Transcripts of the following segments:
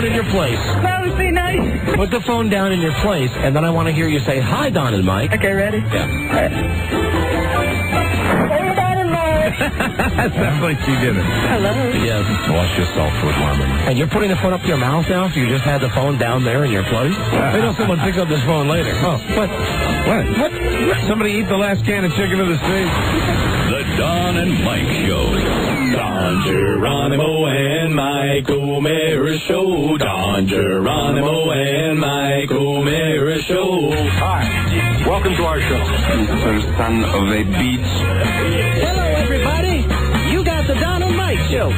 phone in your place. That would be nice. Put the phone down in your place, and then I want to hear you say, hi, Don and Mike. Okay, ready? Yeah. Hey, Don and Mike. That sounds like she did it. Hello. Yes. Wash yourself with lemon. And you're putting the phone up to your mouth now, so you just had the phone down there in your place? Wait till someone picks up this phone later. Oh, what? What? Somebody eat the last can of chicken to the stage. The Don and Mike Show. Don Geronimo and Mike O'Meara Show. Don Geronimo and Mike O'Meara Show. Hi. Welcome to our show. Mr. Son of a Beach. Hello, everybody. You got the Don and Mike Show.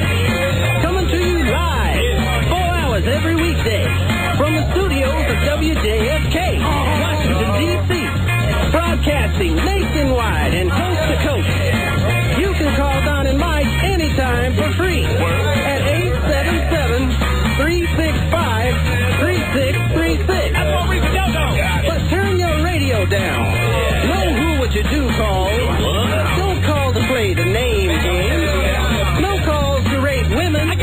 Coming to you live, 4 hours every weekday, from the studios of WJFK, Washington, D.C., broadcasting nationwide and coast to coast. You can call Don and Mike anytime for free at 877-365-3636. That's what we do. But turn your radio down. Know who would you do call? Don't call to play the name game. No calls to rape women.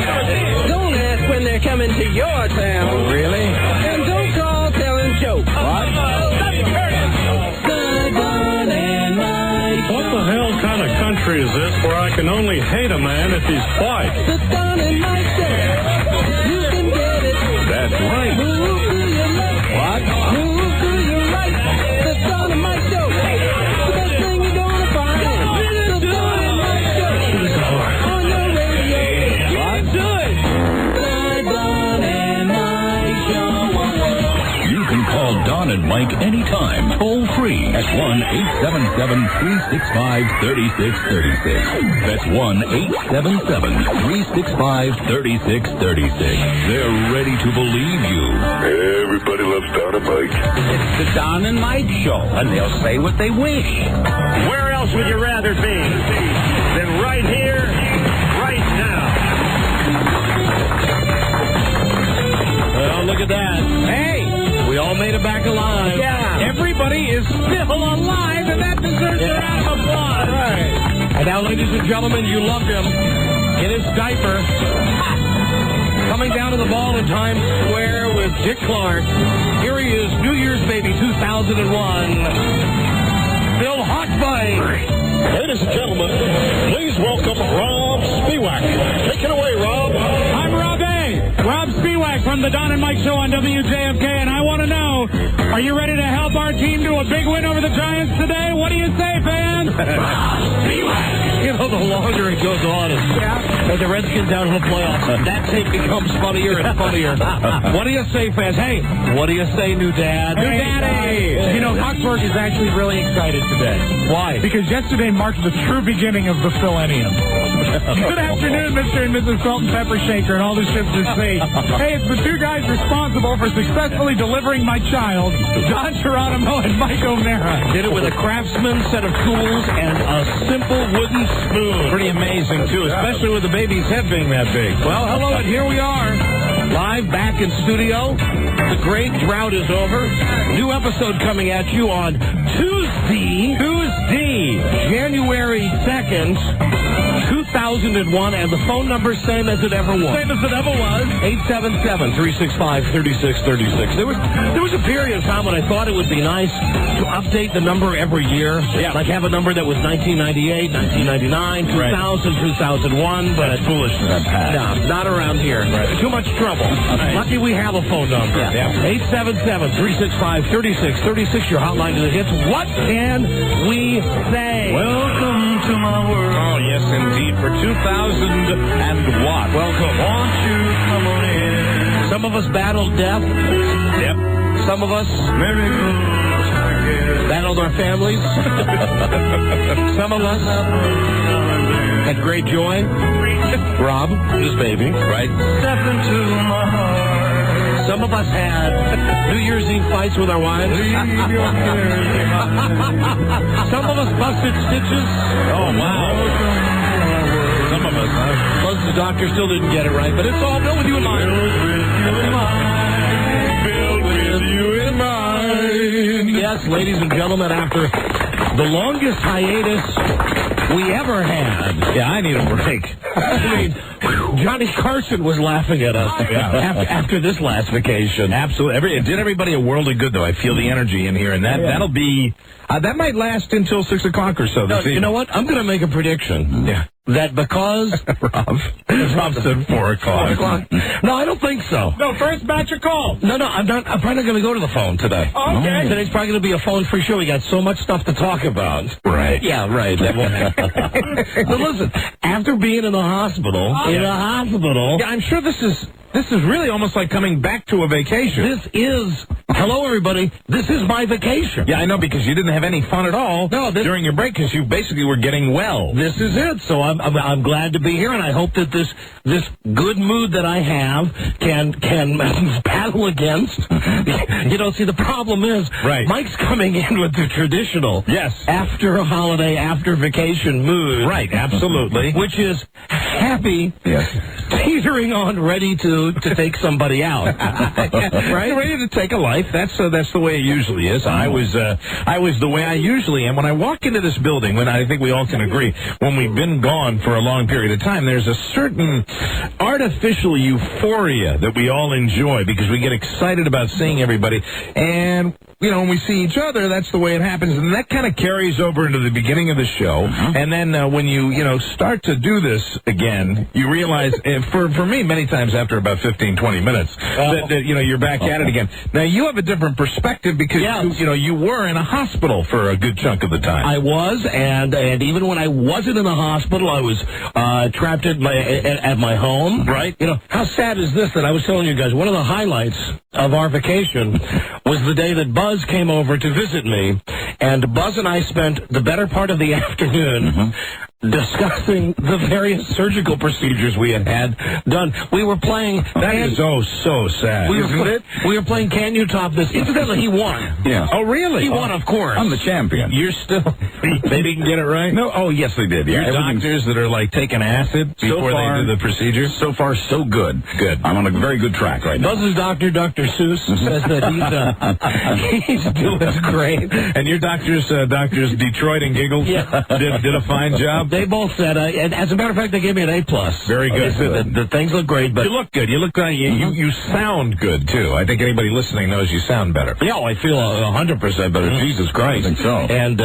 Don't ask when they're coming to your town. Oh, really? And don't call telling jokes. What? What the hell kind of country is this where I can only hate a man if he's white? The Don and Mike Show. You can get it. That's right. Move to your left. What? Move to your right. The Don and Mike Show. The best thing you're gonna find. The Don and Mike Show. On your radio. What? Do it. The Don and Mike Show. You can call Don and Mike anytime, toll free at 1-877-365-3636. That's 1-877-365-3636. They're ready to believe you. Everybody loves Don and Mike. It's the Don and Mike Show, and they'll say what they wish. Where else would you rather be than right here, right now? Well, look at that. Hey! We all made it back alive. Yeah. Everybody is still alive, and that deserves a round of applause. Right. And now, ladies and gentlemen, you loved him in his diaper. Coming down to the ball in Times Square with Dick Clark. Here he is, New Year's Baby 2001. Bill Hawkby. Ladies and gentlemen, please welcome Rob Spiewak. Take it away, Rob. I'm Rob A. Rob Spiewak from the Don and Mike Show on WJFK, and I want to know, are you ready to help our team do a big win over the Giants today? What do you say, fans? You know, the longer it goes on, as the Redskins out of the playoffs, that tape becomes funnier and funnier. What do you say, fans? Hey, what do you say, new dad? New daddy! You know, Hochberg is actually really excited today. Why? Because yesterday marked the true beginning of the Phillennium. Good afternoon, Mr. and Mrs. Salt and Pepper Shaker and all the ships at sea. Hey, it's the two guys responsible for successfully delivering my child, Don Geronimo and Mike O'Meara. Did it with a Craftsman set of tools and a simple wooden spoon. Pretty amazing, too, especially with the baby's head being that big. Well, hello, and here we are, live back in studio. The great drought is over. New episode coming at you on Tuesday, January 2nd, 2001, and the phone number same as it ever was. Same as it ever was. 877-365-3636. There was a period of time when I thought it would be nice to update the number every year. Yeah. Like have a number that was 1998, 1999, 2000, 2001, but That's foolishness. no, not around here. Too much trouble. Lucky we have a phone number. Yeah. 877-365-3636, your hotline to the hits. What can we say? Welcome to my world. Oh, yes, indeed. For 2000 and what? Welcome. Won't you come on in? Some of us battled death. Yep. Some of us Miracles, I guess. battled our families. Some of us had great joy. Rob, his baby. Right. Step into my heart. Some of us had New Year's Eve fights with our wives. Leave your cares behind. Some of us busted stitches. Oh, wow. Some of us, huh? Plus, the doctor still didn't get it right, but it's all built with you in mind. Built with you in mind. Yes, ladies and gentlemen, after the longest hiatus we ever had. Yeah, I need a break. I mean, Johnny Carson was laughing at us after this last vacation. Absolutely. It did everybody a world of good, though. I feel the energy in here, and that'll be... that might last until 6 o'clock or so. You know what? I'm going to make a prediction. Yeah. That because... Rob said 4 o'clock. 4 o'clock? No, I don't think so. No, first batch of calls. No, I'm not. I'm probably not going to go to the phone today. Okay. Today's probably going to be a phone-free show. We got so much stuff to talk about. Right. Yeah, right. That won't happen. But listen, after being in the hospital, Yeah, I'm sure this is really almost like coming back to a vacation. hello, everybody. This is my vacation. Yeah, I know, because you didn't have any fun at all during your break, because you basically were getting well. This is it. So I'm glad to be here, and I hope that this good mood that I have can battle against. See, the problem is, Mike's coming in with the traditional after a holiday, after vacation mood. Right, absolutely. Which is happy, teetering on, ready to take somebody out. Right? Ready to take a life. That's the way it usually is. I was the way I usually am. When I walk into this building, when I think we all can agree, when we've been gone for a long period of time, there's a certain artificial euphoria that we all enjoy because we get excited about seeing everybody. And, when we see each other, that's the way it happens. And that kind of carries over into the beginning of the show. And then when you start to do this again, you realize, for me, many times after about 15, 20 minutes, that you're back at it again. Now, you have a different perspective because, you were in a hospital for a good chunk of the time. I was, and even when I wasn't in the hospital, I was trapped at my home. Right. How sad is this that I was telling you guys, one of the highlights of our vacation was the day that Buzz came over to visit me, and Buzz and I spent the better part of the afternoon discussing the various surgical procedures we had done. We were playing... That is so sad, isn't it? We were playing Can You Top This? Incidentally, he won. Yeah. Oh, really? He won, of course. I'm the champion. You're still... They didn't get it right? No. Oh, yes, they did. Yeah. Your doctors that are, taking acid before they do the procedure? So far, so good. Good. I'm on a very good track right now. Buzz's doctor, Dr. Seuss, says that he's doing great. And your doctors Detroit and Giggles did a fine job? They both said, and as a matter of fact, they gave me an A+. Very good. They said the things look great, but... You look good. You look like you sound good, too. I think anybody listening knows you sound better. Yeah, I feel 100% better. Jesus Christ. I think so. And,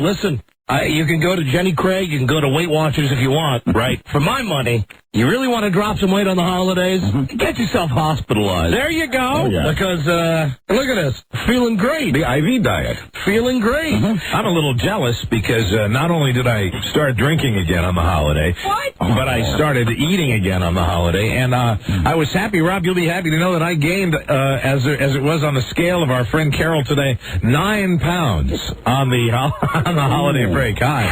listen... you can go to Jenny Craig, you can go to Weight Watchers if you want. Right. For my money, you really want to drop some weight on the holidays? Get yourself hospitalized. There you go. Oh, yeah. Because, look at this. Feeling great. The IV diet. Feeling great. I'm a little jealous because not only did I start drinking again on the holiday, but I started eating again on the holiday. And I was happy, Rob, you'll be happy to know that I gained, as it was on the scale of our friend Carol today, 9 pounds on the holiday break. Hi.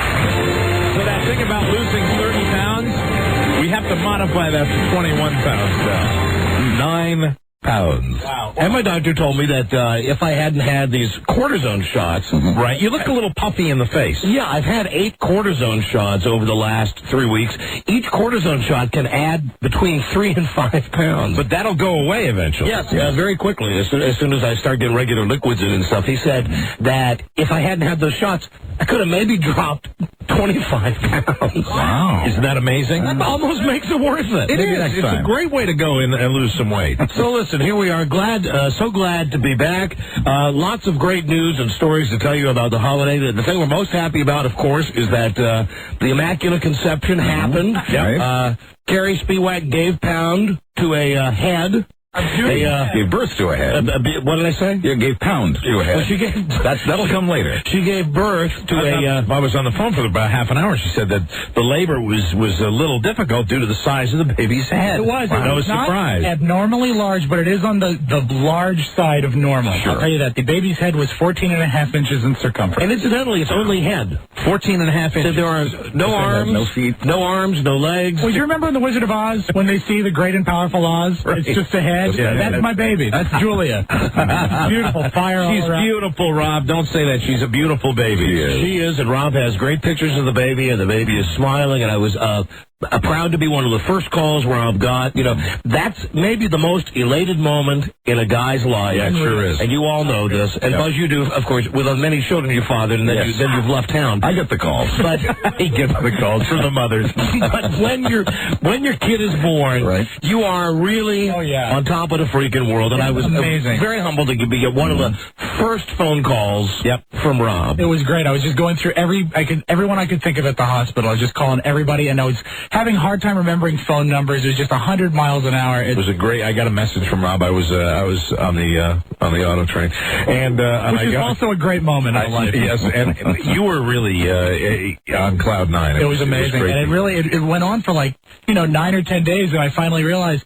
So that thing about losing 30 pounds, we have to modify that to 21 pounds now. 9 pounds. Wow. And my doctor told me that if I hadn't had these cortisone shots... Right. You look a little puffy in the face. Yeah, I've had 8 cortisone shots over the last 3 weeks. Each cortisone shot can add between 3 and 5 pounds. But that'll go away eventually. Yes, very quickly. As soon as I start getting regular liquids in and stuff. He said that if I hadn't had those shots, I could have maybe dropped 25 pounds. Wow. Isn't that amazing? That almost makes it worth it. It is. It's a great way to go in and lose some weight. So listen, here we are. So glad to be back. Lots of great news and stories to tell you about the holiday. The thing we're most happy about, of course, is that the Immaculate Conception happened. Carrie Spiewak gave pound to a head. Gave birth to a head. What did I say? You gave pound to a head. Well, she gave... That'll come later. She gave birth to I was on the phone for about half an hour. She said that the labor was a little difficult due to the size of the baby's head. It was. Wow. No surprise. Not abnormally large, but it is on the large side of normal. Sure. I'll tell you that. The baby's head was 14.5 inches in circumference. And incidentally, it's only head. 14.5 inches. So there are no arms, no feet, no arms, no legs. Well, you remember in The Wizard of Oz when they see the great and powerful Oz? Right. It's just a head. Yeah, that's my baby. That's Julia. Beautiful. Fire all around. She's beautiful, Rob. Don't say that. She's a beautiful baby. She is, and Rob has great pictures of the baby, and the baby is smiling, and I was proud to be one of the first calls where I've got, that's maybe the most elated moment in a guy's life. Yeah, it sure is. And you all know this. And Buzz, you do, of course, with as many children you fathered, and then, then you've left town. I get the calls. But he gets the calls from the mothers. But when your kid is born, you are really on top of the freaking world. And I was very humbled to be one of the first phone calls from Rob. It was great. I was just going through everyone I could think of at the hospital. I was just calling everybody, and I was having a hard time remembering phone numbers. It was just 100 miles an hour. It was a great. I got a message from Rob. I was on the auto train, and which is also a great moment in life. Yes, and you were really on cloud nine. It was amazing, and it went on for 9 or 10 days, and I finally realized.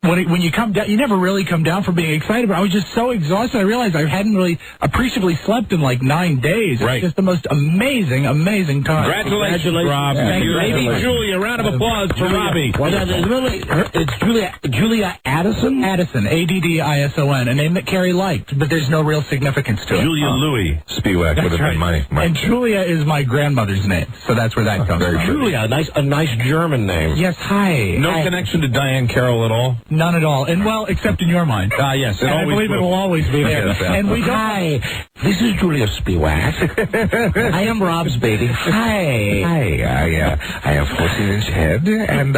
When you come down, you never really come down from being excited, but I was just so exhausted. I realized I hadn't really appreciably slept in 9 days. Right. It's just the most amazing time. Congratulations, Rob. Thank you. Lady Julia, round of applause for Robbie. Well, it's Julia Addison? Addison, Addison, a name that Carrie liked, but there's no real significance to it. Julia Louis Spiewak would have been my And Julia is my grandmother's name, so that's where that comes from. Julia, a nice German name. Yes, hi. No connection to Diane Carroll at all? None at all. And, except in your mind. Yes. And I believe it will always be there. And we don't... Hi, this is Julia Spiewak. I am Rob's baby. Hi. I have 14-inch head, and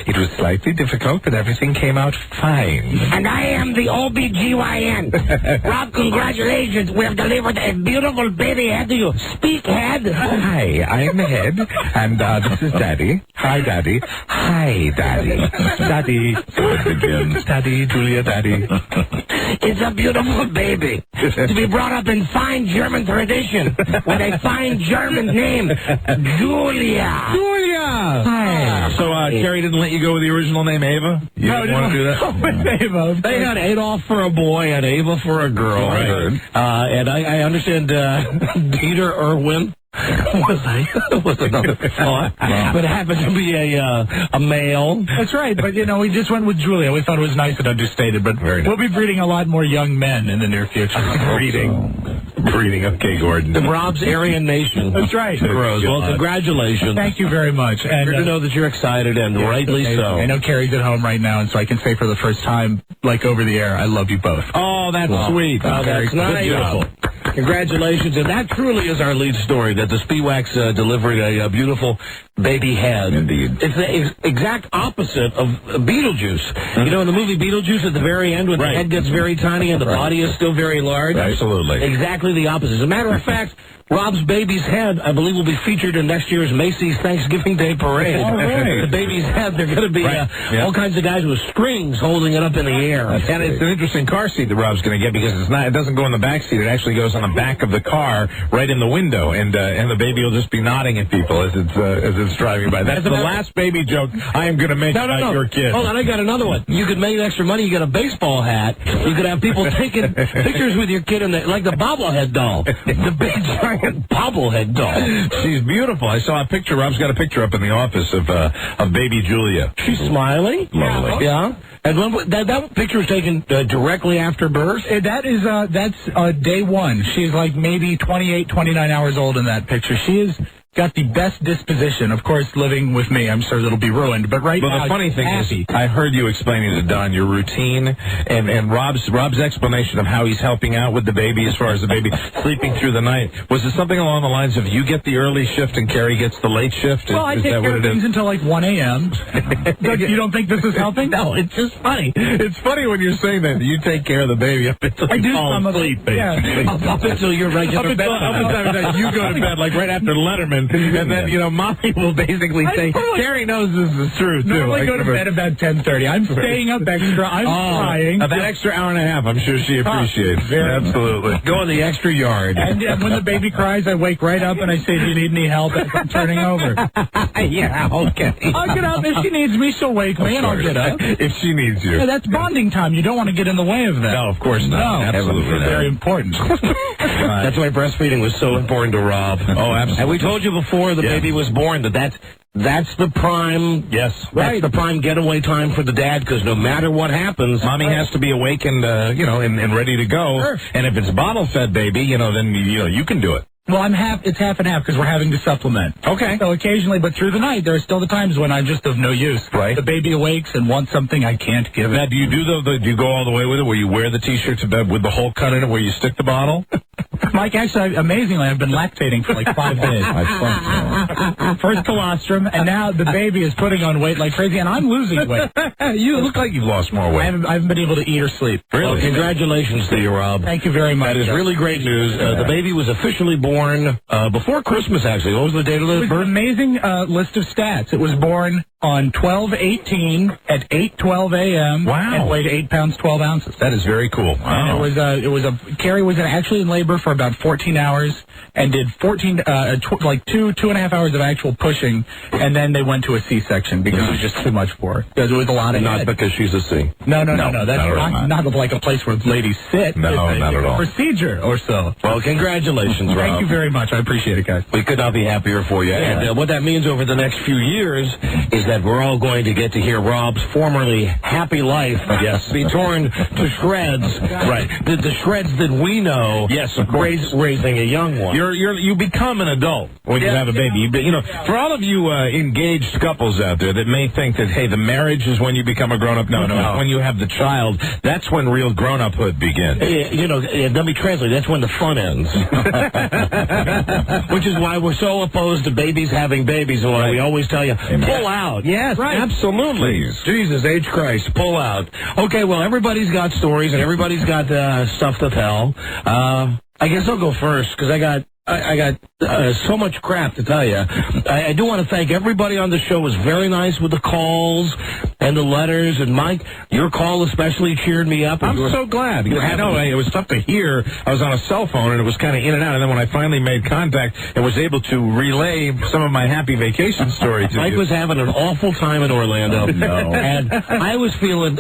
it was slightly difficult, but everything came out fine. And I am the OBGYN. Rob, congratulations. We have delivered a beautiful baby head to you. Speak, head. Hi, I am the head, and this is Daddy. Hi, Daddy. Hi, Daddy. Daddy. So it begins. Daddy, Julia, Daddy. It's a beautiful baby. To be brought up in fine German tradition with a fine German name, Julia. Hi. So, Carrie didn't let you go with the original name, Ava? You didn't want to do that? Ava. They had Adolf for a boy and Ava for a girl. Right. And I understand Dieter Irwin was another thought, but it happened to be a male. That's right, but we just went with Julia. We thought it was nice and understated, but we'll be breeding a lot more young men in the near future. Breeding, okay, Gordon. The Rob's Aryan Nation. That's right. Grows. Well, congratulations. Thank you very much. And good to know that you're excited, and rightly so. I know Carrie's at home right now, and so I can say for the first time, over the air, I love you both. Oh, that's sweet. Oh, that's nice. Beautiful. Congratulations, and that truly is our lead story, that the Spiewaks delivered a beautiful baby head. Indeed. It's the exact opposite of Beetlejuice. In the movie Beetlejuice, at the very end, when the head gets very tiny and the body is still very large. Absolutely. Exactly the opposite. As a matter of fact, Rob's baby's head, I believe, will be featured in next year's Macy's Thanksgiving Day Parade. All right. The baby's head, they're going to be all kinds of guys with strings holding it up in the air. And it's an interesting car seat that Rob's going to get, because it doesn't go in the back seat. It actually goes on the back of the car, right in the window, and the baby will just be nodding at people as it's driving by. That's the last baby joke I am going to make about your kid. Hold on, I got another one. You could make extra money. You get a baseball hat. You could have people taking pictures with your kid like the bobblehead doll, the big giant bobblehead doll. She's beautiful. I saw a picture. Rob's got a picture up in the office of baby Julia. She's smiling. Lovely. Yeah. And that picture was taken directly after birth? That's day one. She's maybe 28, 29 hours old in that picture. She is got the best disposition. Of course, living with me, I'm sure that'll be ruined. But now, the funny thing is, I heard you explaining to Don your routine and Rob's explanation of how he's helping out with the baby as far as the baby sleeping through the night. Was it something along the lines of you get the early shift and Carrie gets the late shift? Well, I take care of things until 1 a.m. You don't think this is helping? No, it's just funny. It's funny when you're saying that you take care of the baby up until you fall asleep. Up until you're right to bed. You go to bed right after Letterman. And then, Mommy will basically say, Carrie knows this is true, too. Normally go to bed about 10:30. I'm staying up extra. I'm crying. That extra hour and a half, I'm sure she appreciates. Absolutely. Go in the extra yard. And when the baby cries, I wake right up and I say, do you need any help? I'm turning over. Yeah, okay. I'll get up. If she needs me, she'll wake me and I'll get up. If she needs you. Yeah, that's bonding time. You don't want to get in the way of that. No, of course not. No, absolutely not. Very important. That's why breastfeeding was so important to Rob. Oh, absolutely. And we told you before the baby was born that's the prime. Yes. That's the prime getaway time for the dad, because no matter what happens, Mommy has to be awake and, and ready to go. Sure. And if it's bottle-fed baby, then, you can do it. Well, it's half and half because we're having to supplement. Okay. So occasionally, but through the night, there are still the times when I'm just of no use. Right. The baby awakes and wants something I can't give it. Now, do you do you go all the way with it, where you wear the T-shirt to bed with the hole cut in it, where you stick the bottle? Mike, actually, amazingly, I've been lactating for like 5 days. First colostrum, and now the baby is putting on weight like crazy, and I'm losing weight. You look like you've lost more weight. I haven't been able to eat or sleep. Really? Well, congratulations to you, Rob. Thank you very much. That is really great news. The baby was officially born before Christmas, actually. What was the date of the birth? It was an amazing list of stats. It was born on 12/18 at 8:12 a.m. Wow. And weighed 8 pounds 12 ounces. That is very cool. Wow. And Carrie was actually in labor for about 14 hours and did 2.5 hours of actual pushing, and then they went to a C-section because it was just too much for her. Because it was a lot of Not because she's a C. No. That's not like a place where ladies sit. No, not at all. Procedure or so. Well, congratulations, Rob. Thank you very much. I appreciate it, guys. We could not be happier for you. Yeah. And what that means over the next few years is that we're all going to get to hear Rob's formerly happy life be torn to shreds. Right. The shreds that we know. Yes, of course. Raising a young one. You become an adult when you have a baby. For all of you engaged couples out there that may think that, hey, the marriage is when you become a grown-up. No. When you have the child, that's when real grown-uphood begins. Let me translate. That's when the fun ends. Which is why we're so opposed to babies having babies, and why we always tell you, pull out. Yes, right. Absolutely. Please. Jesus H. Christ, pull out. Okay, well, everybody's got stories, and everybody's got stuff to tell. I guess I'll go first, because I got so much crap to tell you. I do want to thank everybody on the show. Was very nice with the calls and the letters. And Mike, your call especially cheered me up. I'm so glad. I know it was tough to hear. I was on a cell phone and it was kind of in and out. And then when I finally made contact and was able to relay some of my happy vacation story to you. Mike was having an awful time in Orlando. No. And I was feeling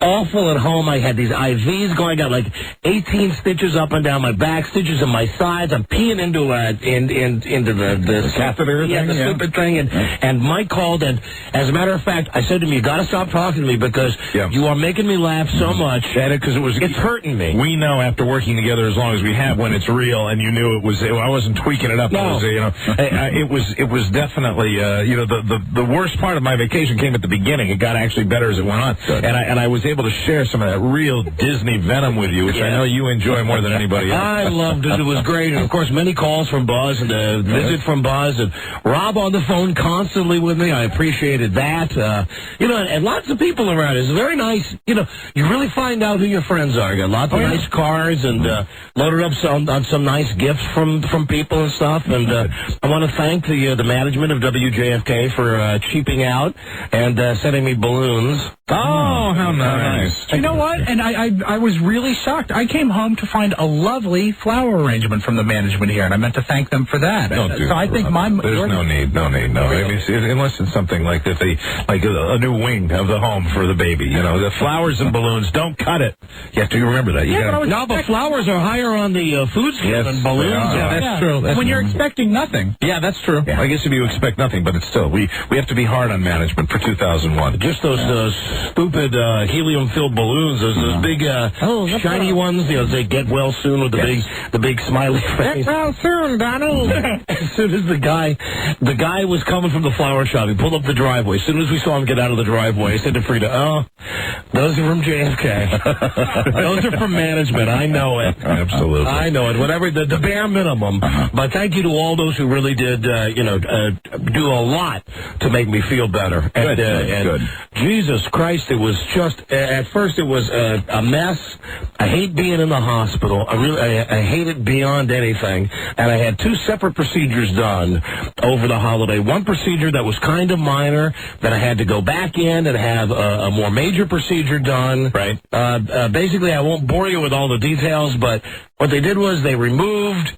awful at home. I had these IVs going. I got like 18 stitches up and down my back, stitches in my sides. I'm peeing into the catheter thing. The stupid thing. And Mike called, and as a matter of fact, I said to him, "You got to stop talking to me because you are making me laugh so much. Because it's hurting me." We know after working together as long as we have when it's real, and you knew it was. I wasn't tweaking it up. No. It was definitely the worst part of my vacation came at the beginning. It got actually better as it went on, and I was able to share some of that real Disney venom with you, which I know you enjoy more than anybody else. I loved it. It was great. And, of course, many calls from Buzz and a visit from Buzz. And Rob on the phone constantly with me. I appreciated that. And lots of people around. It's very nice. You really find out who your friends are. You got lots of nice cards and loaded up on some nice gifts from people and stuff. And I want to thank the management of WJFK for cheaping out and sending me balloons. Oh, how nice. You know what? And I was really shocked. I came home to find a lovely flower arrangement from the management here, and I meant to thank them for that. Don't do so I think there's no need. No. I mean, unless it's something like that, like a new wing of the home for the baby. The flowers and balloons. Don't cut it. You have to remember that. But flowers are higher on the food scale than balloons. That's true. When you're expecting nothing. Yeah, that's true. Yeah. I guess if you expect nothing, but it's still we have to be hard on management for 2001. Just those stupid helium-filled balloons. Those big shiny ones. They get well soon with the big smiley face. Get well soon, Donald. As soon as the guy was coming from the flower shop, he pulled up the driveway. As soon as we saw him get out of the driveway, I said to Freda, "Oh, those are from JFK. Those are from management. I know it. Absolutely, I know it. Whatever the bare minimum. But thank you to all those who really did, do a lot to make me feel better. Good. And Jesus Christ, it was just at first it was a mess. I hate being in the hospital. I hate it beyond anything. And I had 2 separate procedures done over the holiday. One procedure that was kind of minor, that I had to go back in and have a more major procedure done. Right. Basically, I won't bore you with all the details, but what they did was they removed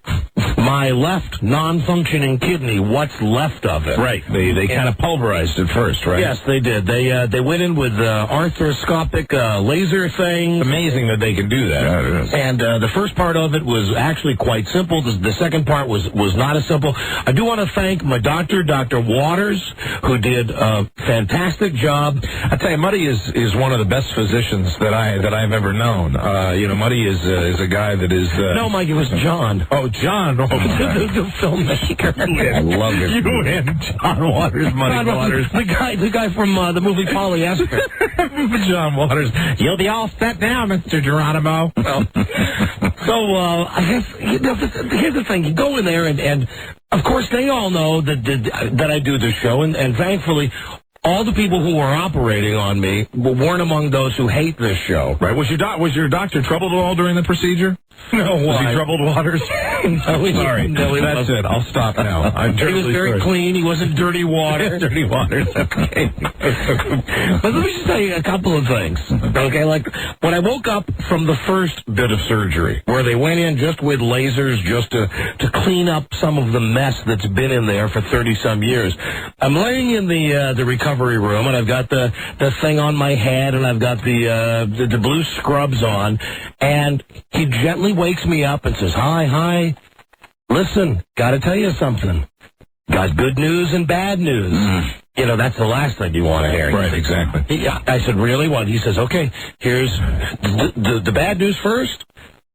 my left non-functioning kidney, what's left of it. Right. They kind of pulverized it first, right? Yes, they did. They went in with arthroscopic laser things. Amazing that they can do that. Yeah, it is. And the first part of it was actually quite simple. The second part was not as simple. I do want to thank my doctor, Dr. Waters, who did a fantastic job. I tell you, Muddy is one of the best physicians that I've ever known. Muddy is a guy that is. No, Mike, it was John. Oh, John. Oh, the filmmaker. I love it. You and John Waters, Muddy Waters. The guy from the movie Polyester. John Waters. You'll be all set now, Mr. Geronimo. Well, so I guess here's the thing: you go in there, and of course they all know that I do this show, and thankfully, all the people who are operating on me weren't among those who hate this show. Right? Was your doctor troubled at all during the procedure? No, was he troubled Waters? Sorry. No, that's it. I'll stop now. He was very clean. He wasn't dirty water. Dirty Waters. Okay. But let me just tell you a couple of things. Okay, like when I woke up from the first bit of surgery, where they went in just with lasers just to clean up some of the mess that's been in there for 30-some years. I'm laying in the recovery room, and I've got the thing on my head, and I've got the blue scrubs on, and he gently wakes me up and says, Hi. Listen, gotta tell you something. Got good news and bad news. You know, that's the last thing you want to hear. Right, exactly. Yeah, I said, really? What? He says, okay, here's the bad news first.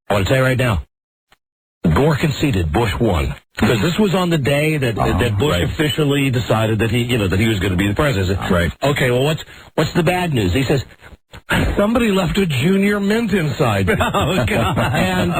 I want to tell you right now. Gore conceded. Bush won. Because this was on the day that Bush officially decided that he was going to be the president. Right. Okay, well, what's the bad news? He says, somebody left a junior mint inside. Oh, God. And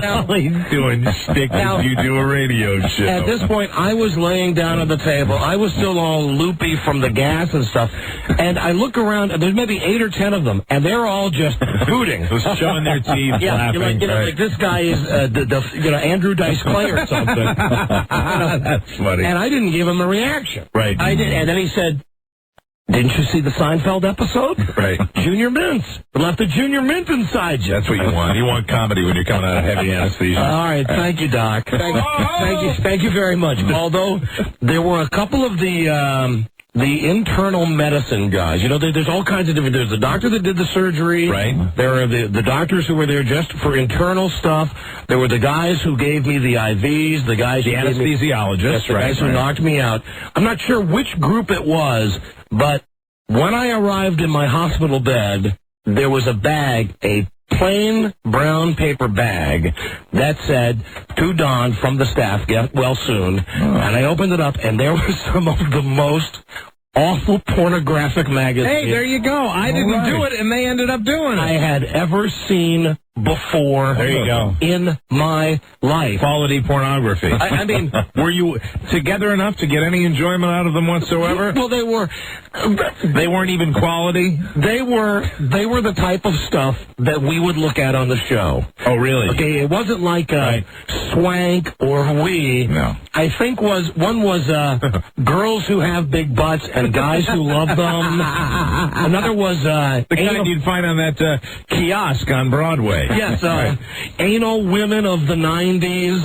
now he's doing shtick as you do a radio show. At this point, I was laying down on the table. I was still all loopy from the gas and stuff. And I look around, and there's maybe 8 or 10 of them, and they're all just hooting. Just showing their teeth, laughing. Like this guy is Andrew Dice Clay or something. That's funny. And I didn't give him a reaction. Right. I did, and then he said, didn't you see the Seinfeld episode? Right. Junior mints. Left a junior mint inside you. That's what you want. You want comedy when you're coming out of heavy anesthesia. All right. Thank you, Doc. Thank you very much. Although there were a couple of the internal medicine guys. You know, there's all kinds of different. There's the doctor that did the surgery. Right. There are the doctors who were there just for internal stuff. There were the guys who gave me the IVs. The guys, the anesthesiologists. The guys who knocked me out. I'm not sure which group it was, but when I arrived in my hospital bed, there was a bag, a plain brown paper bag that said, to Don from the staff, get well soon. And I opened it up, and there was some of the most awful pornographic magazines. Hey, there you go. I didn't do it, and they ended up doing it. I had ever seen before. There you go. In my life. Quality pornography. I mean, were you together enough to get any enjoyment out of them whatsoever? Well, they were. They weren't even quality? They were the type of stuff that we would look at on the show. Oh, really? Okay, it wasn't like Swank or We. No. I think one was girls who have big butts and guys who love them. Another was the kind you'd find on that kiosk on Broadway. Yes, anal women of the 90s,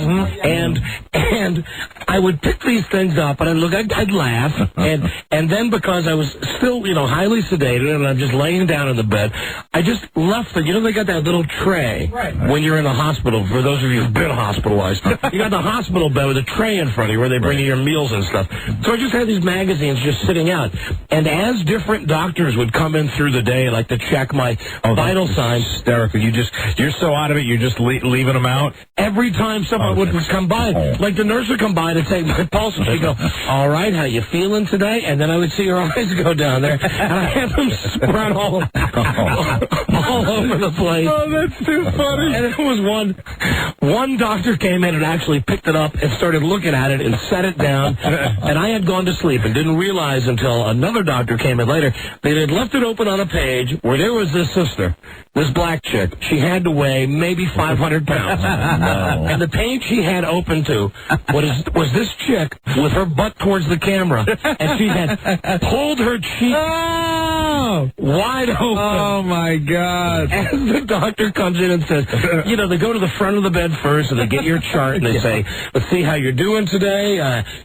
and I would pick these things up, and I'd laugh, and then because I was still, highly sedated, and I'm just laying down in the bed, I just left it. They got that little tray when you're in the hospital. For those of you who've been hospitalized, you got the hospital bed with a tray in front of you where they bring you your meals and stuff. So I just had these magazines just sitting out, and as different doctors would come in through the day, like to check my vital signs, hysterical. You're so out of it, you're just leaving them out? Every time someone would come by, like the nurse would come by to take my pulse, and she'd go, all right, how you feeling today? And then I would see her eyes go down there, and I had them spread all over the place. Oh, that's too funny. And it was one doctor came in and actually picked it up and started looking at it and set it down, and I had gone to sleep and didn't realize until another doctor came in later that they had left it open on a page where there was this sister, this black chick. She had to weigh maybe 500 pounds. No. And the page she had open to was this chick with her butt towards the camera, and she had pulled her cheek wide open. Oh, my God. As the doctor comes in and says, they go to the front of the bed first, and they get your chart, and they say, let's see how you're doing today.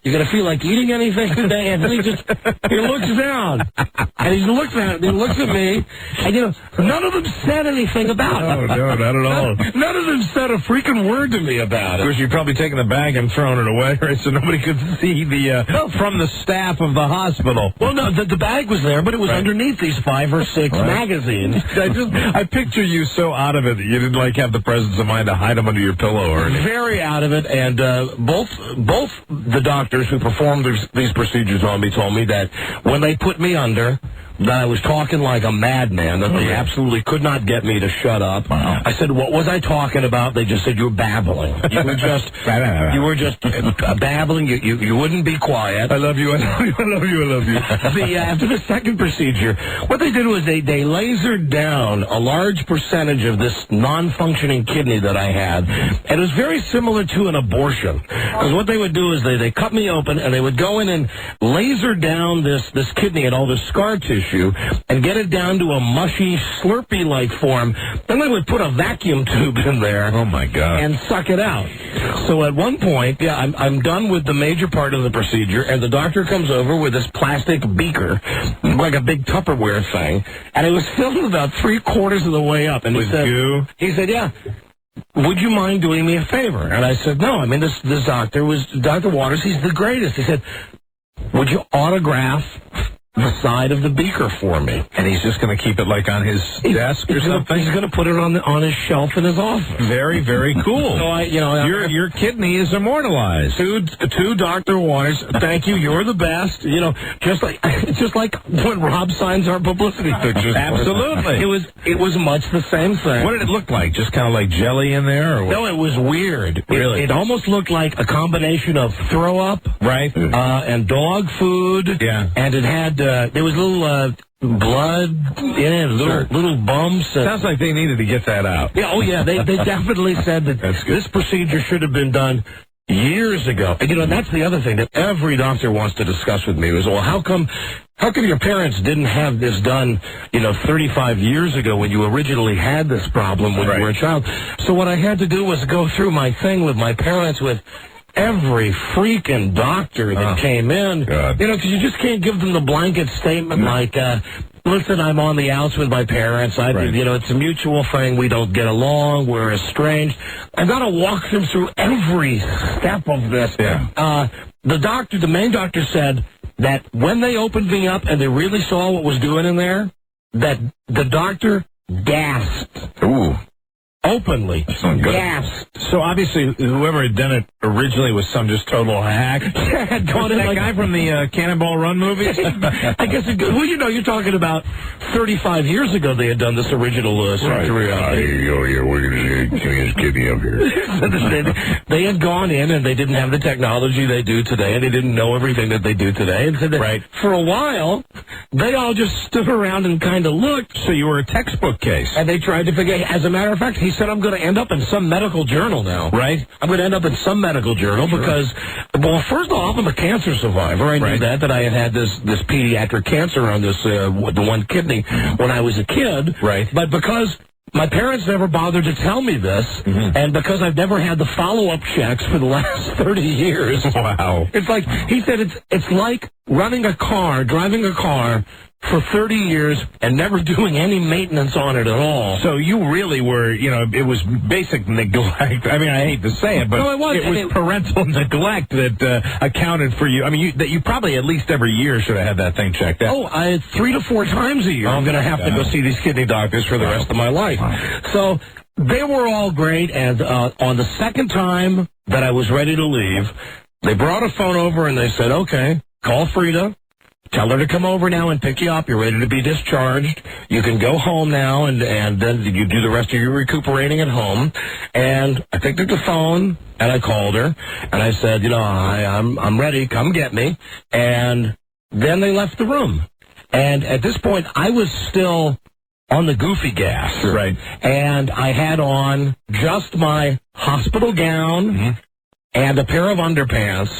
You're going to feel like eating anything today? And then he looks down, and he looks at me, and, none of them said anything about it. Oh, no. No, not at all. None of them said a freaking word to me about Of it. course, you've probably taken the bag and thrown it away, right, so nobody could see from the staff of the hospital. Well, no, the bag was there, but it was underneath these 5 or 6 magazines. I picture you so out of it that you didn't have the presence of mind to hide them under your pillow or anything. Very out of it, and both the doctors who performed these procedures on me told me that when they put me under, that I was talking like a madman, that they absolutely could not get me to shut up. Wow. I said, what was I talking about? They just said, you were babbling. You were just babbling. You wouldn't be quiet. I love you, I love you, I love you, I love you. After the second procedure, what they did was they lasered down a large percentage of this non-functioning kidney that I had, and it was very similar to an abortion. Because what they would do is they cut me open, and they would go in and laser down this kidney and all this scar tissue, and get it down to a mushy, slurpy-like form. Then they would put a vacuum tube in there. Oh, my God. And suck it out. So at one point, I'm done with the major part of the procedure, and the doctor comes over with this plastic beaker, like a big Tupperware thing, and it was filled about 3/4 of the way up. And with goo? He said, yeah. Would you mind doing me a favor? And I said, no. I mean, this doctor was Dr. Waters. He's the greatest. He said, would you autograph the side of the beaker for me? And he's just going to keep it on his desk or something? He's going to put it on his shelf in his office. Very, very cool. So your kidney is immortalized. To Dr. Waters, thank you. You're the best. Just like when Rob signs our publicity pictures. Absolutely. It was much the same thing. What did it look like? Just kind of like jelly in there? Or what? No, it was weird. Really? It almost looked like a combination of throw up, right, and dog food. Yeah. And it had there was little blood in it, little bumps. Sounds like they needed to get that out. Yeah, oh yeah, they definitely said that this procedure should have been done years ago. And that's the other thing that every doctor wants to discuss with me is, well, how come your parents didn't have this done, 35 years ago when you originally had this problem when you were a child? So what I had to do was go through my thing with my parents with every freaking doctor that came in, because you just can't give them the blanket statement like, listen, I'm on the outs with my parents. It's a mutual thing. We don't get along. We're estranged. I've got to walk them through every step of this. Yeah. The main doctor said that when they opened me up and they really saw what was doing in there, that the doctor gasped. Ooh. Openly. Gasped. So obviously, whoever had done it originally was some just total hack. Had gone in that guy from the Cannonball Run movies? I guess it could. Well, you're talking about 35 years ago they had done this original surgery. We're going to get his kidney up here. They had gone in and they didn't have the technology they do today, and they didn't know everything that they do today. And so for a while, they all just stood around and kind of looked. So you were a textbook case. And they tried to figure. As a matter of fact, he said, I'm going to end up in some medical journal now. Right. I'm going to end up in some medical journal because, well, first off, I'm a cancer survivor. I knew that I had this pediatric cancer on the one kidney when I was a kid. Right. But because my parents never bothered to tell me this, and because I've never had the follow-up checks for the last 30 years. Wow. It's like, he said, it's like driving a car for 30 years and never doing any maintenance on it at all. So you really were, it was basic neglect. I mean, I hate to say it, but no, it was parental neglect that accounted for you. I mean, that you probably at least every year should have had that thing checked out. Oh, 3 to 4 times a year. I'm going to have to go see these kidney doctors for the rest of my life. So they were all great, and on the second time that I was ready to leave, they brought a phone over and they said, okay, call Freda. Tell her to come over now and pick you up. You're ready to be discharged. You can go home now, and then you do the rest of your recuperating at home. And I picked up the phone, and I called her, and I said, I'm ready. Come get me. And then they left the room. And at this point, I was still on the goofy gas. Sure. Right. And I had on just my hospital gown, and a pair of underpants,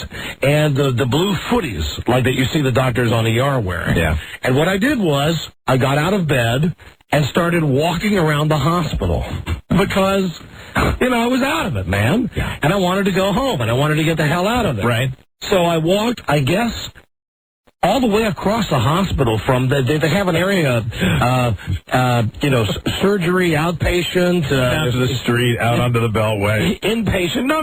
and the blue footies, like that you see the doctors on ER wearing. Yeah. And what I did was, I got out of bed and started walking around the hospital. Because, I was out of it, man. Yeah. And I wanted to go home, and I wanted to get the hell out of it. Right. So I walked, I guess, all the way across the hospital from they have an area, surgery, outpatient, down to the street, out onto the Beltway. Inpatient. No.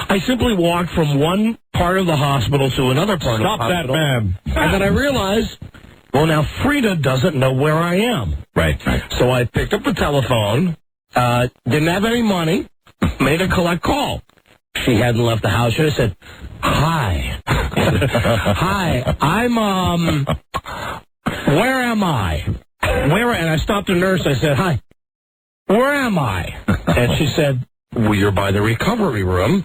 I simply walked from one part of the hospital to another part of the hospital. Stop that man. And then I realized, well, now Freda doesn't know where I am. Right. So I picked up the telephone, didn't have any money, made a collect call. She hadn't left the house yet. I said, hi. Hi, I'm, where am I? And I stopped the nurse. I said, hi, where am I? And she said, well, you're by the recovery room,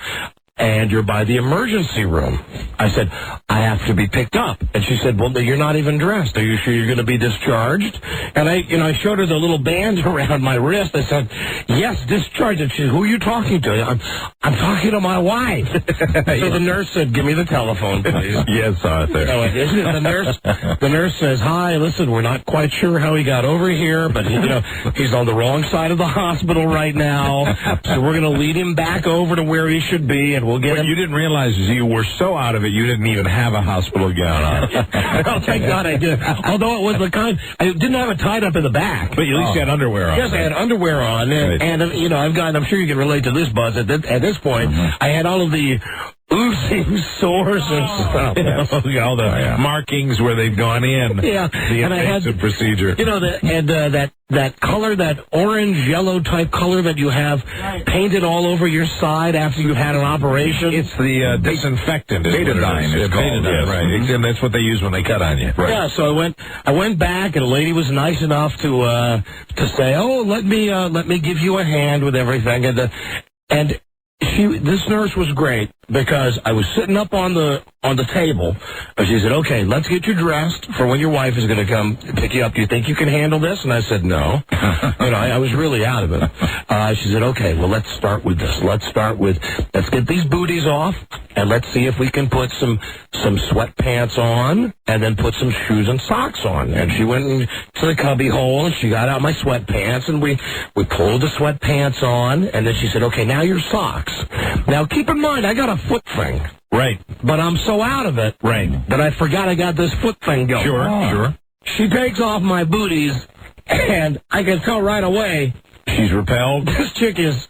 and you're by the emergency room. I said, I have to be picked up. And she said, well, you're not even dressed. Are you sure you're going to be discharged? And I showed her the little band around my wrist. I said, yes, discharged. And she said, who are you talking to? I'm talking to my wife. So the nurse said, give me the telephone, please. Yes, Arthur. So the nurse says, hi, listen, we're not quite sure how he got over here, but he's on the wrong side of the hospital right now. So we're going to lead him back over to where he should be, and we'll get him. You didn't realize you were so out of it, you didn't even have a hospital gown on. Oh, thank God I did. Although it was the kind, I didn't have it tied up in the back. But at least you had underwear on. Yes, I had underwear on, and I'm sure you can relate to this, Buzz. At this point, I had all of the oozing sores and stuff. All the markings where they've gone in. Yeah, the invasive procedure. That color, that orange-yellow type color that you have painted all over your side after you've had an operation. It's the disinfectant. Betadine is called. Betadine, right. And that's what they use when they cut on you. Right. Yeah, so I went back, and a lady was nice enough to say, oh, let me give you a hand with everything. And this nurse was great, because I was sitting up on the table, and she said, okay, let's get you dressed for when your wife is going to come pick you up. Do you think you can handle this? And I said, no. I was really out of it. She said, okay, well, let's start with this. Let's get these booties off, and let's see if we can put some sweatpants on, and then put some shoes and socks on. And she went into the cubby hole, and she got out my sweatpants, and we pulled the sweatpants on, and then she said, okay, now your socks. Now, keep in mind, I got a foot thing. Right. But I'm so out of it that I forgot I got this foot thing going. Sure. She takes off my booties, and I can tell right away she's repelled. This chick is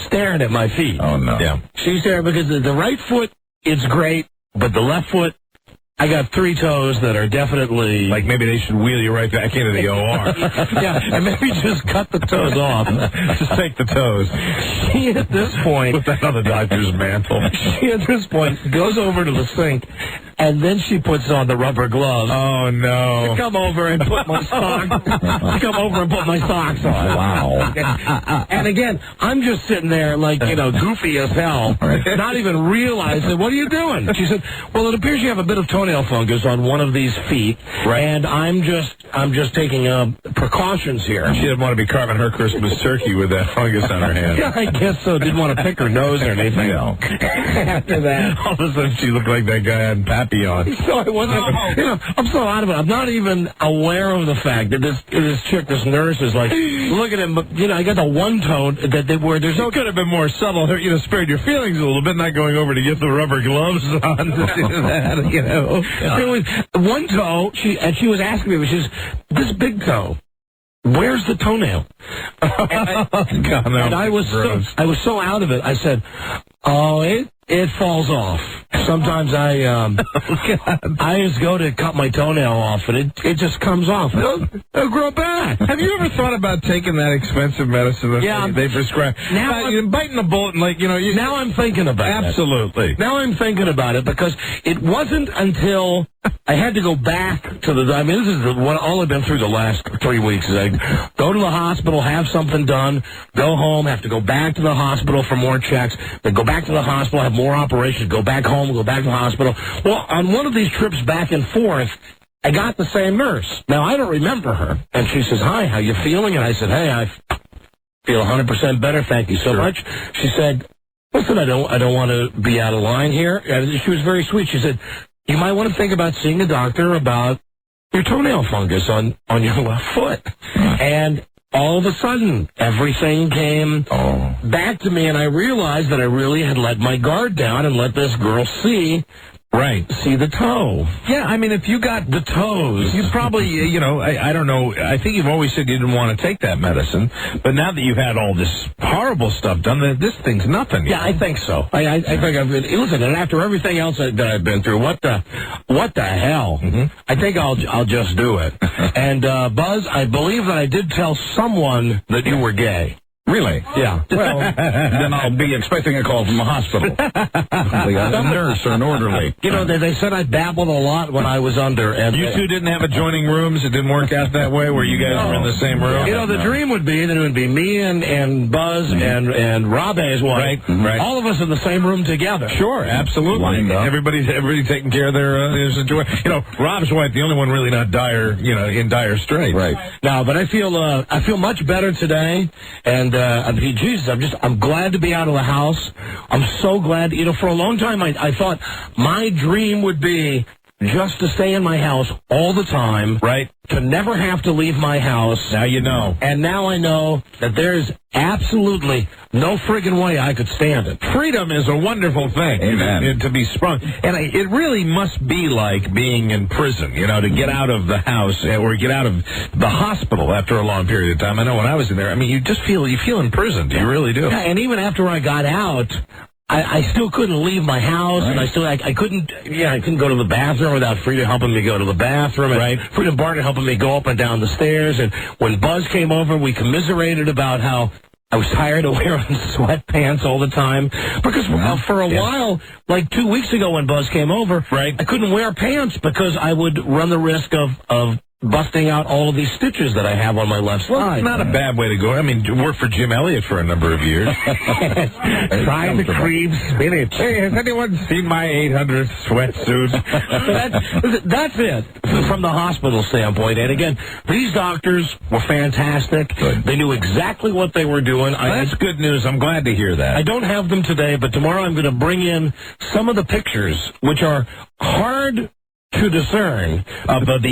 staring at my feet. Oh, no. Yeah. She's there because the right foot, it's great, but the left foot, I got 3 toes that are definitely... Like maybe they should wheel you right back into the OR. Yeah, and maybe just cut the toes off. Just take the toes. She, at this point... Put that on the doctor's mantle. She, at this point, goes over to the sink, and then she puts on the rubber gloves. Oh, no. To come over and put my socks on. Wow. And again, I'm just sitting there like, goofy as hell, not even realizing, what are you doing? She said, well, it appears you have a bit of toenail fungus on one of these feet, and I'm just taking precautions here. She didn't want to be carving her Christmas turkey with that fungus on her hand. Yeah, I guess so. Didn't want to pick her nose or anything. No. After that, all of a sudden she looked like that guy on Papillon. So I wasn't. I'm so out of it. I'm not even aware of the fact that this nurse is like, look at him. I got the one toe where there's no. Could have been more subtle. Spared your feelings a little bit, not going over to get the rubber gloves on to do that. It was one toe, she was asking me, she says, this big toe, where's the toenail? And I was so out of it, I said, oh, it falls off. Sometimes I just go to cut my toenail off, and it just comes off. It'll grow back. Have you ever thought about taking that expensive medicine that they prescribe? Now you're biting the bullet, and now I'm thinking about it. Absolutely. Now I'm thinking about it, because it wasn't until I had to go back to this is all I've been through the last 3 weeks. Is I go to the hospital, have something done, go home, have to go back to the hospital for more checks, then go back to the hospital, have more operations, go back home, go back to the hospital. Well, on one of these trips back and forth, I got the same nurse. Now, I don't remember her. And she says, hi, how you feeling? And I said, hey, I feel 100% better. Thank you so much. She said, listen, I don't want to be out of line here. And she was very sweet. She said, you might want to think about seeing a doctor about your toenail fungus on your left foot. And all of a sudden, everything came back to me, and I realized that I really had let my guard down and let this girl see Right. see the toe. Yeah, I mean, if you got The toes. you probably, I don't know. I think you've always said you didn't want to take that medicine, but now that you've had all this horrible stuff done, this thing's nothing. Yeah, I think so. I think I've been, listen, and after everything else that I've been through, what the hell? Mm-hmm. I think I'll just do it. And Buzz, I believe that I did tell someone that you were gay. Really? Yeah. Well, then I'll be expecting a call from the hospital. A nurse or an orderly. You know, they said I babbled a lot when I was under. And You two didn't have adjoining rooms? It didn't work out that way where you guys were in the same room? You know, the dream would be that it would be me and Buzz and Rob A's wife. Right. All of us in the same room together. Sure, absolutely. Lined up. Everybody taking care of their situation. Rob's wife, the only one really not dire, in dire straits. Right. No, but I feel much better today, and I mean, Jesus, I'm glad to be out of the house. I'm so glad. For a long time I thought my dream would be just to stay in my house all the time, Right. to never have to leave my house. Now you know. And now I know that there's absolutely no friggin' way I could stand it. Freedom is a wonderful thing. Amen. To be sprung. And it really must be like being in prison, to get out of the house or get out of the hospital after a long period of time. I know when I was in there, I mean, you feel imprisoned. You really do. Yeah, and even after I got out, I still couldn't leave my house, Right. and I couldn't go to the bathroom without Freda helping me go to the bathroom, and Right. Freda Barton helping me go up and down the stairs, and when Buzz came over, we commiserated about how I was tired of wearing sweatpants all the time, because for a while, like 2 weeks ago when Buzz came over, Right. I couldn't wear pants because I would run the risk of busting out all of these stitches that I have on my left side. It's not a bad way to go. I mean, you worked for Jim Elliott for a number of years. Trying to cream spinach. Hey, has anyone seen my 800 sweatsuit? That's it from the hospital standpoint. And again, these doctors were fantastic. Good. They knew exactly what they were doing. That's good news. I'm glad to hear that. I don't have them today, but tomorrow I'm going to bring in some of the pictures, which are hard to discern. But when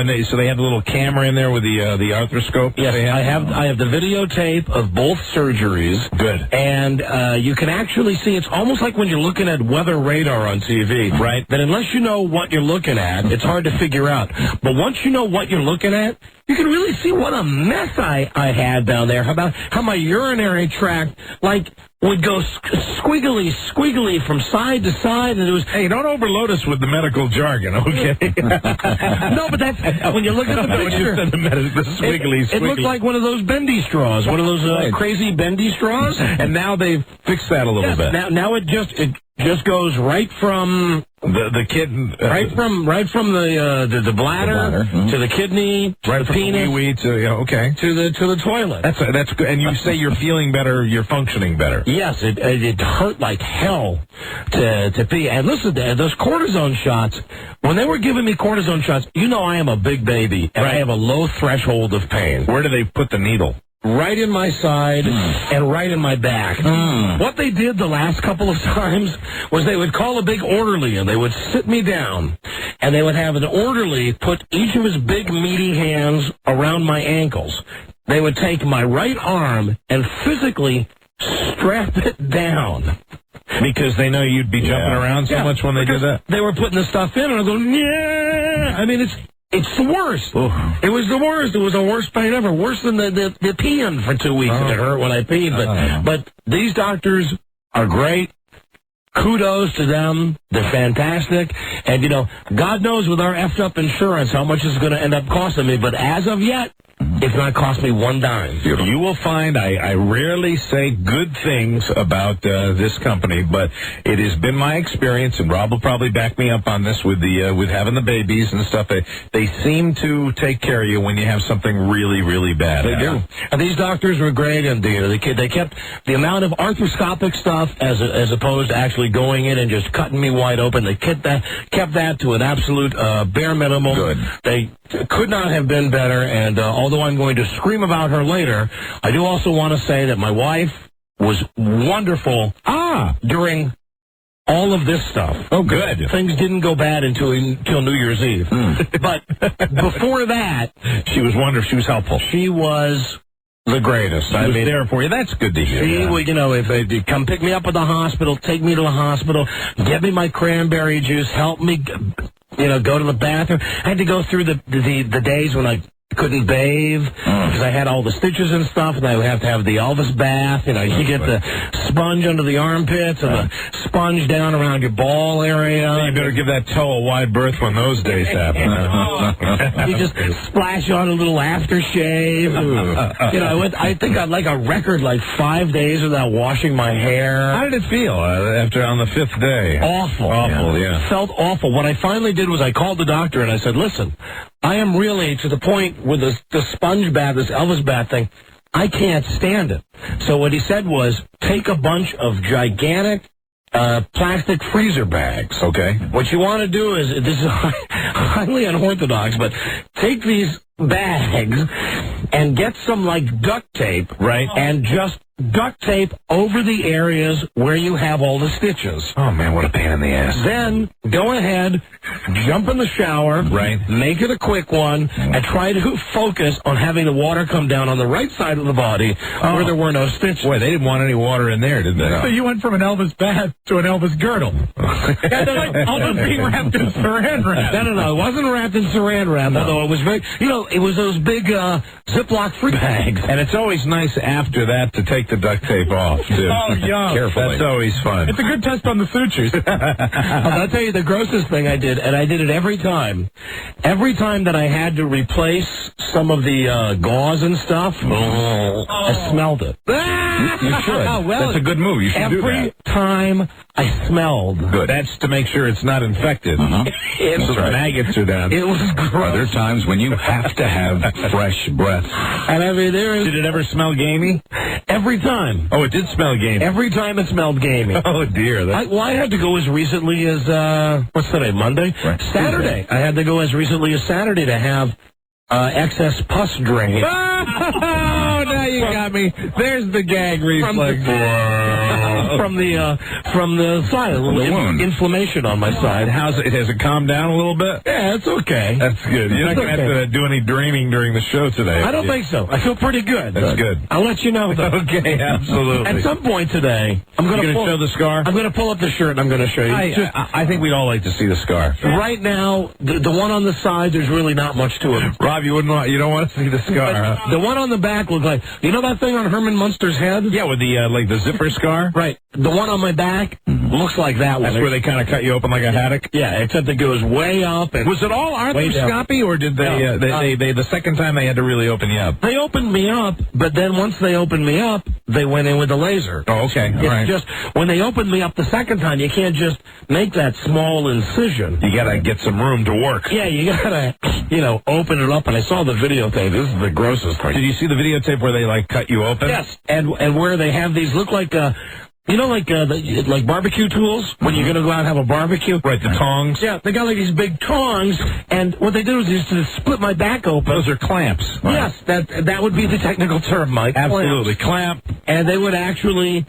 they had the little camera in there with the arthroscope. Yes, I have the videotape of both surgeries. Good. And you can actually see, it's almost like when you're looking at weather radar on TV. Right. That unless you know what you're looking at, it's hard to figure out. But once you know what you're looking at, you can really see what a mess I had down there. How my urinary tract, would go squiggly from side to side, and it was... Hey, don't overload us with the medical jargon, okay? No, but that's... When you look at the picture... the squiggly. It looked like one of those bendy straws, one of those crazy bendy straws. And now they've fixed that a little bit. Now it just goes right from... The kidney, right from the bladder to the kidney, to the penis, to the toilet. That's good. And you say you're feeling better, you're functioning better. Yes, it hurt like hell to pee. And listen, those cortisone shots. When they were giving me cortisone shots, I am a big baby and I have a low threshold of pain. Where do they put the needle? Right in my side and right in my back. What they did the last couple of times was they would call a big orderly and they would sit me down and they would have an orderly put each of his big meaty hands around my ankles. They would take my right arm and physically strap it down. Because they know you'd be jumping around so much when they did that? They were putting the stuff in and I'm going, yeah. I mean, it's the worst. Oof. It was the worst. It was the worst pain ever. Worse than the peeing for 2 weeks. It hurt when I peed. But these doctors are great. Kudos to them. They're fantastic. And, God knows with our effed up insurance how much it's going to end up costing me. But as of yet, it's not cost me one dime. You will find I rarely say good things about this company, but it has been my experience, and Rob will probably back me up on this with having the babies and stuff. They seem to take care of you when you have something really, really bad. They do. And these doctors were great, and they kept the amount of arthroscopic stuff as opposed to actually going in and just cutting me wide open. They kept that to an absolute bare minimum. Good. They could not have been better, and although I'm going to scream about her later, I do also want to say that my wife was wonderful during all of this stuff. Oh, good. Things didn't go bad until New Year's Eve. But before that... She was wonderful. She was helpful. She was the greatest. I mean, there for you. That's good to hear. She would, if they come pick me up at the hospital, take me to the hospital, get me my cranberry juice, help me, go to the bathroom. I had to go through the days when I couldn't bathe because I had all the stitches and stuff, and I would have to have the Elvis bath. You get the sponge under the armpits and the sponge down around your ball area. You better give that toe a wide berth when those days happen. You just splash on a little aftershave. I think I'd like a record 5 days without washing my hair. How did it feel after on the 5th day? Awful. Yeah. Felt awful. What I finally did was I called the doctor and I said, listen, I am really to the point with the sponge bath, this Elvis bath thing, I can't stand it. So what he said was, take a bunch of gigantic plastic freezer bags. Okay. What you want to do is, this is highly unorthodox, but take these bags and get some duct tape, right, and just duct tape over the areas where you have all the stitches. Oh, man, what a pain in the ass. Then go ahead, jump in the shower, right, make it a quick one, and try to focus on having the water come down on the right side of the body where there were no stitches. Boy, they didn't want any water in there, did they? So you went from an Elvis bath to an Elvis girdle. Almost being wrapped in saran wrap. No, it wasn't wrapped in saran wrap, although it was very, it was those big Ziploc free bags. And it's always nice after that to take the duct tape off, too. Oh, yeah. Carefully. That's always fun. It's a good test on the sutures. I'll tell you the grossest thing I did, and I did it every time. Every time that I had to replace some of the gauze and stuff, I smelled it. You should. Well, that's a good move. You should do that. Every time I smelled. Good. That's to make sure it's not infected. So the maggots are down. It was gross. Are there times when you have to have fresh breath? And I mean, Did it ever smell gamey? Every time. Oh, it did smell gamey. Every time it smelled gamey. Oh, dear. I had to go as recently as, what's today, Monday? Right. Saturday. I had to go as recently as Saturday to have excess pus drain. Oh, now you got me. There's the gag reflex. From the side, a little wound. Inflammation on my side. Has it calmed down a little bit? Yeah, it's okay. That's good. You're not going to have to do any draining during the show today. I don't think so. I feel pretty good. That's good. I'll let you know, though. Okay, absolutely. At some point today, I'm going to show the scar? I'm going to pull up the shirt and I'm going to show you. I think we'd all like to see the scar. Right now, the one on the side, there's really not much to it. Rob, you don't want to see the scar, huh? The one on the back looks like, that thing on Herman Munster's head? Yeah, with the the zipper scar? Right. The one on my back looks like that one. That's where they kind of cut you open like a haddock? Yeah, except it goes way up. And was it all arthroscopy, or did they the second time they had to really open you up? They opened me up, but then once they opened me up, they went in with the laser. Oh, okay. All right. Just when they opened me up the second time, you can't just make that small incision. You got to get some room to work. Yeah, you got to, open it up. And I saw the videotape. This is the grossest thing. Did you see the videotape where they, cut you open? Yes, and where they have these look like... like barbecue tools when you're going to go out and have a barbecue. Right, the tongs. Yeah, they got these big tongs, and what they did was just to split my back open. Those are clamps. Right? Yes, that would be the technical term, Mike. Absolutely, clamp. And they would actually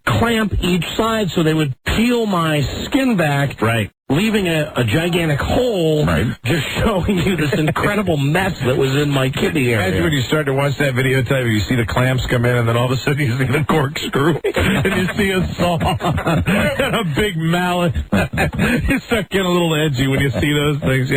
clamp each side, so they would peel my skin back. Right. Leaving a gigantic hole, just showing you this incredible mess that was in my kidney area. Imagine when you start to watch that videotape, you see the clamps come in, and then all of a sudden you see the corkscrew, and you see a saw and a big mallet. You start getting a little edgy when you see those things,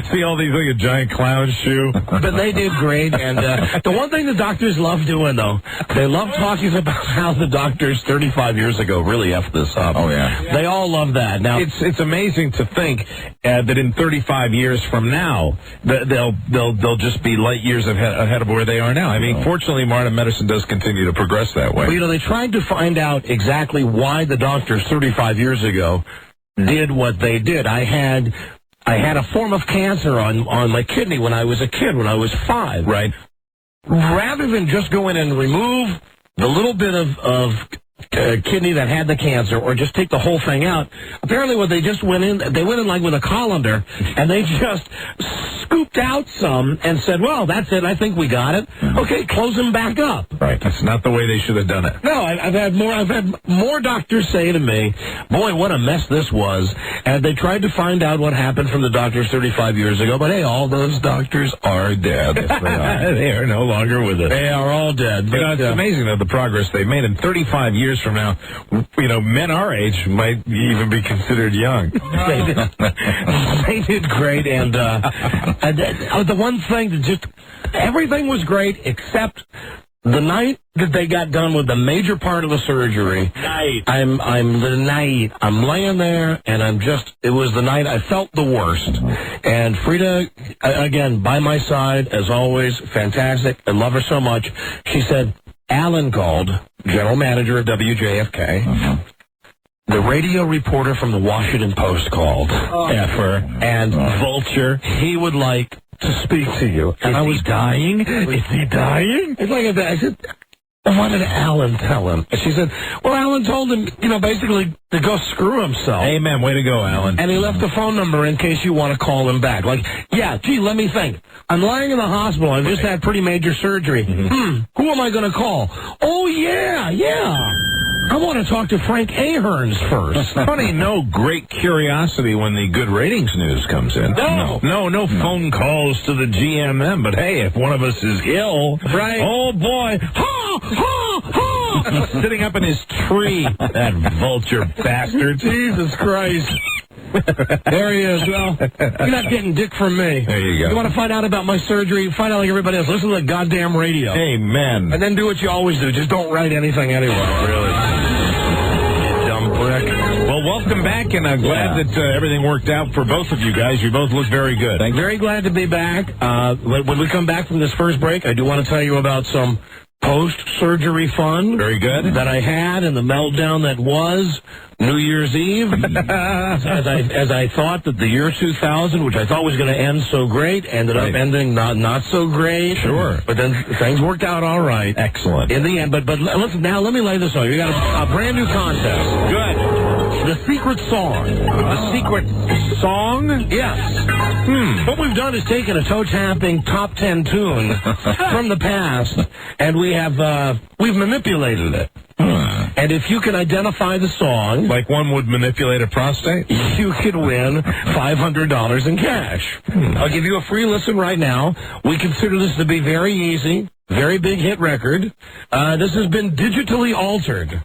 See all these like a giant clown shoe. But they did great, and the one thing the doctors love doing, though, they love talking about how the doctors 35 years ago really effed this up. Oh, yeah. They all love that. Now, it's amazing to think that in 35 years from now, they'll just be light years ahead of where they are now. I mean, fortunately, modern medicine does continue to progress that way. Well, they tried to find out exactly why the doctors 35 years ago did what they did. I had a form of cancer on my kidney when I was a kid, when I was 5. Right. Rather than just go in and remove the little bit of kidney that had the cancer, or just take the whole thing out. Apparently, what they just went in like with a colander, and they just scooped out some and said, "Well, that's it. I think we got it. Okay, close them back up." Right. That's not the way they should have done it. No, I've had more doctors say to me, "Boy, what a mess this was." And they tried to find out what happened from the doctors 35 years ago, but hey, all those doctors are dead. Yes, they are. They are no longer with us. They are all dead. But, it's amazing, though, the progress they've made. In 35 years from now, men our age might even be considered young. They did great, and the one thing that just everything was great except the night that they got done with the major part of the surgery. I'm laying there, and it was the night I felt the worst. And Freda, again, by my side, as always, fantastic. I love her so much. She said, Alan called, general manager of WJFK. The radio reporter from the Washington Post called. And Vulture, he would like to speak to you. And I was dying. Is he dying? It's like I said, what did Alan tell him? And she said, well, Alan told him, basically to go screw himself. Amen. Way to go, Alan. And he left the phone number in case you want to call him back. Like, let me think. I'm lying in the hospital. I just had pretty major surgery. Who am I going to call? Oh, yeah. I want to talk to Frank Ahearns first. Funny, no great curiosity when the good ratings news comes in. No phone calls to the GMM. But hey, if one of us is ill, right? Oh boy, sitting up in his tree, that Vulture bastard. Jesus Christ. There he is. Well, you're not getting dick from me. There you go. You want to find out about my surgery? Find out like everybody else. Listen to the goddamn radio. Amen. And then do what you always do. Just don't write anything anyway. Really. You dumb prick. Well, welcome back, and I'm glad that everything worked out for both of you guys. You both look very good. I'm very glad to be back. When we come back from this first break, I do want to tell you about some post-surgery fun. Very good. That I had and the meltdown that was New Year's Eve. as I thought that the year 2000, which I thought was going to end so great, ended up ending not so great. Sure. But then things worked out all right. Excellent. In the end. But listen, now let me lay this on you. You got a brand new contest. Good. The secret song. The secret song? Yes. What we've done is taken a toe-tapping top 10 tune from the past, and we've manipulated it. And if you can identify the song, like one would manipulate a prostate, you could win $500 in cash. I'll give you a free listen right now. We consider this to be very easy, very big hit record. This has been digitally altered.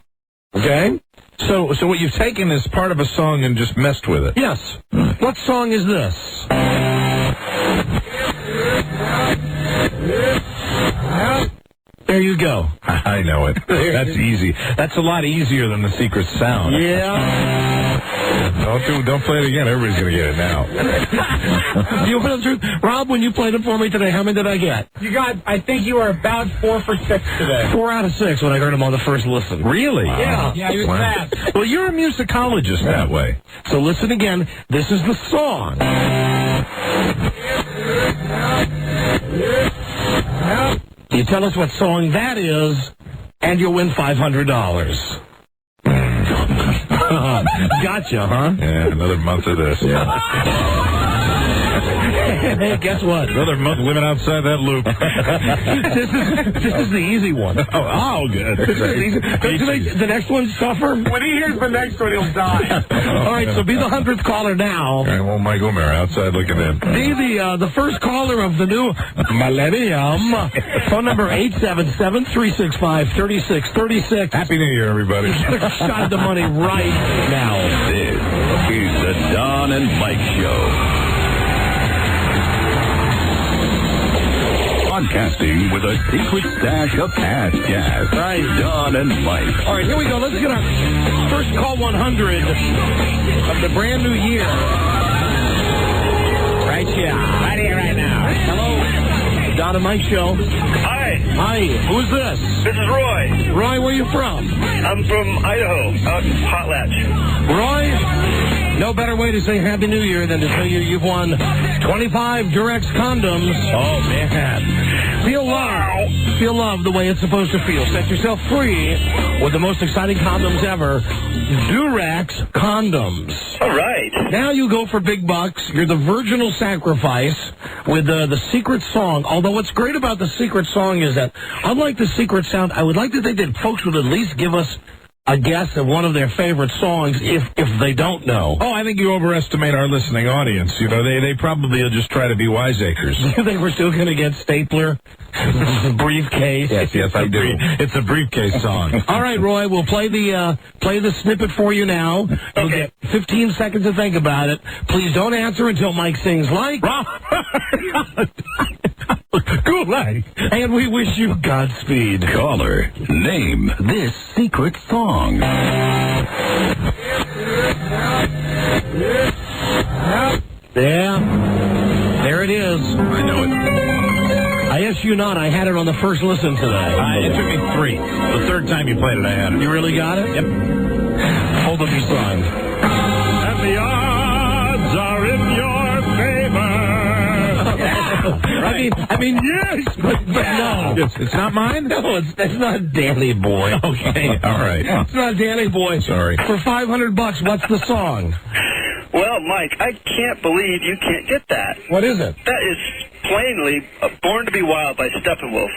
Okay? So what you've taken is part of a song and just messed with it. Yes. What song is this? There you go. I know it. That's easy. That's a lot easier than the secret sound. Yeah. Don't play it again. Everybody's going to get it now. You want the truth? Rob, when you played it for me today, how many did I get? I think you were about 4 for 6 today. 4 out of 6 when I heard him on the first listen. Really? Yeah, he was fast. Well, you're a musicologist that way. So listen again. This is the song. You tell us what song that is, and you'll win $500. Gotcha, huh? Yeah, another month of this. Hey, guess what? Another month living outside that loop. This is the easy one. Oh, good. This is easy. The next one suffer? When he hears the next one, he'll die. All right, so be the 100th caller now. All right, well, Mike Omer outside looking in. Be the first caller of the new millennium. Phone number 877-365-3636. Happy New Year, everybody. Shot of the money right now. This is the Don and Mike Show. Broadcasting with a secret stash of past jazz. Right. Don and Mike. All right, here we go. Let's get our first call 100 of the brand new year. Right here. Right here, right now. Hello. Don and Mike Show. Hi, Hi. Who's this? this is Roy. Roy, where you from? I'm from Idaho, out in Potlatch. Roy, No better way to say Happy New Year than to tell you you've won 25 Durex condoms. Oh, man. Feel love the way it's supposed to feel. Set yourself free with the most exciting condoms ever. Durex condoms. All right. Now you go for big bucks. You're the virginal sacrifice with the secret song. Although what's great about the secret song is that, unlike the secret sound, I would like to think that folks would at least give us a guess of one of their favorite songs if they don't know. Oh, I think you overestimate our listening audience. You know, they probably will just try to be wiseacres. They were still going to get Stapler, Briefcase. Yes, I do. It's a briefcase song. All right, Roy, we'll play the snippet for you now. You'll get 15 seconds to think about it. Please don't answer until Mike sings like. Good night. And we wish you Godspeed. Caller, name this secret song. Yeah. There it is. I know it. I asked you not. I had it on the first listen today. It took me 3. The third time you played it, I had it. You really got it? Yep. Hold up your song. And the odds are in your favor. I mean, yes, but no. It's not mine? No, it's not Danny Boy. Okay, all right. It's not Danny Boy. Sorry. For $500, what's the song? Well, Mike, I can't believe you can't get that. What is it? That is plainly Born to be Wild by Steppenwolf.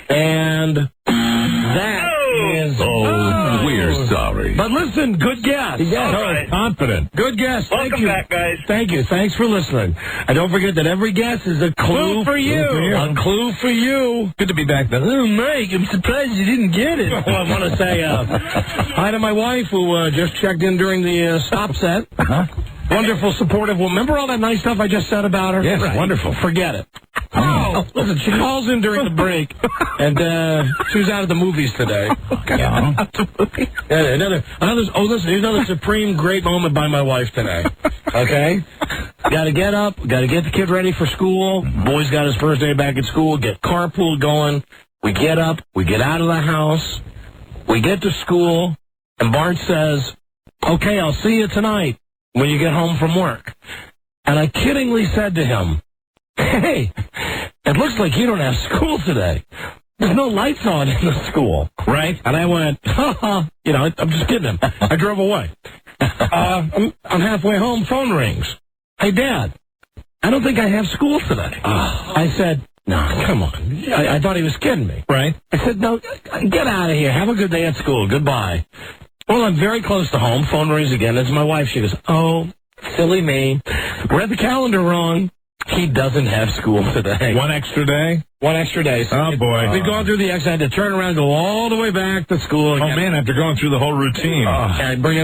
And that is... Oh, we're sorry. But listen, good guess. All right. Confident. Good guess. Thank Welcome you. back, guys. Thank you. Thanks for listening. And don't forget that every guess is a clue for you. A clue for you. Good to be back then. Oh, Mike, I'm surprised you didn't get it. Well, I want to say hi to my wife who just checked in during the stop set. Wonderful, supportive woman. Remember all that nice stuff I just said about her? Yes, wonderful. Forget it. Oh, listen, she calls in during the break, and she was out at the movies today. Okay. Another, listen, here's another supreme great moment by my wife today. Okay? Got to get up, got to get the kid ready for school. Boy's got his first day back at school, get carpool going. We get up, we get out of the house, we get to school, and Bart says, okay, I'll see you tonight when you get home from work. And I kiddingly said to him, hey, it looks like you don't have school today. There's no lights on in the school. Right? And I went, I'm just kidding him. I drove away. I'm halfway home, phone rings. Hey, Dad, I don't think I have school today. I said, no, come on. I thought he was kidding me. Right. I said, no, get out of here. Have a good day at school. Goodbye. Well, I'm very close to home. Phone rings again. It's my wife. She goes, oh, silly me. Read the calendar wrong. He doesn't have school today. One extra day? One extra day. So Oh, boy. we've gone through the X. I had to turn around, go all the way back to school. Oh, man, after going through the whole routine. And bring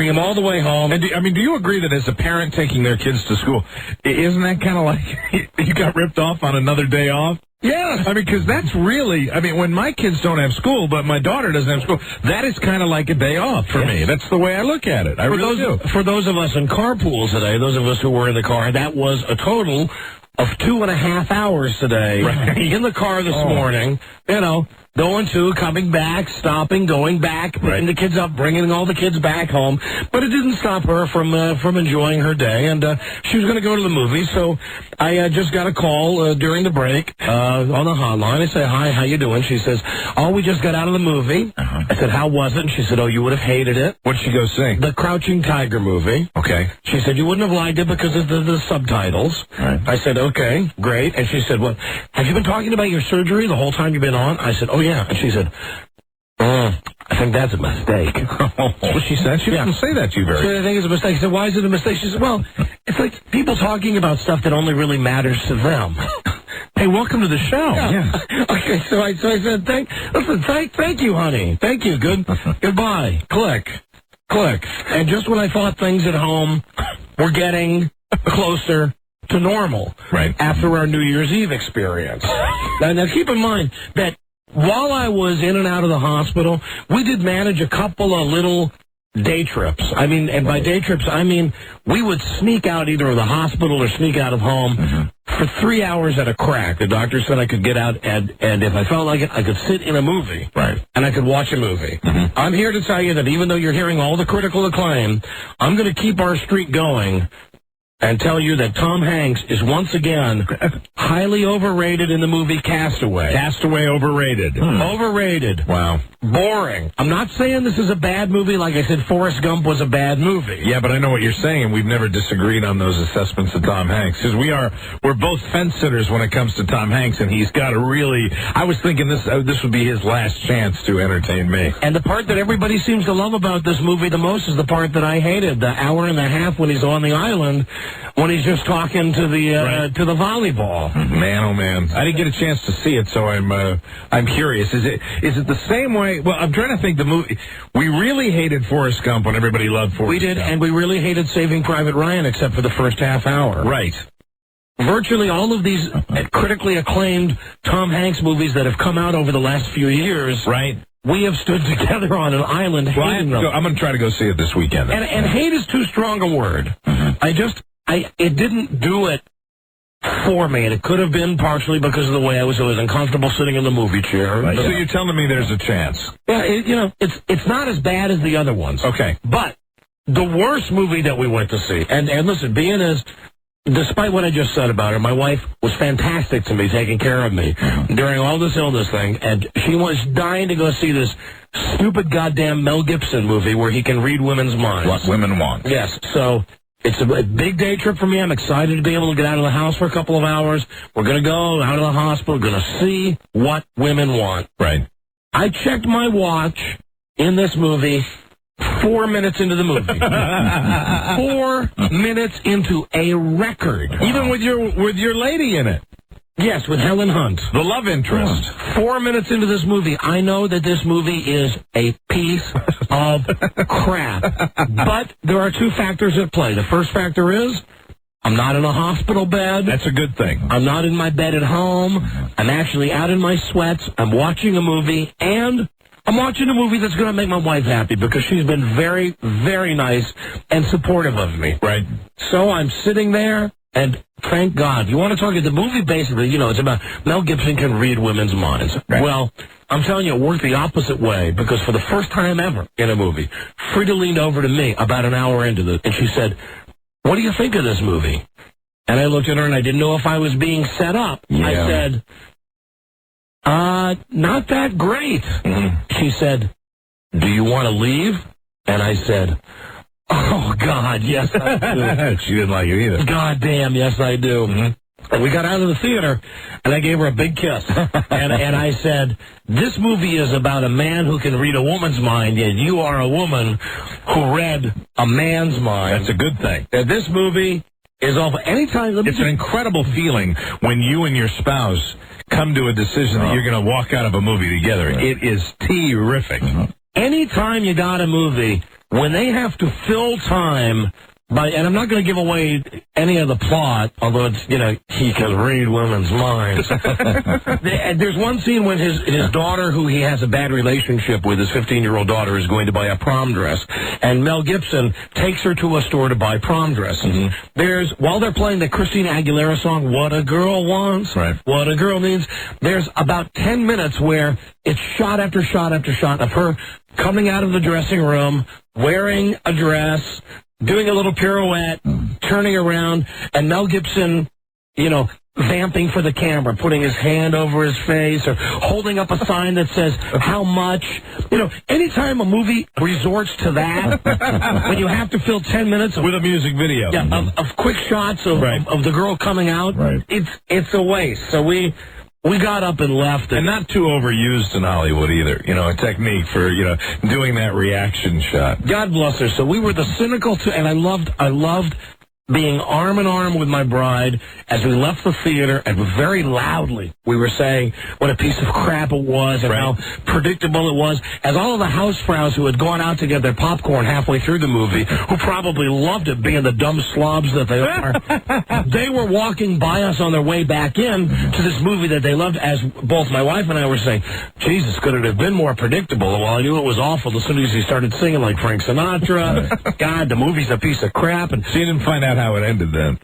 him all the way home. And do you agree that as a parent taking their kids to school, isn't that kind of like you got ripped off on another day off? Yes. I mean, because that's really, when my kids don't have school, but my daughter doesn't have school, that is kind of like a day off for me. That's the way I look at it. I really do. For those of us in carpool today, those of us who were in the car, that was a total of 2.5 hours today in the car this morning, going to, coming back, stopping, going back, picking the kids up, bringing all the kids back home. But it didn't stop her from enjoying her day, and she was going to go to the movies. So I just got a call during the break on the hotline. I said, hi, how you doing? She says, oh, we just got out of the movie. I said, how was it? And she said, oh, you would have hated it. What'd she go see? The Crouching Tiger movie. Okay. She said, you wouldn't have liked it because of the subtitles. Right. I said, okay, great. And she said, well, have you been talking about your surgery the whole time you've been on? I said, oh, yeah. And she said, I think that's a mistake. That's what she said? She didn't say that to you very She said, I think it's a mistake. I said, why is it a mistake? She said, well, it's like people talking about stuff that only really matters to them. Hey, welcome to the show. Yeah. Okay, so I said, thank you, honey. Thank you. Goodbye. Click. And just when I thought things at home were getting closer to normal, after our New Year's Eve experience. Now keep in mind that while I was in and out of the hospital, we did manage a couple of little day trips. And by day trips, I mean we would sneak out either of the hospital or sneak out of home for 3 hours at a crack. The doctor said I could get out, and if I felt like it, I could sit in a movie. Right. And I could watch a movie. Mm-hmm. I'm here to tell you that even though you're hearing all the critical acclaim, I'm going to keep our streak going and tell you that Tom Hanks is once again highly overrated in the movie Castaway. Castaway overrated. Overrated. Wow. Boring. I'm not saying this is a bad movie. Like I said, Forrest Gump was a bad movie. Yeah, but I know what you're saying, and we've never disagreed on those assessments of Tom Hanks, because we're both fence sitters when it comes to Tom Hanks, and he's got a really, I was thinking this would be his last chance to entertain me. And the part that everybody seems to love about this movie the most is the part that I hated, the hour and a half when he's on the island, when he's just talking to the volleyball. Man, oh man, I didn't get a chance to see it, so I'm curious. Is it the same way? Well, I'm trying to think. The movie, we really hated Forrest Gump when everybody loved Forrest Gump. We did, and we really hated Saving Private Ryan, except for the first half hour. Right. Virtually all of these critically acclaimed Tom Hanks movies that have come out over the last few years, right? We have stood together on an island hating them. I'm going to try to go see it this weekend. And hate is too strong a word. Mm-hmm. It didn't do it for me, and it could have been partially because of the way I was always uncomfortable sitting in the movie chair. Right. So you're telling me there's a chance? Yeah, it's not as bad as the other ones. Okay. But the worst movie that we went to see, and listen, being as, despite what I just said about her, my wife was fantastic to me, taking care of me during all this illness thing, and she was dying to go see this stupid goddamn Mel Gibson movie where he can read women's minds. What women want. Yes, so it's a big day trip for me. I'm excited to be able to get out of the house for a couple of hours. We're going to go out of the hospital, going to see what women want. Right. I checked my watch in this movie 4 minutes into the movie. 4 minutes into a record. Even with your lady in it. Yes, with Helen Hunt. The love interest. 4 minutes into this movie, I know that this movie is a piece of crap. But there are two factors at play. The first factor is, I'm not in a hospital bed. That's a good thing. I'm not in my bed at home. I'm actually out in my sweats. I'm watching a movie, and I'm watching a movie that's going to make my wife happy because she's been very, very nice and supportive of me. Right. So I'm sitting there, and thank God. You want to talk, the movie basically, it's about Mel Gibson can read women's minds. Right. Well, I'm telling you, it worked the opposite way, because for the first time ever in a movie, Freda leaned over to me about an hour into it, and she said, "What do you think of this movie?" And I looked at her, and I didn't know if I was being set up. Yeah. I said, not that great. She said, "Do you want to leave?" And I said, "Oh, God, yes, I do." She didn't like you either. God damn, yes, I do. Mm-hmm. And we got out of the theater, and I gave her a big kiss. and I said, "This movie is about a man who can read a woman's mind, and you are a woman who read a man's mind." That's a good thing. And this movie is awful. Anytime... It's an incredible feeling when you and your spouse come to a decision that you're going to walk out of a movie together. It is terrific. Anytime you got a movie, when they have to fill time and I'm not going to give away any of the plot, although it's, he can read women's minds. There's one scene when his daughter, who he has a bad relationship with, his 15-year-old daughter, is going to buy a prom dress, and Mel Gibson takes her to a store to buy prom dresses. While they're playing the Christina Aguilera song, "What a Girl Wants," right. What a Girl Needs, there's about 10 minutes where it's shot after shot after shot of her coming out of the dressing room, wearing a dress, doing a little pirouette, turning around, and Mel Gibson, vamping for the camera, putting his hand over his face or holding up a sign that says, "How much?" Anytime a movie resorts to that, when you have to fill 10 minutes with a music video. Yeah, of quick shots of the girl coming out, it's a waste. So we got up and left. And not too overused in Hollywood either. A technique for, doing that reaction shot. God bless her. So we were the cynical and I loved being arm in arm with my bride as we left the theater, and very loudly we were saying what a piece of crap it was and how predictable it was, as all of the housefrows who had gone out to get their popcorn halfway through the movie, who probably loved it being the dumb slobs that they are, they were walking by us on their way back in to this movie that they loved, as both my wife and I were saying, "Jesus, could it have been more predictable?" Well, I knew it was awful as soon as he started singing like Frank Sinatra. God, the movie's a piece of crap. And so you didn't find out how it ended then.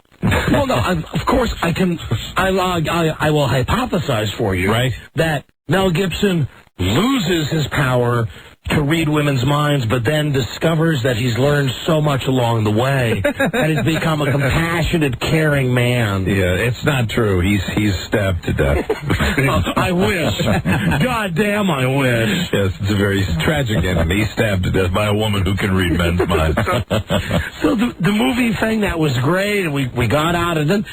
Well, no, of course I can. I will hypothesize for you that Mel Gibson loses his power to read women's minds, but then discovers that he's learned so much along the way and has become a compassionate, caring man. Yeah, it's not true. He's stabbed to death. I wish. God damn, I wish. Yes, it's a very tragic ending. He's stabbed to death by a woman who can read men's minds. So the movie thing, that was great, and we got out, and then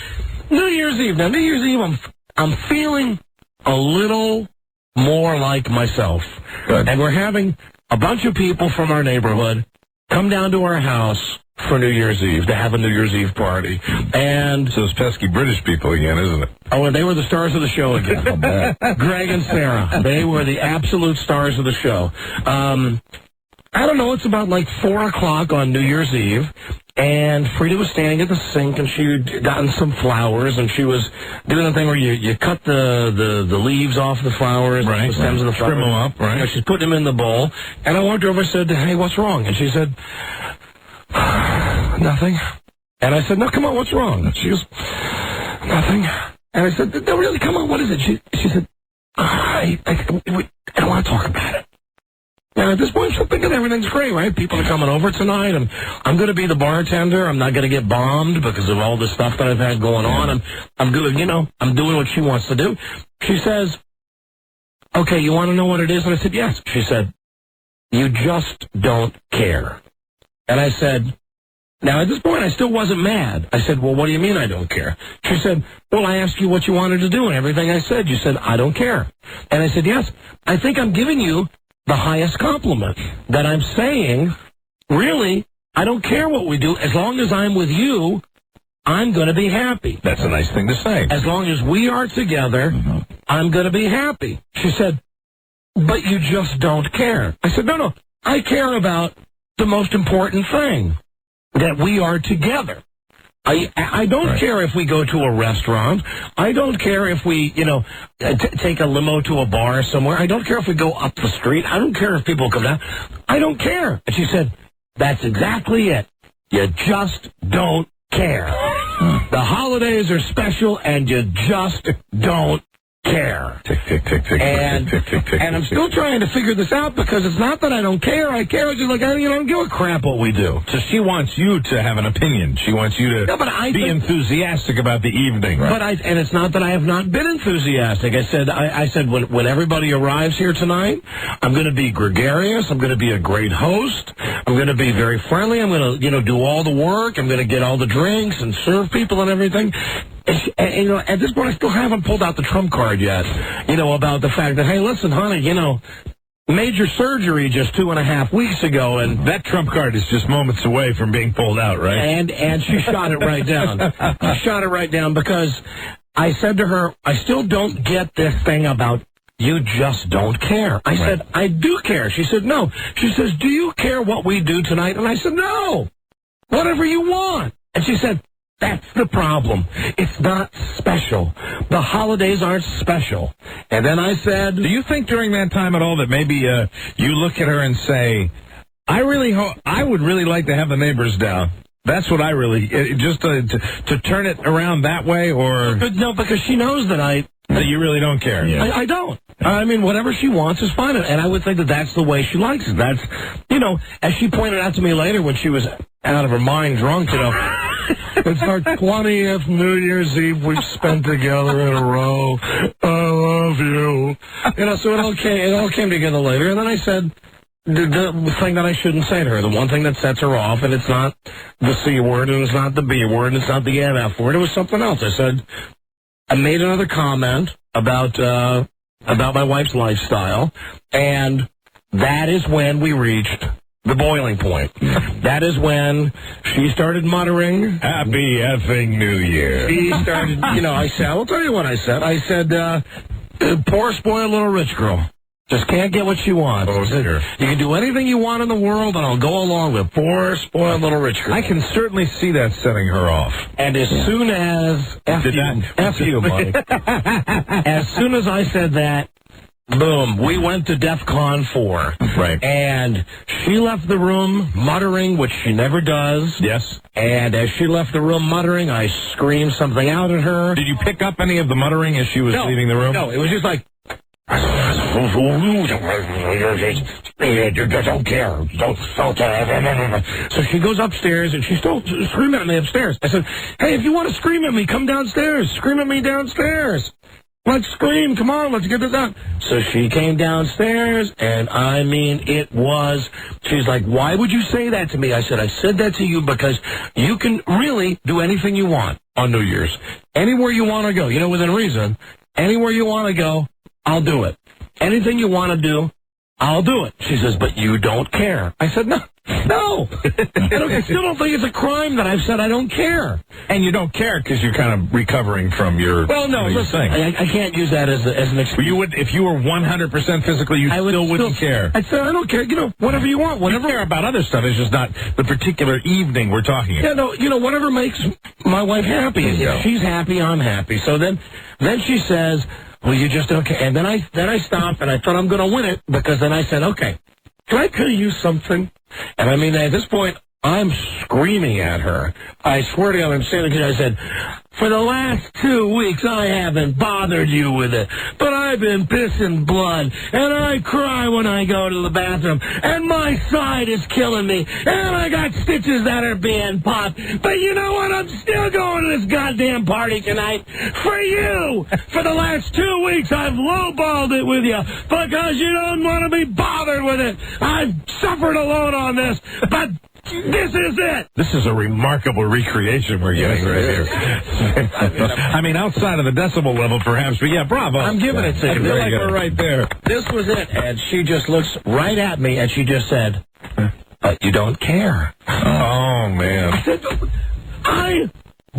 New Year's Eve. Now, New Year's Eve, I'm feeling a little more like myself. Good. And we're having a bunch of people from our neighborhood come down to our house for New Year's Eve, to have a New Year's Eve party. And it's those pesky British people again, isn't it? Oh, and they were the stars of the show again. Greg and Sarah. They were the absolute stars of the show. I don't know, it's about like 4 o'clock on New Year's Eve, and Freda was standing at the sink, and she'd gotten some flowers, and she was doing the thing where you cut the leaves off the flowers, the stems of the flowers. Trim them up, right? You know, she's putting them in the bowl, and I walked over and said, "Hey, what's wrong?" And she said, "Nothing." And I said, "No, come on, what's wrong?" And she goes, "Nothing." And I said, "No, really, come on, what is it?" She said, I don't want to talk about it. Now, at this point, I'm thinking everything's great, right? People are coming over tonight, and I'm going to be the bartender. I'm not going to get bombed because of all the stuff that I've had going on. I'm doing, I'm doing what she wants to do. She says, "Okay, you want to know what it is?" And I said, "Yes." She said, "You just don't care." And I said, now, at this point, I still wasn't mad. I said, "Well, what do you mean I don't care?" She said, "Well, I asked you what you wanted to do, and everything I said, you said, I don't care." And I said, "Yes, I think I'm giving you the highest compliment, that I'm saying, really, I don't care what we do. As long as I'm with you, I'm going to be happy." That's a nice thing to say. As long as we are together, I'm going to be happy. She said, "But you just don't care." I said, no, I care about the most important thing, that we are together. I don't care if we go to a restaurant. I don't care if we, take a limo to a bar somewhere. I don't care if we go up the street. I don't care if people come down. I don't care. And she said, "That's exactly it. You just don't care. The holidays are special, and you just don't care." Tick, tick, tick, tick, and, tick, tick, tick, and I'm tick, still trying to figure this out, because it's not that I don't care. I care. It's just like, I don't give a crap what we do. So she wants you to have an opinion. She wants you to be enthusiastic about the evening, right? But and it's not that I have not been enthusiastic. I said when everybody arrives here tonight, I'm going to be gregarious. I'm going to be a great host. I'm going to be very friendly. I'm going to, do all the work. I'm going to get all the drinks and serve people and everything. And, at this point, I still haven't pulled out the trump card yet, about the fact that, hey, listen, honey, major surgery just 2.5 weeks ago, and that trump card is just moments away from being pulled out, right? And she shot it right down. She shot it right down, because I said to her, I still don't get this thing about you just don't care. I said, I do care. She said, no. She says, do you care what we do tonight? And I said, no. Whatever you want. And she said, that's the problem. It's not special. The holidays aren't special. And then I said, do you think during that time at all that maybe you look at her and say, I would really like to have the neighbors down? That's what I really, just to turn it around that way, or? No, because she knows that you really don't care. Yeah. I don't. I mean, whatever she wants is fine. And I would think that that's the way she likes it. That's, as she pointed out to me later when she was out of her mind drunk, it's our 20th New Year's Eve we've spent together in a row. I love you. So it all came together later. And then I said the thing that I shouldn't say to her, the one thing that sets her off, and it's not the C word, and it's not the B word, and it's not the NF word. It was something else. I said, I made another comment about my wife's lifestyle, and that is when we reached the boiling point. That is when she started muttering, "Happy effing New Year." She started, I said, I'll tell you what I said. I said, poor, spoiled little rich girl. Just can't get what she wants. Oh, sure. You can do anything you want in the world, and I'll go along with poor, spoiled little rich girl. I can certainly see that setting her off. And as soon as, F you, Mike. As soon as I said that, boom, we went to DEF CON 4. Right. And she left the room muttering, which she never does. Yes. And as she left the room muttering, I screamed something out at her. Did you pick up any of the muttering as she was leaving the room? No, it was just like... Don't care. Don't care. So she goes upstairs, and she's still screaming at me upstairs. I said, hey, if you want to scream at me, come downstairs. Scream at me downstairs. Let's scream. Come on, let's get this done. So she came downstairs, and I mean, she's like, why would you say that to me? I said, I said that to you because you can really do anything you want on New Year's. Anywhere you want to go, within reason, anywhere you want to go, I'll do it. Anything you want to do, I'll do it. She says, but you don't care. I said, no. I still don't think it's a crime that I've said I don't care. And you don't care because you're kind of recovering from your... Well, no, listen, I can't use that as an excuse. You would, if you were 100% physically, you still wouldn't care. I said, I don't care. Whatever you want. Whatever. You care about other stuff. It's just not the particular evening we're talking about. Yeah, no, whatever makes my wife happy. If she's happy, I'm happy. So then she says... Well, you just don't care. And then I stopped, and I thought I'm going to win it, because then I said, okay, can I tell you something? And I mean, at this point, I'm screaming at her. I swear to God, I'm standing here. I said, for the last 2 weeks, I haven't bothered you with it, but I've been pissing blood, and I cry when I go to the bathroom, and my side is killing me, and I got stitches that are being popped. But you know what? I'm still going to this goddamn party tonight for you. For the last 2 weeks, I've lowballed it with you because you don't want to be bothered with it. I've suffered alone on this, but... this is it! This is a remarkable recreation we're getting right here. I mean, outside of the decibel level, perhaps, but yeah, bravo. I'm giving it to you. I feel like we're right there. This was it, and she just looks right at me, and she just said, but you don't care. Oh, man. I said, I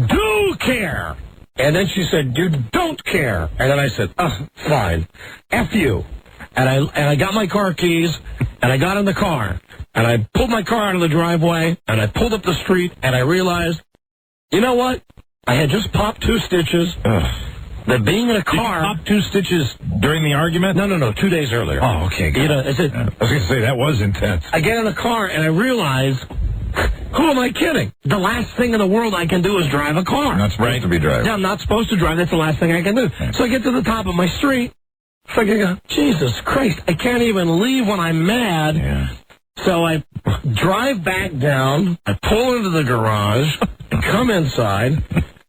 do care. And then she said, you don't care. And then I said, oh, fine. F you. And I got my car keys, and I got in the car, and I pulled my car out of the driveway, and I pulled up the street, and I realized, you know what? I had just popped 2 stitches. That being in a car... Did you pop 2 stitches during the argument? No, 2 days earlier. Oh, okay. Good. I said, I was going to say, that was intense. I get in the car, and I realize... who am I kidding? The last thing in the world I can do is drive a car. Not supposed to be driving. Yeah, I'm not supposed to drive. That's the last thing I can do. So I get to the top of my street. So I go, Jesus Christ, I can't even leave when I'm mad. Yeah. So I drive back down. I pull into the garage. Come inside.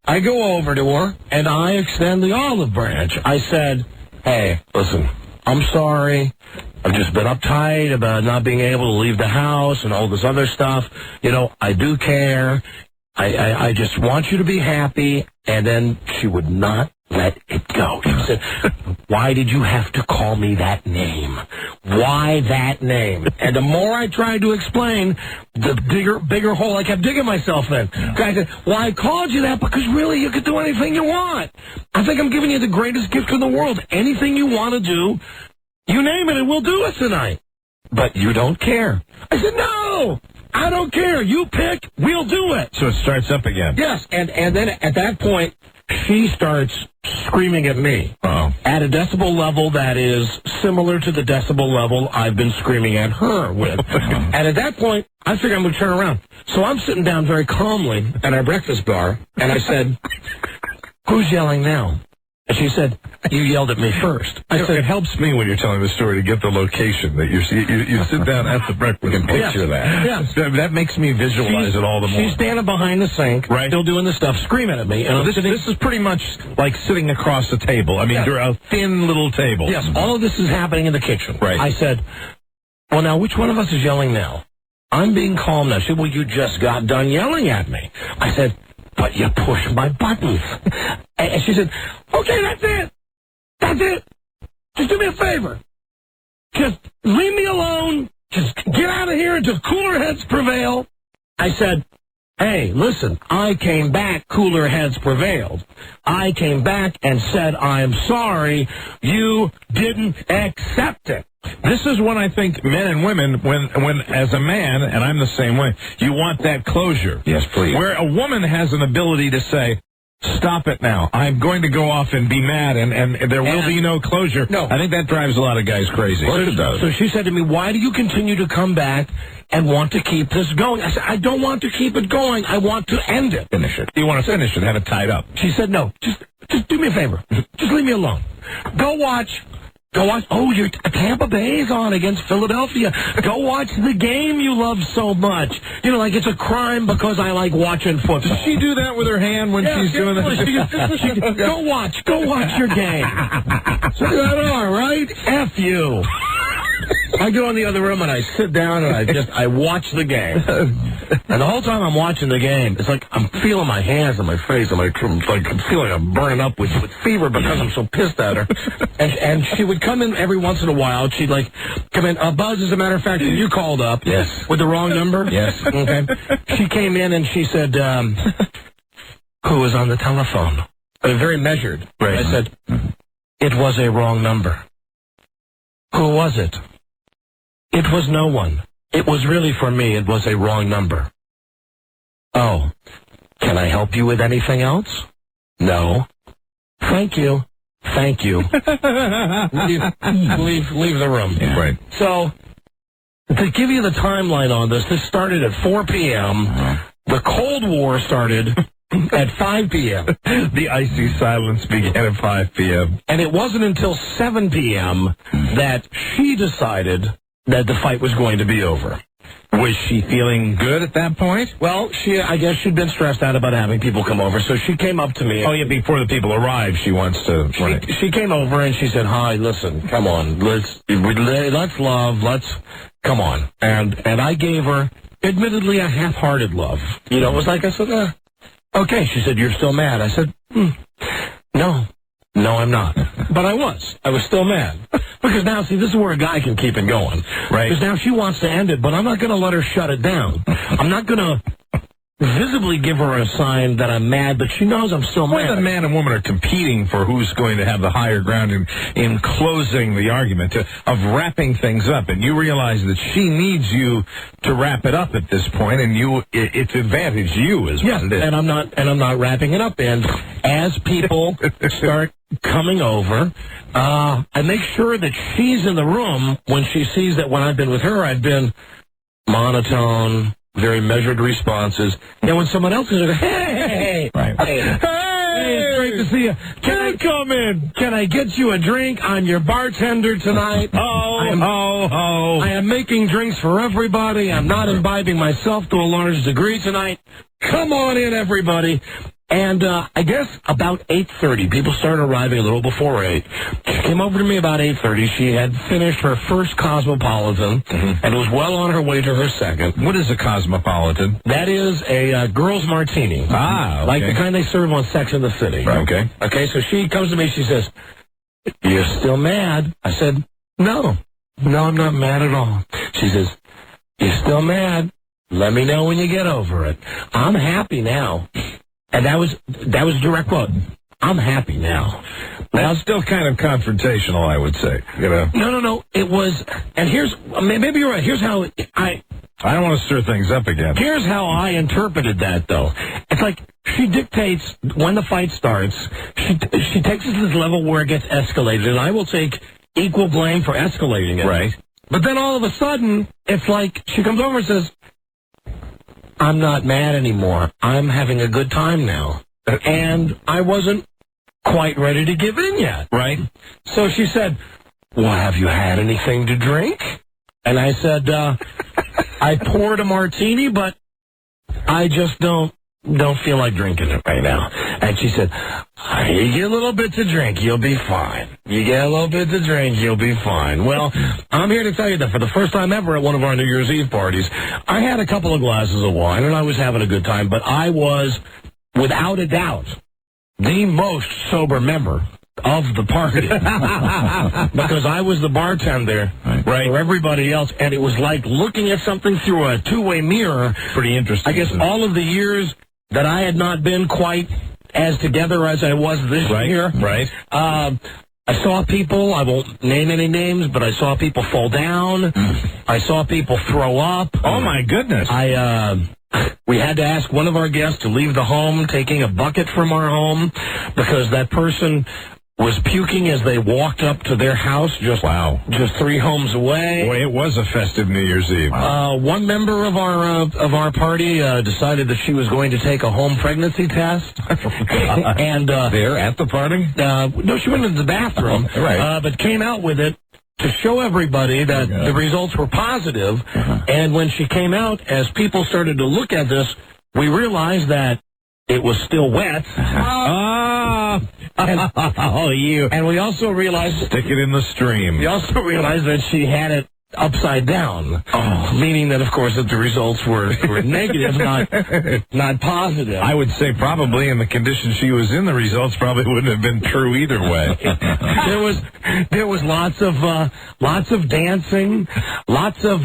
I go over to her, and I extend the olive branch. I said, hey, listen, I'm sorry. I've just been uptight about not being able to leave the house and all this other stuff. I do care. I just want you to be happy. And then she would not let it go. She said, why did you have to call me that name? Why that name? And the more I tried to explain, the bigger hole I kept digging myself in. I said, well, I called you that because really you could do anything you want. I think I'm giving you the greatest gift in the world. Anything you want to do, you name it, and we'll do it tonight. But you don't care. I said, no, I don't care. You pick, we'll do it. So it starts up again. Yes, and then at that point, she starts screaming at me at a decibel level that is similar to the decibel level I've been screaming at her with. And at that point, I figure I'm going to turn around. So I'm sitting down very calmly at our breakfast bar, and I said, who's yelling now? And she said, you yelled at me first. I said, it helps me when you're telling the story to get the location that you sit down at the breakfast. We can picture that. Yes. That makes me visualize it all the more. She's standing behind the sink, right, still doing the stuff, screaming at me. And this is pretty much like sitting across the table. I mean, you're a thin little table. Yes, all of this is happening in the kitchen. Right. I said, well, now, which one of us is yelling now? I'm being calm now. She said, well, you just got done yelling at me. I said, but you pushed my buttons. And she said, okay, that's it. That's it. Just do me a favor. Just leave me alone. Just get out of here until cooler heads prevail. I said, hey, listen, I came back, cooler heads prevailed. I came back and said, I'm sorry, you didn't accept it. This is when I think men and women, when as a man, and I'm the same way, you want that closure. Yes, please. Where a woman has an ability to say, Stop it now. I'm going to go off and be mad, and there will be no closure. No. I think that drives a lot of guys crazy. Of course it does. So she said to me, why do you continue to come back and want to keep this going? I said, I don't want to keep it going. I want to end it. Finish it. You want to finish it, have it tied up. She said, no, just do me a favor. Just leave me alone. Go watch. Oh, your Tampa Bay is on against Philadelphia. Go watch the game you love so much. You know, like it's a crime because I like watching football. Does she do that with her hand when she's doing that? Go watch your game. So I said, all right, F you. I go in the other room and I sit down and I watch the game. And the whole time I'm watching the game, it's like I'm feeling my hands on my face. I'm feeling I'm burning up with fever because I'm so pissed at her. And she would come in every once in a while. She'd come in. Buzz, as a matter of fact, you called up. Yes. With the wrong number? Yes. Okay. She came in and she said, who was on the telephone? Very measured. Right. I said, it was a wrong number. Who was it? It was no one. It was really for me. It was a wrong number. Oh, can I help you with anything else? No. Thank you. Leave the room. Yeah. Right. So, to give you the timeline on this started at 4 p.m. The Cold War started at 5 p.m. The icy silence began at 5 p.m. And it wasn't until 7 p.m. that she decided that the fight was going to be over. Was she feeling good at that point? Well, I guess she'd been stressed out about having people come over, so she came up to me. Oh, yeah, before the people arrive, she wants to... She came over and she said, hi, listen, come on, let's love, come on. And I gave her, admittedly, a half-hearted love. You know, it was like, I said, okay. She said, you're still mad. I said, No, I'm not. But I was still mad. Because now, see, this is where a guy can keep it going. Right. Because now she wants to end it, but I'm not going to let her shut it down. I'm not going to visibly give her a sign that I'm mad, but she knows I'm still mad. The man and woman are competing for who's going to have the higher ground in closing the argument, of wrapping things up. And you realize that she needs you to wrap it up at this point, and it's advantage you as well. And I'm not wrapping it up. And as people start coming over, I make sure that she's in the room when she sees that when I've been with her, I've been monotone, very measured responses. And when someone else is like, hey, right. Hey, it's great to see you. Can I come in? Can I get you a drink? I'm your bartender tonight. I am making drinks for everybody. I'm not imbibing myself to a large degree tonight. Come on in, everybody. And I guess about 8:30, people started arriving a little before 8. She came over to me about 8:30. She had finished her first Cosmopolitan and was well on her way to her second. What is a Cosmopolitan? That is a girl's martini. Ah, okay. Like the kind they serve on Sex and the City. Right. Okay. Okay, so she comes to me, she says, you're still mad? I said, no, I'm not mad at all. She says, you're still mad? Let me know when you get over it. I'm happy now. And that was a direct quote. I'm happy now. That's still kind of confrontational, I would say. You know. No. It was, and maybe you're right. Here's how I don't want to stir things up again. Here's how I interpreted that, though. It's like she dictates when the fight starts. She takes it to this level where it gets escalated, and I will take equal blame for escalating it. Right. But then all of a sudden, it's like she comes over and says, I'm not mad anymore. I'm having a good time now. And I wasn't quite ready to give in yet. Right. So she said, well, have you had anything to drink? And I said, I poured a martini, but I just don't feel like drinking it right now. And she said, you get a little bit to drink, you'll be fine. You get a little bit to drink, you'll be fine. Well, I'm here to tell you that for the first time ever at one of our New Year's Eve parties, I had a couple of glasses of wine, and I was having a good time, but I was, without a doubt, the most sober member of the party. Because I was the bartender for everybody else, and it was like looking at something through a two-way mirror. Pretty interesting. I guess all of the years that I had not been quite as together as I was this year. Right. I saw people, I won't name any names, but I saw people fall down. I saw people throw up. Oh, my goodness. We had to ask one of our guests to leave the home, taking a bucket from our home, because that person was puking as they walked up to their house just 3 homes away. Boy, it was a festive New Year's Eve. One member of our party decided that she was going to take a home pregnancy test. And there at the party? No, she went into the bathroom, right. But came out with it to show everybody that the results were positive. And when she came out, as people started to look at this, we realized that it was still wet. And we also realized... Stick it in the stream. We also realized that she had it upside down, meaning that, of course, that the results were negative, not positive. I would say probably in the condition she was in, the results probably wouldn't have been true either way. There was lots of dancing, lots of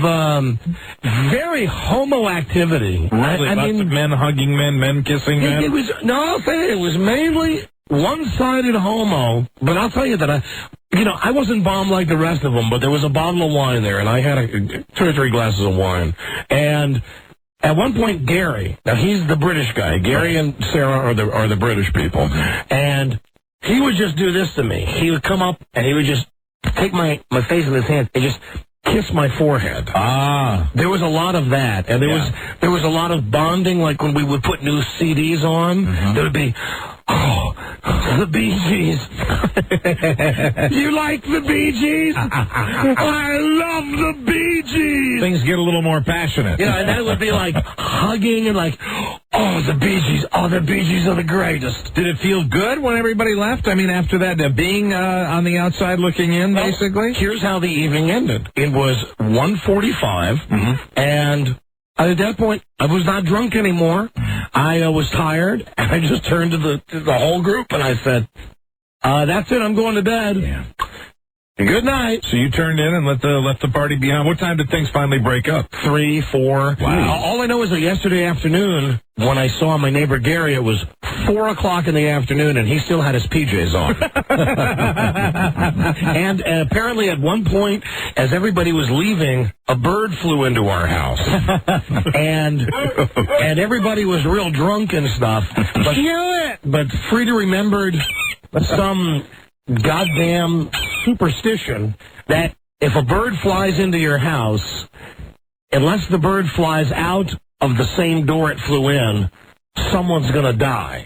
very homo activity. Really, I mean, of men hugging men, men kissing men. It was mainly one-sided homo, but I'll tell you that I wasn't bombed like the rest of them, but there was a bottle of wine there, and I had 2 or 3 glasses of wine. And at one point, Gary, now he's the British guy. Gary and Sarah are the British people. And he would just do this to me. He would come up, and he would just take my face in his hand and just kiss my forehead. There was a lot of that, and there was a lot of bonding, like when we would put new CDs on, there would be, the Bee Gees. You like the Bee Gees? I love the Bee Gees. Things get a little more passionate. And that would be like hugging and like, the Bee Gees. The Bee Gees are the greatest. Did it feel good when everybody left? I mean, after that, being on the outside looking in, basically? Here's how the evening ended. It was 1:45, and at that point, I was not drunk anymore. I was tired, and I just turned to the whole group, and I said, that's it, I'm going to bed. Yeah. Good night. So you turned in and left the party behind. What time did things finally break up? 3, 4. Wow. All I know is that yesterday afternoon, when I saw my neighbor Gary, it was 4 o'clock in the afternoon, and he still had his PJs on. And apparently at one point, as everybody was leaving, a bird flew into our house. and everybody was real drunk and stuff. But Freda remembered some goddamn superstition that if a bird flies into your house, unless the bird flies out of the same door it flew in, someone's going to die.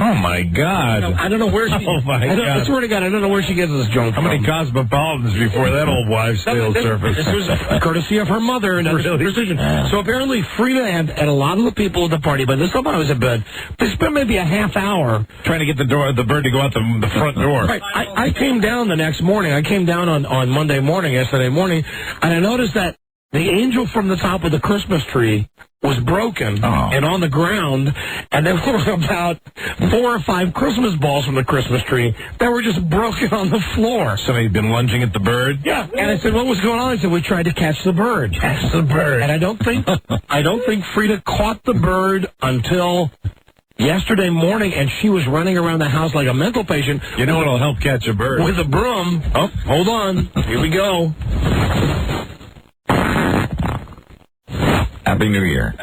Oh, my God. I don't know where she... Oh, my God. I swear to God, I don't know where she gets this junk from. How many cosmopolitans before that old wives' tale surfaced? This was courtesy of her mother and her superstition. So apparently Freda and a lot of the people at the party, by this time I was in bed, they spent maybe a half hour trying to get the bird to go out the front door. Right. I came down the next morning. I came down on Monday morning, yesterday morning, and I noticed that the angel from the top of the Christmas tree was broken and on the ground, and there were about 4 or 5 Christmas balls from the Christmas tree that were just broken on the floor. Somebody had been lunging at the bird? Yeah. And I said, what was going on? I said, we tried to catch the bird. Catch the bird. And I don't think Freda caught the bird until yesterday morning, and she was running around the house like a mental patient. You know what'll help catch a bird? With a broom. Oh, hold on. Here we go. Happy New Year.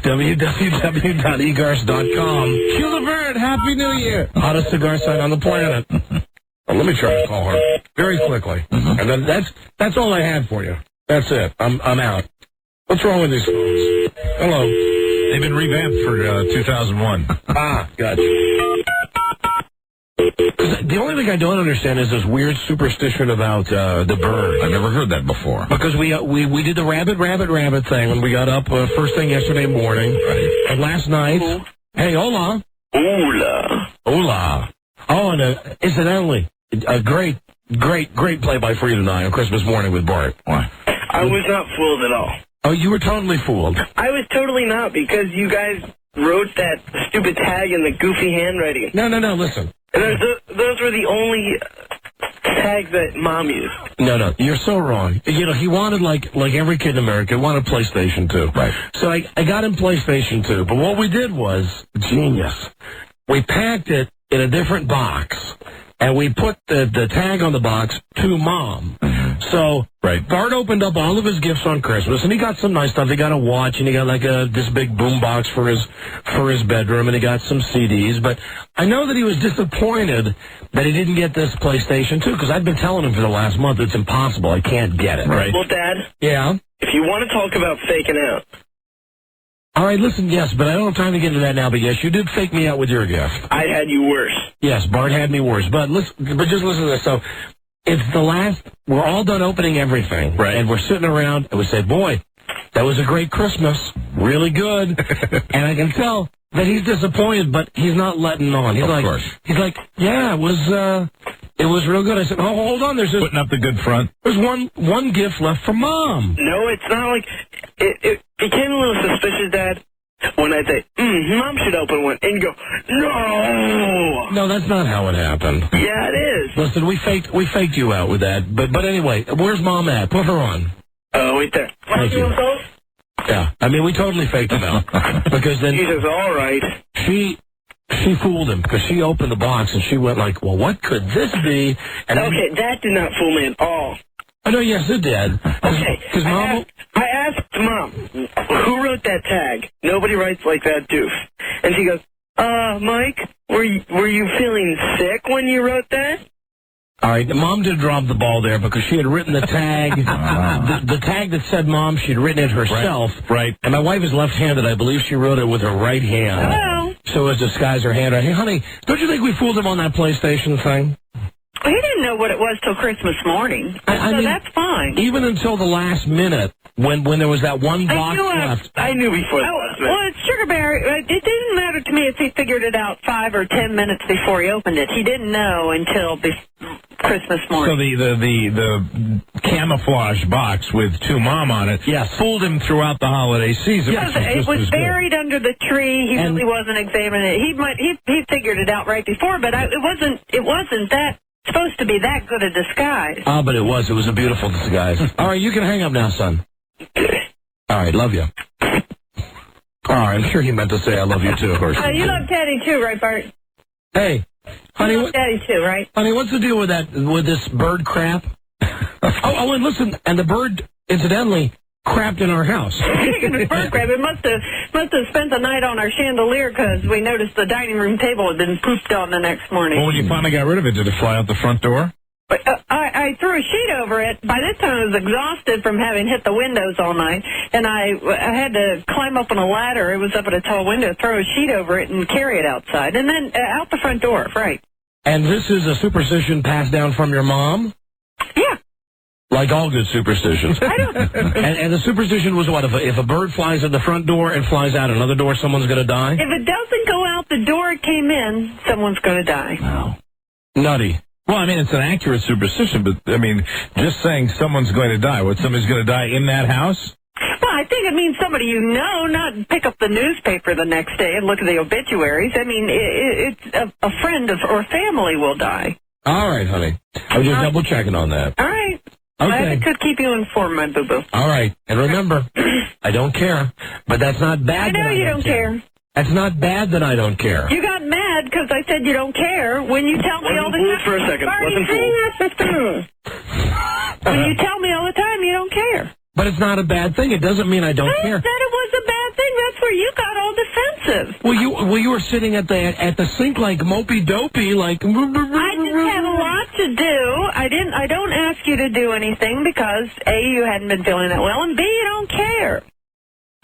www.egars.com. Kill the bird. Happy New Year. Hottest cigar site on the planet. Well, let me try to call her very quickly. And then that's all I had for you. That's it. I'm out. What's wrong with these phones? Hello. They've been revamped for 2001. Gotcha. The only thing I don't understand is this weird superstition about the bird. I've never heard that before. Because we did the rabbit thing when we got up first thing yesterday morning. Right. And last night... Hey, hola. Hola. Oh, and incidentally, a great play by Freda and I on Christmas morning with Bart. Why? I was not fooled at all. Oh, you were totally fooled. I was totally not, because you guys wrote that stupid tag in the goofy handwriting. No, listen. And those were the only tags that Mom used. No, you're so wrong. You know, he wanted, like every kid in America, wanted PlayStation 2. Right. So I got him PlayStation 2. But what we did was genius. We packed it in a different box, and we put the tag on the box to Mom. So Bart opened up all of his gifts on Christmas, and he got some nice stuff. He got a watch, and he got like this big boom box for his bedroom, and he got some CDs. But I know that he was disappointed that he didn't get this PlayStation 2, because I've been telling him for the last month it's impossible. I can't get it. Right. Well, Dad, Yeah. if you want to talk about faking out, All right, listen, yes, but I don't have time to get into that now, but yes, you did fake me out with your gift. I had you worse. Yes, Bart had me worse. But just listen to this. So it's the last, we're all done opening everything. Right. And we're sitting around and we say, boy, that was a great Christmas. Really good. And I can tell that he's disappointed, but he's not letting on. He's like, yeah, it was real good. I said, oh, hold on. Putting up the good front. There's one gift left for Mom. No, it's not like... It became a little suspicious, Dad, when I say, Mom should open one, and you go, no! No, that's not how it happened. Yeah, it is. Listen, we faked you out with that. But anyway, where's Mom at? Put her on. Oh, wait there. Thank you. Yeah, I mean, we totally faked him out. Because then... He says, all right. She fooled him, because she opened the box and she went like, well, what could this be? And Okay, that did not fool me at all. I know, yes, it did. Okay, Because Mom... I asked Mom, who wrote that tag? Nobody writes like that, doof. And she goes, Mike, were you feeling sick when you wrote that? All right, Mom did drop the ball there, because she had written the tag, the tag that said Mom, she'd written it herself. Right. And my wife is left-handed. I believe she wrote it with her right hand. Hello. So as disguise her handwriting. Hey, honey, don't you think we fooled him on that PlayStation thing? He didn't know what it was till Christmas morning, I so mean, that's fine. Even until the last minute, when there was that one box left. I knew before that. Well, it's Sugar Bear. It didn't matter to me if he figured it out 5 or 10 minutes before he opened it. He didn't know until Christmas morning. So the camouflage box with to Mom on it fooled him throughout the holiday season. Yes, it was buried under the tree. He really wasn't examining it. He figured it out right before, but it wasn't that supposed to be that good a disguise. Oh, but it was. It was a beautiful disguise. All right, you can hang up now, son. All right, love you. All right, I'm sure he meant to say I love you too, of course. You love Daddy too, right, Bart? Hey, honey, You love Daddy too, right? honey, what's the deal with this bird crap? oh, and listen, and the bird, incidentally, crapped in our house. Speaking of bird crap, it must have spent the night on our chandelier because we noticed the dining room table had been pooped on the next morning. Well, when you finally got rid of it, did it fly out the front door? I threw a sheet over it. By this time, I was exhausted from having hit the windows all night, and I had to climb up on a ladder. It was up at a tall window, throw a sheet over it, and carry it outside, and then out the front door, right. And this is a superstition passed down from your mom? Yeah. Like all good superstitions. I don't... and the superstition was what? If a bird flies at the front door and flies out another door, someone's going to die? If it doesn't go out the door it came in, someone's going to die. Wow. Nutty. Well, I mean, it's an accurate superstition, but, I mean, just saying someone's going to die. What, somebody's going to die in that house? Well, I think it means somebody you know, not pick up the newspaper the next day and look at the obituaries. I mean, it's a friend or family will die. All right, honey. I was just double-checking on that. All right. Okay. Glad I could keep you informed, my boo-boo. All right. And remember, I don't care. But that's not bad. I know you don't care. That's not bad that I don't care. You got mad because I said you don't care when you tell me all the time. For a second. When you tell me all the time you don't care. But it's not a bad thing. It doesn't mean I don't care. I said it was a bad thing. That's where you got all defensive. Well, you were sitting at the sink like mopey dopey, like. I just had a lot to do. I don't ask you to do anything because A, you hadn't been feeling that well, and B, you don't care.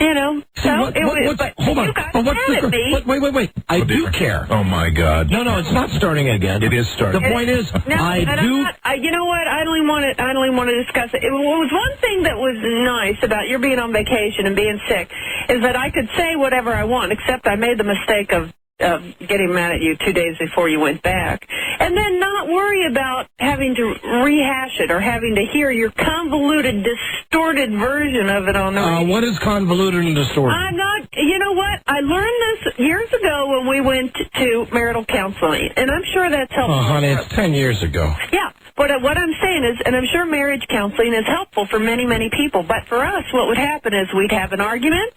You know, hold on. But what's Wait. I do care. Oh, my God. No, it's not starting again. It is starting. The point is, I do. You know what? I don't even want to discuss it. It was one thing that was nice about your being on vacation and being sick is that I could say whatever I want, except I made the mistake of getting mad at you 2 days before you went back, and then not worry about having to rehash it or having to hear your convoluted, distorted version of it on the radio. What is convoluted and distorted? I'm not, you know what? I learned this years ago when we went to marital counseling, and I'm sure that's helpful. Oh, honey, it's 10 years ago. Yeah, but what I'm saying is, and I'm sure marriage counseling is helpful for many, many people, but for us, what would happen is we'd have an argument,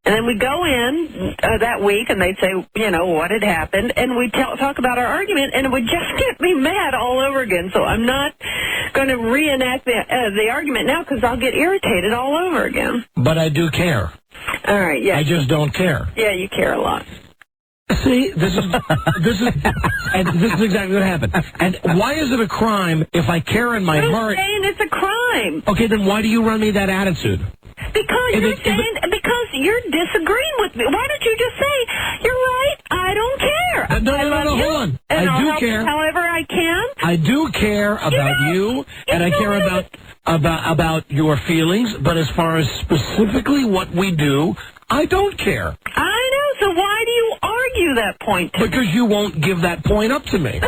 And then we go in that week, and they'd say, what had happened, and we'd talk about our argument, and it would just get me mad all over again. So I'm not going to reenact the argument now because I'll get irritated all over again. But I do care. All right, yeah. I just don't care. Yeah, you care a lot. See, this is exactly what happened. And why is it a crime if I care in my heart? I'm saying it's a crime. Okay, then why do you run me that attitude? Because because you're disagreeing with me. Why don't you just say, you're right, I don't care. No, hold on. And I I'll do help care. However I can. I do care about you, and I care about your feelings, but as far as specifically what we do, I don't care. I know, so why do you argue that point to me? Because you won't give that point up to me.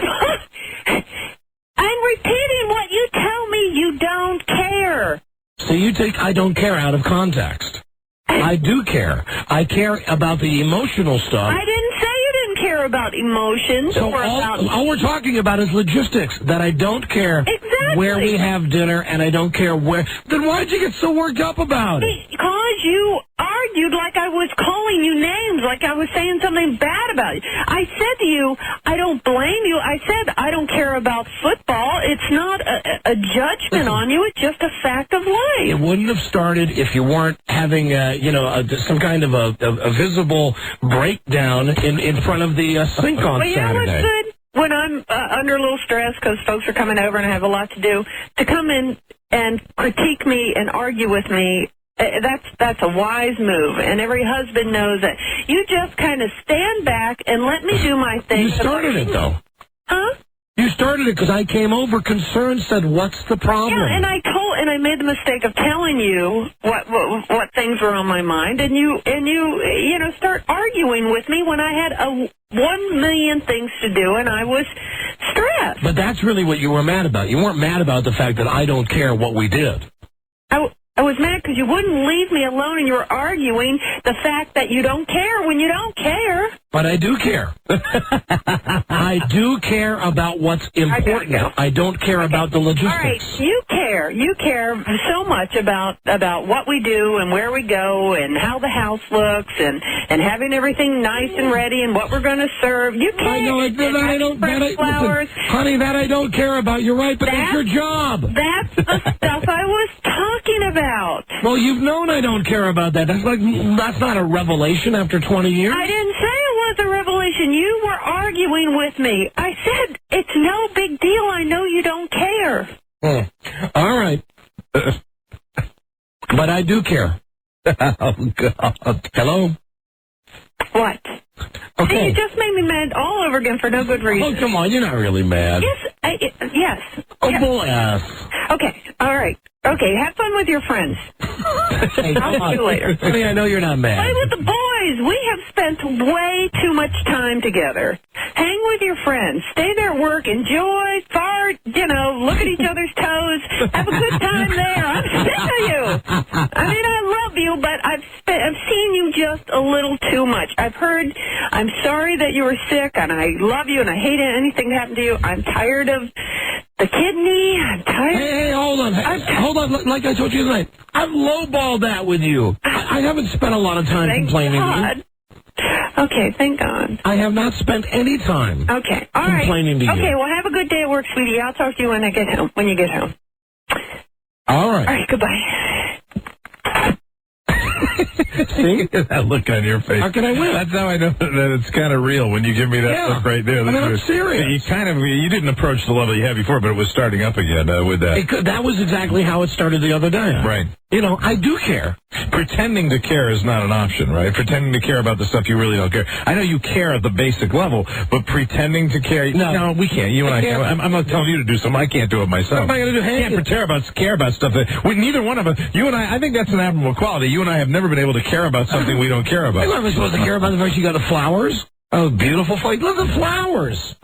I'm repeating what you tell me you don't care. So you take I don't care out of context. I do care. I care about the emotional stuff. I didn't say you didn't care about emotions. So or all we're talking about is logistics, that I don't care where we have dinner, and I don't care where. Then why'd you get so worked up about it? Because you argued like I was calling you names, like I was saying something bad about you. I said to you, I don't blame you. I said I don't care about football. It's not a judgment on you. It's just a fact of life. It wouldn't have started if you weren't having, some kind of a visible breakdown in front of the sink on Saturday. What's good when I'm under a little stress because folks are coming over and I have a lot to do, to come in and critique me and argue with me. That's a wise move, and every husband knows that. You just kind of stand back and let me do my thing. You started it, though. Huh? You started it because I came over concerned, said, what's the problem? Yeah, and I made the mistake of telling you what things were on my mind, and you start arguing with me when I had 1 million things to do, and I was stressed. But that's really what you were mad about. You weren't mad about the fact that I don't care what we did. I was mad because you wouldn't leave me alone, and you were arguing the fact that you don't care when you don't care. But I do care. I do care about what's important. I don't care about the logistics. All right, you care. You care so much about what we do and where we go and how the house looks and having everything nice and ready and what we're going to serve. You care. I know that I don't. Listen, honey, that I don't care about. You're right, but that's your job. That's the stuff I was talking about. Well, you've known I don't care about that. That's not a revelation after 20 years. I didn't say it was a revelation. You were arguing with me. I said, it's no big deal. I know you don't care. All right. But I do care. Oh, God. Hello? What? Okay. See, you just made me mad all over again for no good reason. Oh, come on. You're not really mad. Yes. Yes. Oh, yes. bull ass. Okay. All right. Okay. Have fun with your friends. Hey, I'll see you later. Honey, I know you're not mad. Play with the boys. We have spent way too much time together. Hang with your friends. Stay there at work. Enjoy. Fart. Look at each other's toes. Have a good time there. I'm sick of you. I mean, I love you, but I've seen you just a little too much. I've heard. I'm sorry that you were sick, and I love you, and I hate anything that happened to you. I'm tired of the kidney. I'm tired. Hey, hold on. Hold on. Like I told you tonight, I've lowballed that with you. I haven't spent a lot of time complaining to you. Okay, thank God. I have not spent any time complaining to you. Okay, well, have a good day at work, sweetie. I'll talk to you when you get home. All right. All right, goodbye. See that look on your face? How can I win? That's how I know that it's kind of real when you give me that look right there. I'm serious. You didn't approach the level you had before, but it was starting up again with that. That was exactly how it started the other day. Right. I do care. Pretending to care is not an option, right? Pretending to care about the stuff you really don't care. I know you care at the basic level, but pretending to care... No, we can't. You and I can't. I'm not telling you to do something. I can't do it myself. What am I going to do? I can't care about stuff that... neither one of us... You and I think that's an admirable quality. You and I have never been able to care about something we don't care about. I'm not supposed to care about the fact you got the flowers. Oh, beautiful flowers. Look at the flowers.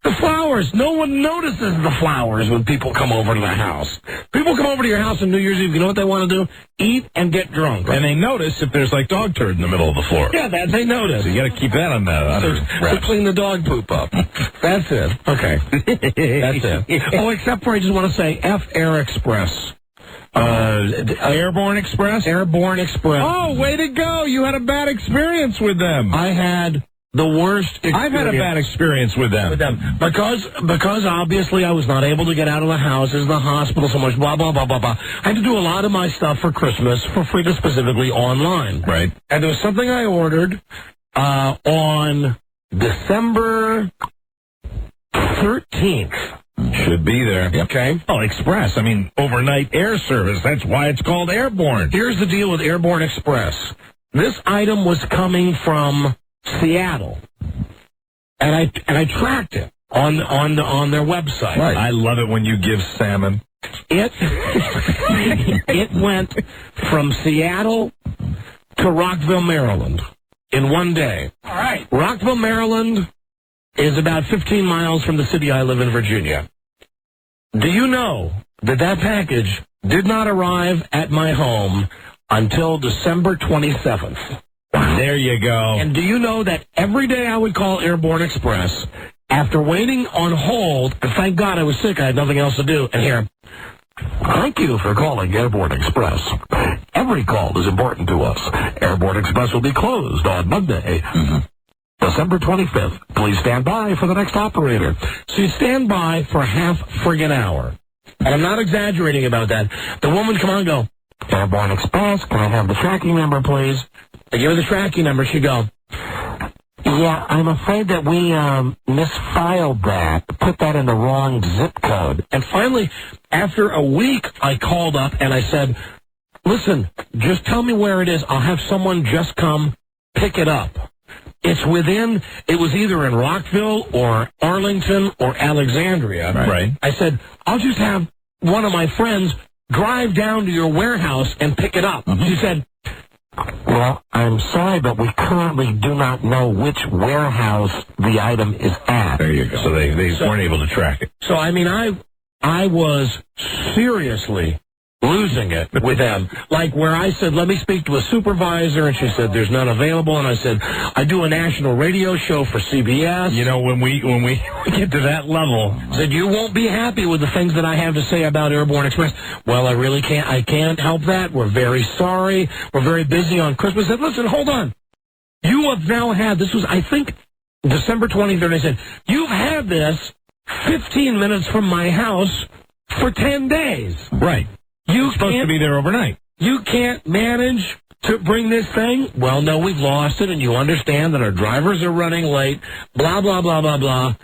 The flowers. No one notices the flowers when people come over to the house. People come over to your house on New Year's Eve. You know what they want to do? Eat and get drunk. And they notice if there's like dog turd in the middle of the floor. Yeah, that they notice. So you got to keep that on to clean the dog poop up. That's it. Okay. That's it. Oh, except for I just want to say F Air Express. Airborne Express? Airborne Express. Oh, way to go. You had a bad experience with them. I had the worst experience. I've had a bad experience with them. Because obviously I was not able to get out of the house, in the hospital, so much, blah, blah, blah, blah, blah. I had to do a lot of my stuff for Christmas, for Freda specifically, online. Right. And there was something I ordered on December 13th. Should be there. Yep. Okay. Oh, Express. I mean, overnight air service. That's why it's called Airborne. Here's the deal with Airborne Express. This item was coming from Seattle, and I tracked it on their website. Right. I love it when you give salmon. It went from Seattle to Rockville, Maryland, in one day. All right. Rockville, Maryland is about 15 miles from the city I live in, Virginia. Do you know that package did not arrive at my home until December 27th? There you go. And do you know that every day I would call Airborne Express, after waiting on hold, and thank God I was sick, I had nothing else to do, and here, thank you for calling Airborne Express. Every call is important to us. Airborne Express will be closed on Monday, December 25th. Please stand by for the next operator. So you stand by for a half friggin' hour. And I'm not exaggerating about that. The woman come on and go, Airborne Express, can I have the tracking number, please? I give her the tracking number. She go, yeah, I'm afraid that we misfiled that, put that in the wrong zip code. And finally, after a week, I called up and I said, listen, just tell me where it is. I'll have someone just come pick it up. It was either in Rockville or Arlington or Alexandria. Right. I said, I'll just have one of my friends drive down to your warehouse and pick it up. She said, well, I'm sorry, but we currently do not know which warehouse the item is at. There you go. So they weren't able to track it. So, I mean, I was seriously losing it with them. Like where I said, let me speak to a supervisor, and she said, there's none available. And I said, I do a national radio show for CBS. You know, when we get to that level, I said, you won't be happy with the things that I have to say about Airborne Express. Well, I can't help that. We're very sorry. We're very busy on Christmas. I said, listen, hold on. You have now had, this was, I think, December 23rd. I said, you've had this 15 minutes from my house for 10 days. Right. You're supposed to be there overnight. You can't manage to bring this thing? Well, no, we've lost it, and you understand that our drivers are running late, blah, blah, blah, blah, blah.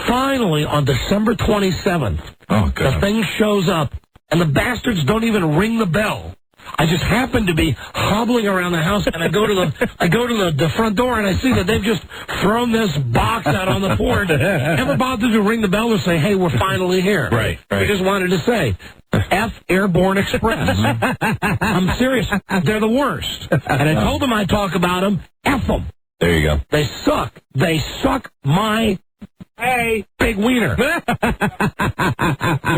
Finally, on December 27th, the thing shows up, and the bastards don't even ring the bell. I just happen to be hobbling around the house, and I go to the front door, and I see that they've just thrown this box out on the porch. Never bothered to ring the bell or say, hey, we're finally here. Right. We just wanted to say, F Airborne Express. I'm serious. They're the worst. And I told them I'd talk about them. F them. There you go. They suck. They suck my big wiener. They're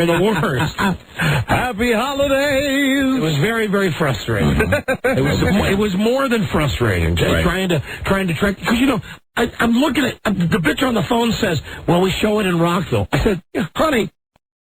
the worst. Happy holidays. It was very, very frustrating. It was more than frustrating. Trying to track, because you know, I'm looking at the picture on the phone says, well, we show it in Rockville. I said, yeah, honey,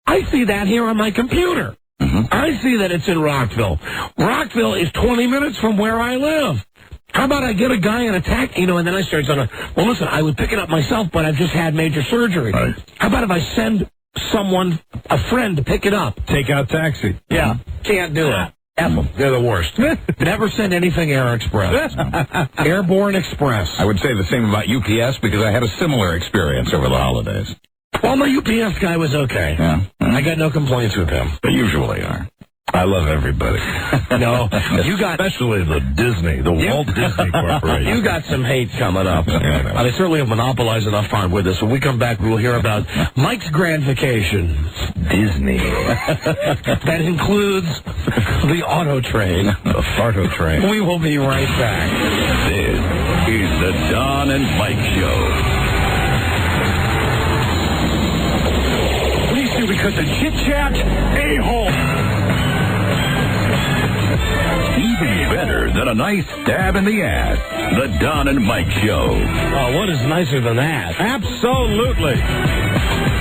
I see that here on my computer. I see that it's in Rockville. Rockville is 20 minutes from where I live. How about I get a guy in a taxi, you know, and then I start saying, well, listen, I would pick it up myself, but I've just had major surgery. Right. How about if I send someone, a friend, to pick it up? Take out taxi. Yeah, can't do it. F them. They're the worst. Never send anything Air Express. Airborne Express. I would say the same about UPS because I had a similar experience over the holidays. Well, my UPS guy was okay. Yeah. I got no complaints with him. They usually are. I love everybody. No, you got... Especially the Walt Disney Corporation. You got some hate coming up. They certainly have monopolized enough time with us. When we come back, we'll hear about Mike's grand vacation. Disney. That includes the auto train. The farto train. We will be right back. This is the Don and Mike Show. Please do, because the chit-chat a-hole. Even nothing better than a nice stab in the ass. The Don and Mike Show. Oh, what is nicer than that? Absolutely.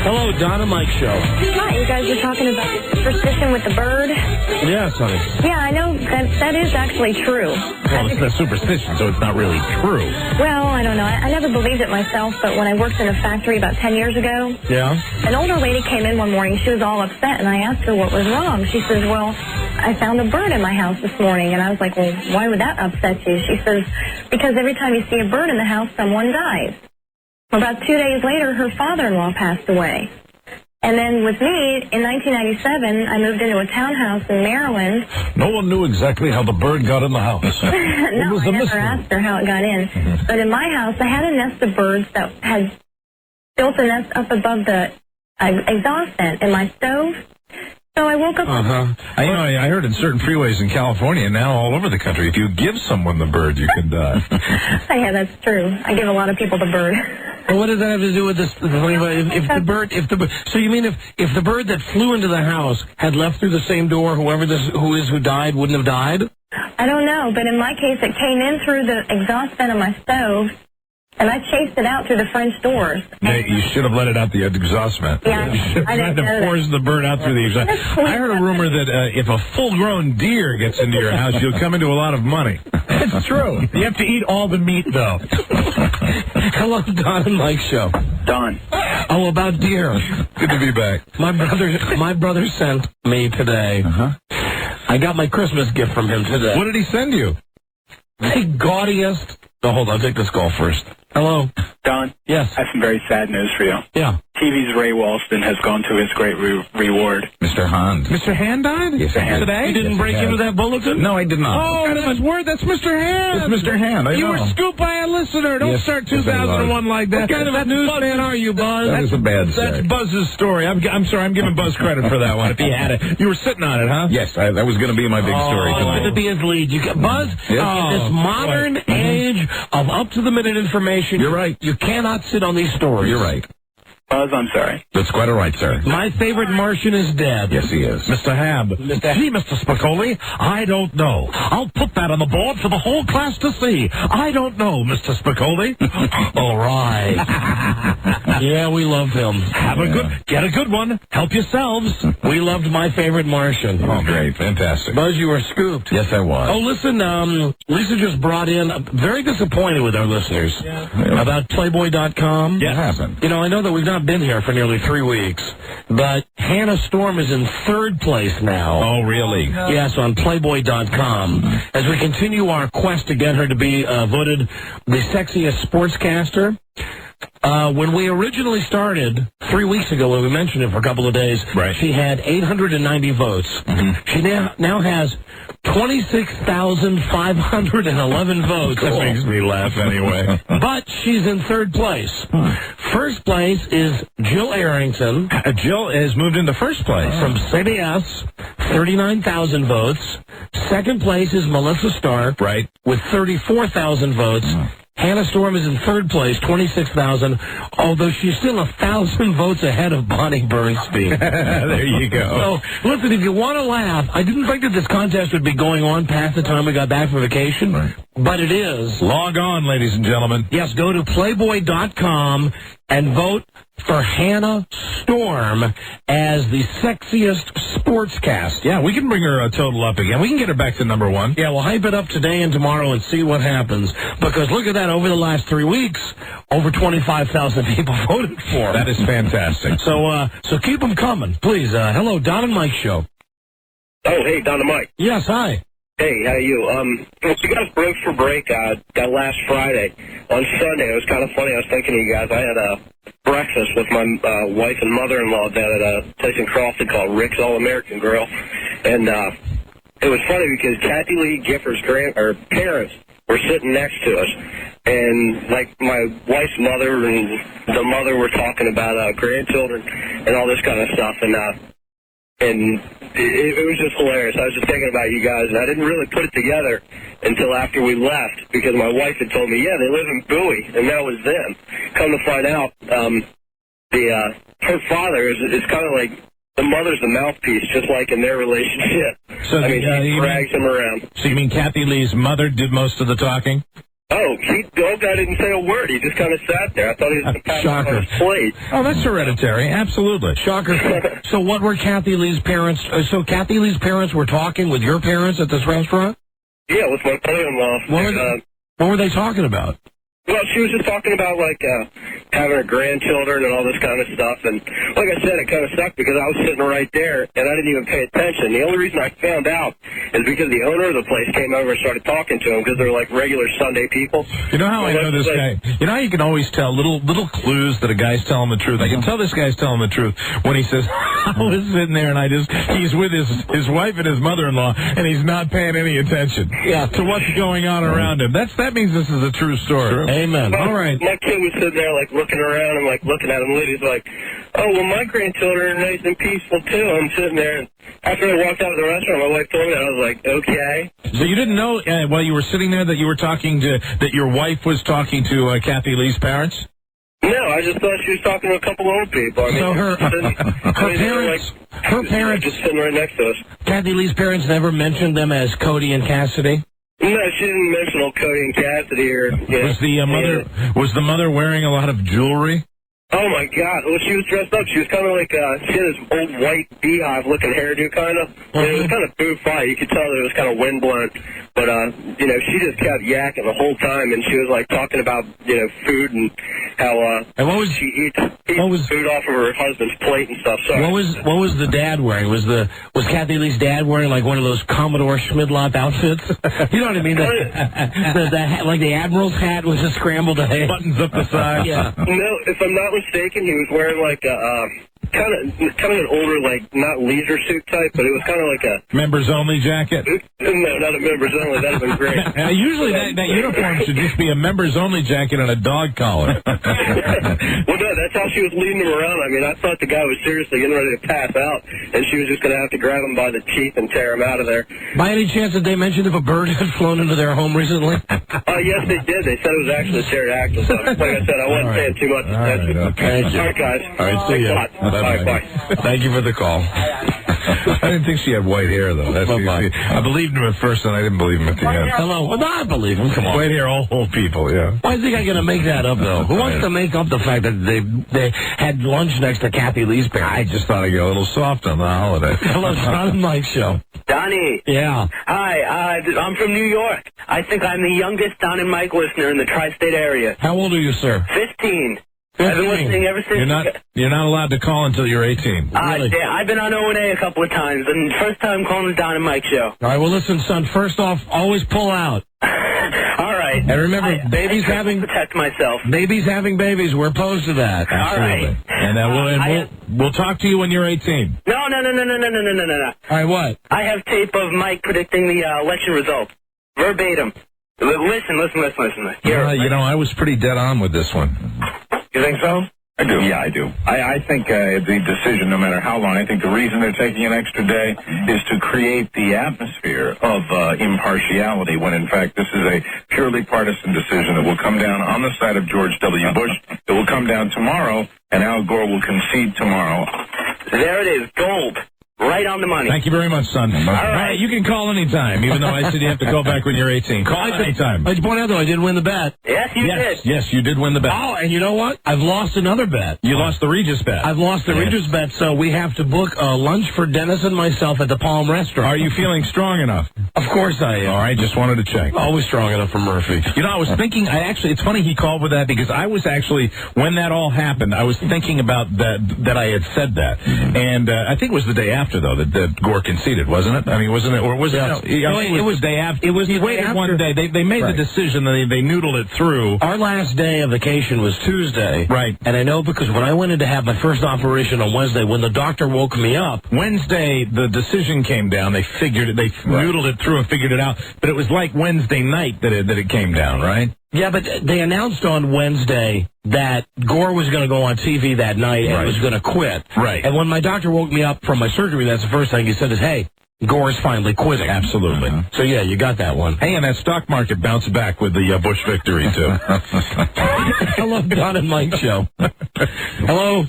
Hello, Don and Mike Show. Hi, you guys were talking about superstition with the bird. Yes, honey. Yeah, I know that is actually true. Well, it's a superstition, so it's not really true. Well, I don't know. I never believed it myself, but when I worked in a factory about 10 years ago, Yeah? an older lady came in one morning. She was all upset, and I asked her what was wrong. She says, well, I found a bird in my house this morning. And I was like, well, why would that upset you? She says, because every time you see a bird in the house, someone dies. About 2 days later, her father-in-law passed away. And then with me, in 1997, I moved into a townhouse in Maryland. No one knew exactly how the bird got in the house. No, I never asked her how it got in. But in my house, I had a nest of birds that had built a nest up above the exhaust vent in my stove. So I woke up. I heard in certain freeways in California, now all over the country, if you give someone the bird, you can die. Yeah, that's true. I give a lot of people the bird. Well, what does that have to do with this? So you mean if the bird that flew into the house had left through the same door, who died wouldn't have died? I don't know, but in my case, it came in through the exhaust vent of my stove, and I chased it out through the French doors. Hey, you should have let it out the exhaust vent. Yeah, you should I didn't have know forced the bird out through the exhaust. I heard a rumor that if a full-grown deer gets into your house, you'll come into a lot of money. It's true. You have to eat all the meat, though. Hello, Don and Mike Show. Don. Oh, about deer. Good to be back. My brother sent me today. I got my Christmas gift from him today. What did he send you? The gaudiest. Oh, hold on. I'll take this call first. Hello. Don? Yes. I have some very sad news for you. Yeah. TV's Ray Walston has gone to his great reward. Mr. Hand. Mr. Hand died? Yes, today? You didn't break into that bulletin? No, I did not. Oh, that's word. That's Mr. Hand. It's Mr. Hand. I You know. were scooped by a listener. Don't start 2001 like that. What kind of a newsman are you, Buzz? That is a bad That's start. Buzz's story. I'm sorry. I'm giving Buzz credit for that one. If he had it, you were sitting on it, huh? Yes, that was going to be my big story It's tonight. going to be his lead. Buzz, in this modern age of up-to-the-minute information, You're right. You cannot sit on these stories. You're right. Buzz, I'm sorry. That's quite all right, sir. My favorite Martian is dead. Yes, he is. Mr. Hab. Gee, Mr. Spicoli, I don't know. I'll put that on the board for the whole class to see. I don't know, Mr. Spicoli. All right. Yeah, we love him. Get a good one. Help yourselves. We loved My Favorite Martian. Oh, great. Fantastic. Buzz, you were scooped. Yes, I was. Oh, listen, Lisa just brought in, very disappointed with our listeners, about Playboy.com. What happened? You know, I know that we've not been here for nearly 3 weeks, but Hannah Storm is in third place now. Oh, really? Yes, on Playboy.com. As we continue our quest to get her to be voted the sexiest sportscaster. When we originally started 3 weeks ago, when we mentioned it for a couple of days, she had 890 votes. She now has 26,511 votes. That makes me laugh anyway. But she's in third place. First place is Jill Arrington. Jill has moved into first place. From CBS, 39,000 votes. Second place is Melissa Stark. Right. With 34,000 votes. Hannah Storm is in third place, 26,000, although she's still 1,000 votes ahead of Bonnie Bernstein. There you go. So, listen, if you want to laugh, I didn't think that this contest would be going on past the time we got back from vacation, but it is. Log on, ladies and gentlemen. Yes, go to Playboy.com and vote for Hannah Storm as the sexiest sportscast. Yeah, we can bring her total up again. We can get her back to number one. Yeah, we'll hype it up today and tomorrow and see what happens. Because look at that, over the last 3 weeks, over 25,000 people voted for her. That is fantastic. So keep them coming, please. Hello, Don and Mike Show. Oh, hey, Don and Mike. Yes, hi. Hey, how you? You guys broke for break got last Friday. On Sunday, it was kind of funny. I was thinking of you guys. I had breakfast with my wife and mother-in-law down at a place in Crofton called Rick's All-American Grill. And it was funny because Kathy Lee Gifford's parents were sitting next to us. And, like, my wife's mother and the mother were talking about grandchildren and all this kind of stuff. And it was just hilarious. I was just thinking about you guys, and I didn't really put it together until after we left, because my wife had told me, yeah, they live in Bowie, and that was them. Come to find out, her father is kind of like the mother's the mouthpiece, just like in their relationship. So I mean, she drags him around. So you mean Kathy Lee's mother did most of the talking? Oh, the guy didn't say a word. He just kind of sat there. I thought he was passing on his plate. Oh, that's hereditary. Absolutely. Shocker. So what were Kathy Lee's parents? So Kathy Lee's parents were talking with your parents at this restaurant? Yeah, with my brother-in-law. What were they talking about? Well, she was just talking about, like, having her grandchildren and all this kind of stuff. And like I said, it kind of sucked because I was sitting right there, and I didn't even pay attention. The only reason I found out is because the owner of the place came over and started talking to him because they're, like, regular Sunday people. You know how I know this guy? You know how you can always tell little clues that a guy's telling the truth? I can tell this guy's telling the truth when he says, I was sitting there and he's with his wife and his mother-in-law, and he's not paying any attention to what's going on around him. That means this is a true story. True. Amen. All right. My kid was sitting there, like, looking around and, like, looking at him. Lady's like, oh, well, my grandchildren are nice and peaceful, too. I'm sitting there, and after I walked out of the restaurant, my wife told me that. I was like, okay. So you didn't know while you were sitting there that you were that your wife was talking to Kathy Lee's parents? No, I just thought she was talking to a couple of old people. I mean, so her parents just sitting right next to us. Kathy Lee's parents never mentioned them as Cody and Cassidy? No, she didn't mention old Cody and Cassidy or... Was the mother wearing a lot of jewelry? Oh, my God. Well, she was dressed up. She was kind of like, she had this old white beehive-looking hairdo, kind of. And it was kind of bouffant. You could tell that it was kind of windblown. But, she just kept yakking the whole time, and she was, like, talking about, food and how, she eats food off of her husband's plate and stuff. So What was the dad wearing? Was Kathy Lee's dad wearing, like, one of those Commodore Schmidlop outfits? You know what I mean? Like the Admiral's hat was just scrambled eggs. Buttons up the side. Yeah. No, if I'm not mistaken, he was wearing, like, kind of an older, like, not leisure suit type, but it was kind of like a... Members-only jacket? No, not a members-only. That would have been great. Usually that uniform should just be a members-only jacket and a dog collar. Well, no, that's how she was leading him around. I mean, I thought the guy was seriously getting ready to pass out, and she was just going to have to grab him by the teeth and tear him out of there. By any chance, did they mention if a bird had flown into their home recently? Yes, they did. They said it was actually a pterodactyl. So, like I said, I wasn't paying too much attention. Thank you. All right, guys. All right, see you. Bye. Thank you for the call. I didn't think she had white hair, though. I believed him at first, and I didn't believe him at the end. Hello. Well, no, I believe him. Come on. White hair, all old people, yeah. Why do you think I'm going to make that up, though? Who wants to make up the fact that they had lunch next to Kathy Lee's parents? I just thought I'd get a little soft on the holiday. Hello, John and Mike Show. Donnie. Yeah. Hi, I'm from New York. I think I'm the youngest Don and Mike listener in the tri-state area. How old are you, sir? 15. I've been listening ever since. You're not allowed to call until you're 18. Really? Yeah, I've been on O&A a couple of times, and first time calling the Don and Mike Show. All right, well, listen, son, first off, always pull out. All right. And remember, protect myself. Babies having babies, we're opposed to that. Absolutely. All And right. we'll talk to you when you're 18. No. All right, what? I have tape of Mike predicting the election results. Verbatim. Listen. I was pretty dead on with this one. You think so? I do. Yeah, I do. I think the decision, no matter how long, I think the reason they're taking an extra day is to create the atmosphere of impartiality when, in fact, this is a purely partisan decision that will come down on the side of George W. Bush. It will come down tomorrow, and Al Gore will concede tomorrow. There it is. Gold. Right on the money. Thank you very much, son. All right. You can call anytime, even though I said you have to call back when you're 18. Call anytime. I just point out, though, I did win the bet. Yes, you did. Yes, you did win the bet. Oh, and you know what? I've lost another bet. You lost the Regis bet. I've lost the Regis bet, so we have to book a lunch for Dennis and myself at the Palm Restaurant. Are you feeling strong enough? Of course I am. All right, just wanted to check. Always strong enough for Murphy. I was thinking, it's funny he called with that because I was actually, when that all happened, I was thinking about that I had said that. Mm-hmm. And I think it was the day after, though, that Gore conceded, wasn't it? I mean, wasn't it? Or was it? No, it was the day after. It was he waited after. One day. They made the decision, and they noodled it through. Our last day of vacation was Tuesday. Right. And I know because when I went in to have my first operation on Wednesday, when the doctor woke me up. Wednesday, the decision came down. They figured it. They noodled it through and figured it out. But it was like Wednesday night that it came down, right? Yeah, but they announced on Wednesday that Gore was going to go on TV that night and was going to quit. Right. And when my doctor woke me up from my surgery, that's the first thing he said is, hey, Gore's finally quitting. Absolutely. So, yeah, you got that one. Hey, and that stock market bounced back with the Bush victory, too. Hello, Don and Mike Show. Hello.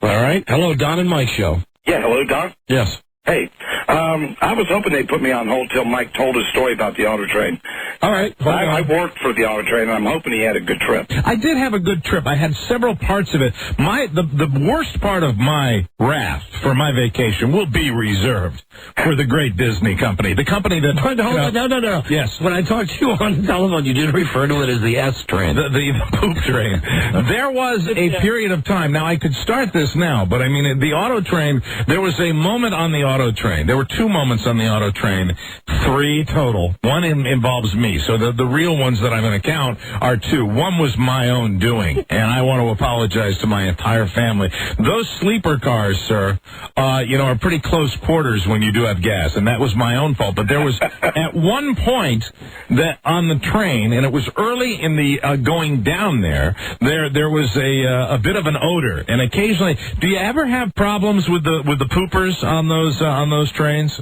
All right. Hello, Don and Mike Show. Yeah, hello, Don. Yes. Hey, I was hoping they'd put me on hold till Mike told his story about the auto train. All right. I worked for the auto train, and I'm hoping he had a good trip. I did have a good trip. I had several parts of it. The worst part of my raft for my vacation will be reserved for the great Disney company. The company that... No. Yes. When I talked to you on the telephone, you did refer to it as the S train. The poop train. There was a period of time. Now, I could start this now, but I mean, the auto train, there was a moment on the auto train. There were 2 moments on the auto train, 3 total. One involves me. So the real ones that I'm going to count are 2. One was my own doing, and I want to apologize to my entire family. Those sleeper cars, sir, are pretty close quarters when you do have gas, and that was my own fault. But there was at one point that on the train, and it was early in the going down there was a bit of an odor, and occasionally, do you ever have problems with the poopers on those trains?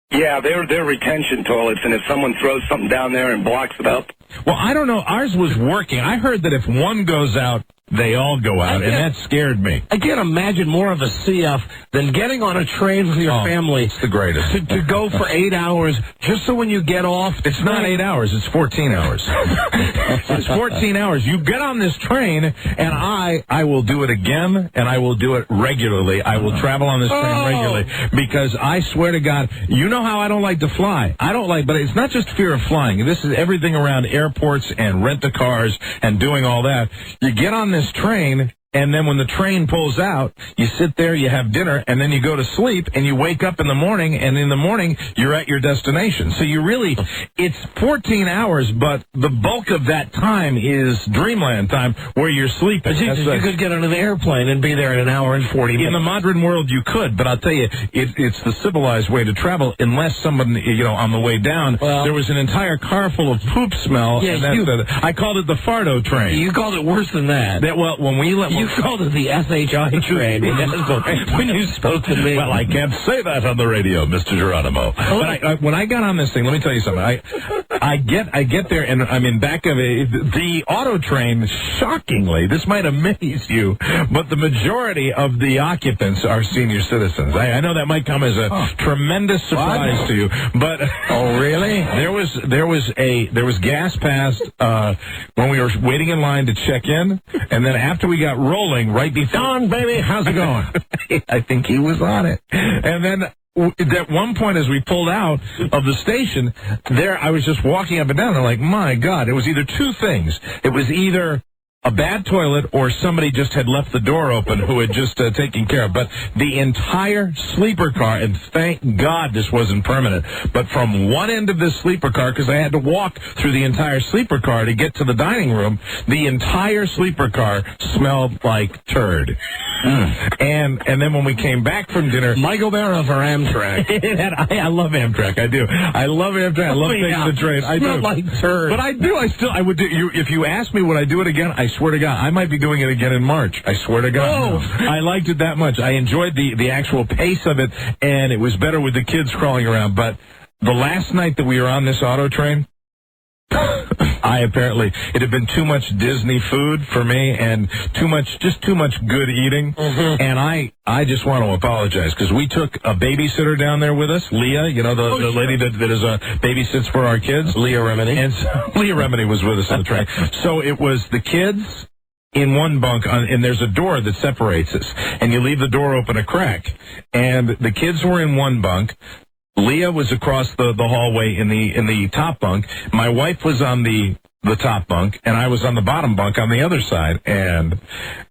Yeah, they're retention toilets, and if someone throws something down there and blocks it up... Well, I don't know. Ours was working. I heard that if one goes out, they all go out, and that scared me. I can't imagine more of a CF than getting on a train with your family. It's the greatest. To go for 8 hours, just so when you get off... It's not 8 hours, it's 14 hours. It's 14 hours. You get on this train, and I will do it again, and I will do it regularly. I will travel on this train regularly, because I swear to God, you know how I don't like to fly. But it's not just fear of flying. This is everything around airports and rent-a-cars and doing all that. You get on this train, and then when the train pulls out, you sit there, you have dinner, and then you go to sleep, and you wake up in the morning, and in the morning, you're at your destination. So it's 14 hours, but the bulk of that time is dreamland time, where you're sleeping. You could get on an airplane and be there in an hour and 40 minutes. In the modern world, you could, but I'll tell you, it's the civilized way to travel, unless someone, on the way down, there was an entire car full of poop smell. Yeah, I called it the Fardo train. You called it worse than that. You called it the SHI train when you spoke to me. Well, I can't say that on the radio, Mr. Geronimo. But when I got on this thing, let me tell you something. I get there, and I'm in back of it. The auto train, shockingly, this might amaze you, but the majority of the occupants are senior citizens. I know that might come as a tremendous surprise to you, but oh, really? There was gas passed when we were waiting in line to check in, and then after we got rolling right before... Don, baby, how's it going? I think he was on it. And then at one point as we pulled out of the station, I was just walking up and down, and I'm like, my God, it was either 2 things. It was either a bad toilet or somebody just had left the door open who had just taken care of. But the entire sleeper car, and thank God this wasn't permanent, but from one end of this sleeper car, because I had to walk through the entire sleeper car to get to the dining room, the entire sleeper car smelled like turd. And then when we came back from dinner... Michael Barra for Amtrak. I love Amtrak, I do. I love Amtrak. I love taking the train. I do. Like turd. But I do. I would do... If you ask me would I do it again, I swear to God, I might be doing it again in March. I swear to God. Oh. I liked it that much. I enjoyed the actual pace of it, and it was better with the kids crawling around. But the last night that we were on this auto train, it had been too much Disney food for me, and too much good eating. Mm-hmm. And I just want to apologize, because we took a babysitter down there with us, Leah, the lady that babysits for our kids. Leah Remini. And so, Leah Remini was with us on the train. So it was the kids in one bunk, and there's a door that separates us, and you leave the door open a crack. And the kids were in one bunk. Leah was across the hallway in the top bunk. My wife was on the top bunk, and I was on the bottom bunk on the other side. And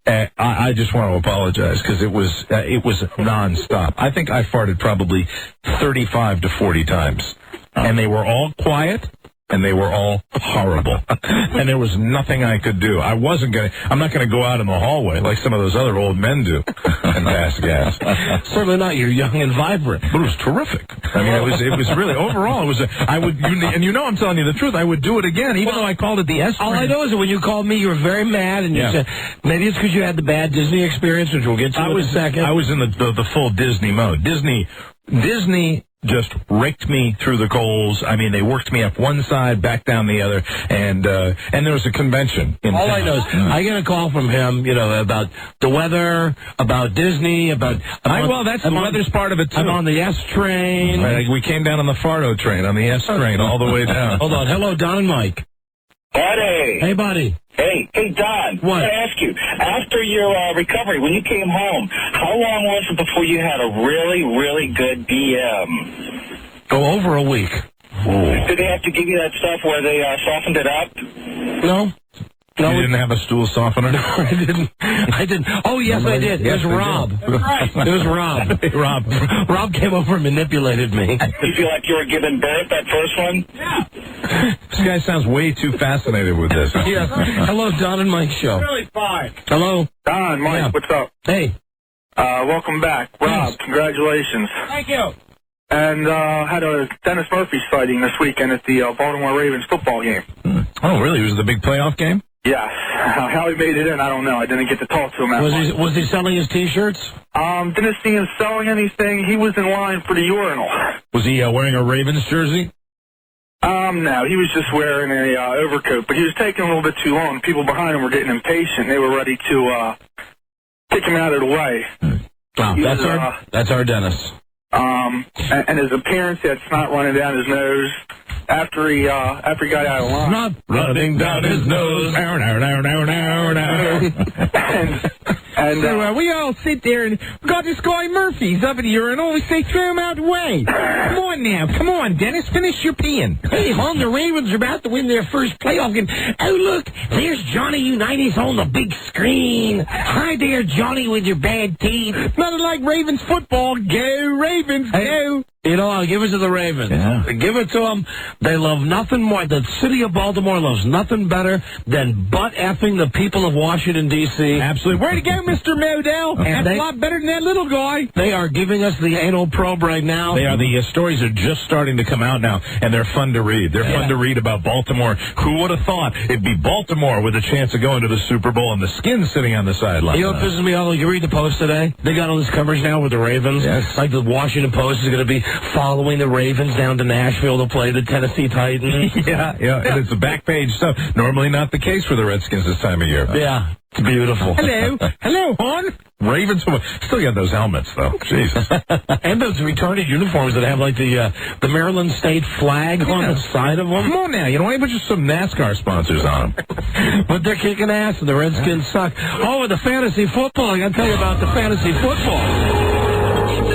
I just want to apologize, because it was nonstop. I think I farted probably 35 to 40 times, and they were all quiet. And they were all horrible. And there was nothing I could do. I'm not going to go out in the hallway like some of those other old men do and pass gas. Certainly not. You're young and vibrant. But it was terrific. I mean, it was really, overall, I'm telling you the truth, I would do it again, even though I called it the S train. All I know is that when you called me, you were very mad, and you said, maybe it's because you had the bad Disney experience, which we'll get to in a second. I was in the full Disney mode. Disney just raked me through the coals. I mean, they worked me up one side, back down the other, and there was a convention in All town. I know is I get a call from him, about the weather, about Disney, the weather's part of it, too. I'm on the S train. Right, we came down on the Fardo train, on the S train, all the way down. Hold on. Hello, Don and Mike. Buddy. Hey, buddy. Hey, Don. What? I ask you, after your recovery, when you came home, how long was it before you had a really, really good BM? Over a week. Ooh. Did they have to give you that stuff where they softened it up? No. You didn't have a stool softener? No, I didn't. Oh, yes, I did. It was Rob. It was Rob. Rob came over and manipulated me. You feel like you were giving birth that first one? Yeah. This guy sounds way too fascinated with this. Yes. Hello, Don and Mike show. Really fine. Hello. Don, Mike, what's up? Hey. Welcome back. Rob, congratulations. Thank you. And had a Dennis Murphy sighting this weekend at the Baltimore Ravens football game. Oh, really? Was it the big playoff game? Yes. How he made it in, I don't know. I didn't get to talk to him. Was he selling his T-shirts? Didn't see him selling anything. He was in line for the urinal. Was he wearing a Ravens jersey? No. He was just wearing a overcoat, but he was taking a little bit too long. People behind him were getting impatient. They were ready to kick him out of the way. Wow, that's our Dennis. And his appearance, he had snot running down his nose. After he got out of line. Snot running down his nose. And we all sit there and we got this guy Murphy's up at the urinal. We say, throw him out the way. Come on now. Come on, Dennis. Finish your peeing. Hey, Hon, the Ravens are about to win their first playoff game. Oh, look, there's Johnny Unitas on the big screen. Hi there, Johnny, with your bad teeth. Nothing like Ravens football. Go, Ravens, go. I'll give it to the Ravens. Yeah. Give it to them. They love nothing more. The city of Baltimore loves nothing better than butt-effing the people of Washington, D.C. Absolutely. Way to go, Mr. Modell. That's a lot better than that little guy. They are giving us the anal probe right now. They are. The stories are just starting to come out now, and they're fun to read. They're fun to read about Baltimore. Who would have thought it'd be Baltimore with a chance of going to the Super Bowl and the Skins sitting on the sideline? You know what pisses me off? You read the Post today? They got all this coverage now with the Ravens. Yes. Like the Washington Post is going to be following the Ravens down to Nashville to play the Tennessee Titans. Yeah. And it's a back page stuff. Normally not the case for the Redskins this time of year. Yeah. It's beautiful. Hello, Hon. Ravens still got those helmets, though. Jesus. And those retarded uniforms that have, like, the Maryland State flag on the side of them. Come on now. You know, why put just some NASCAR sponsors on them? But they're kicking ass, and the Redskins suck. Oh, and the fantasy football. I got to tell you about the fantasy football.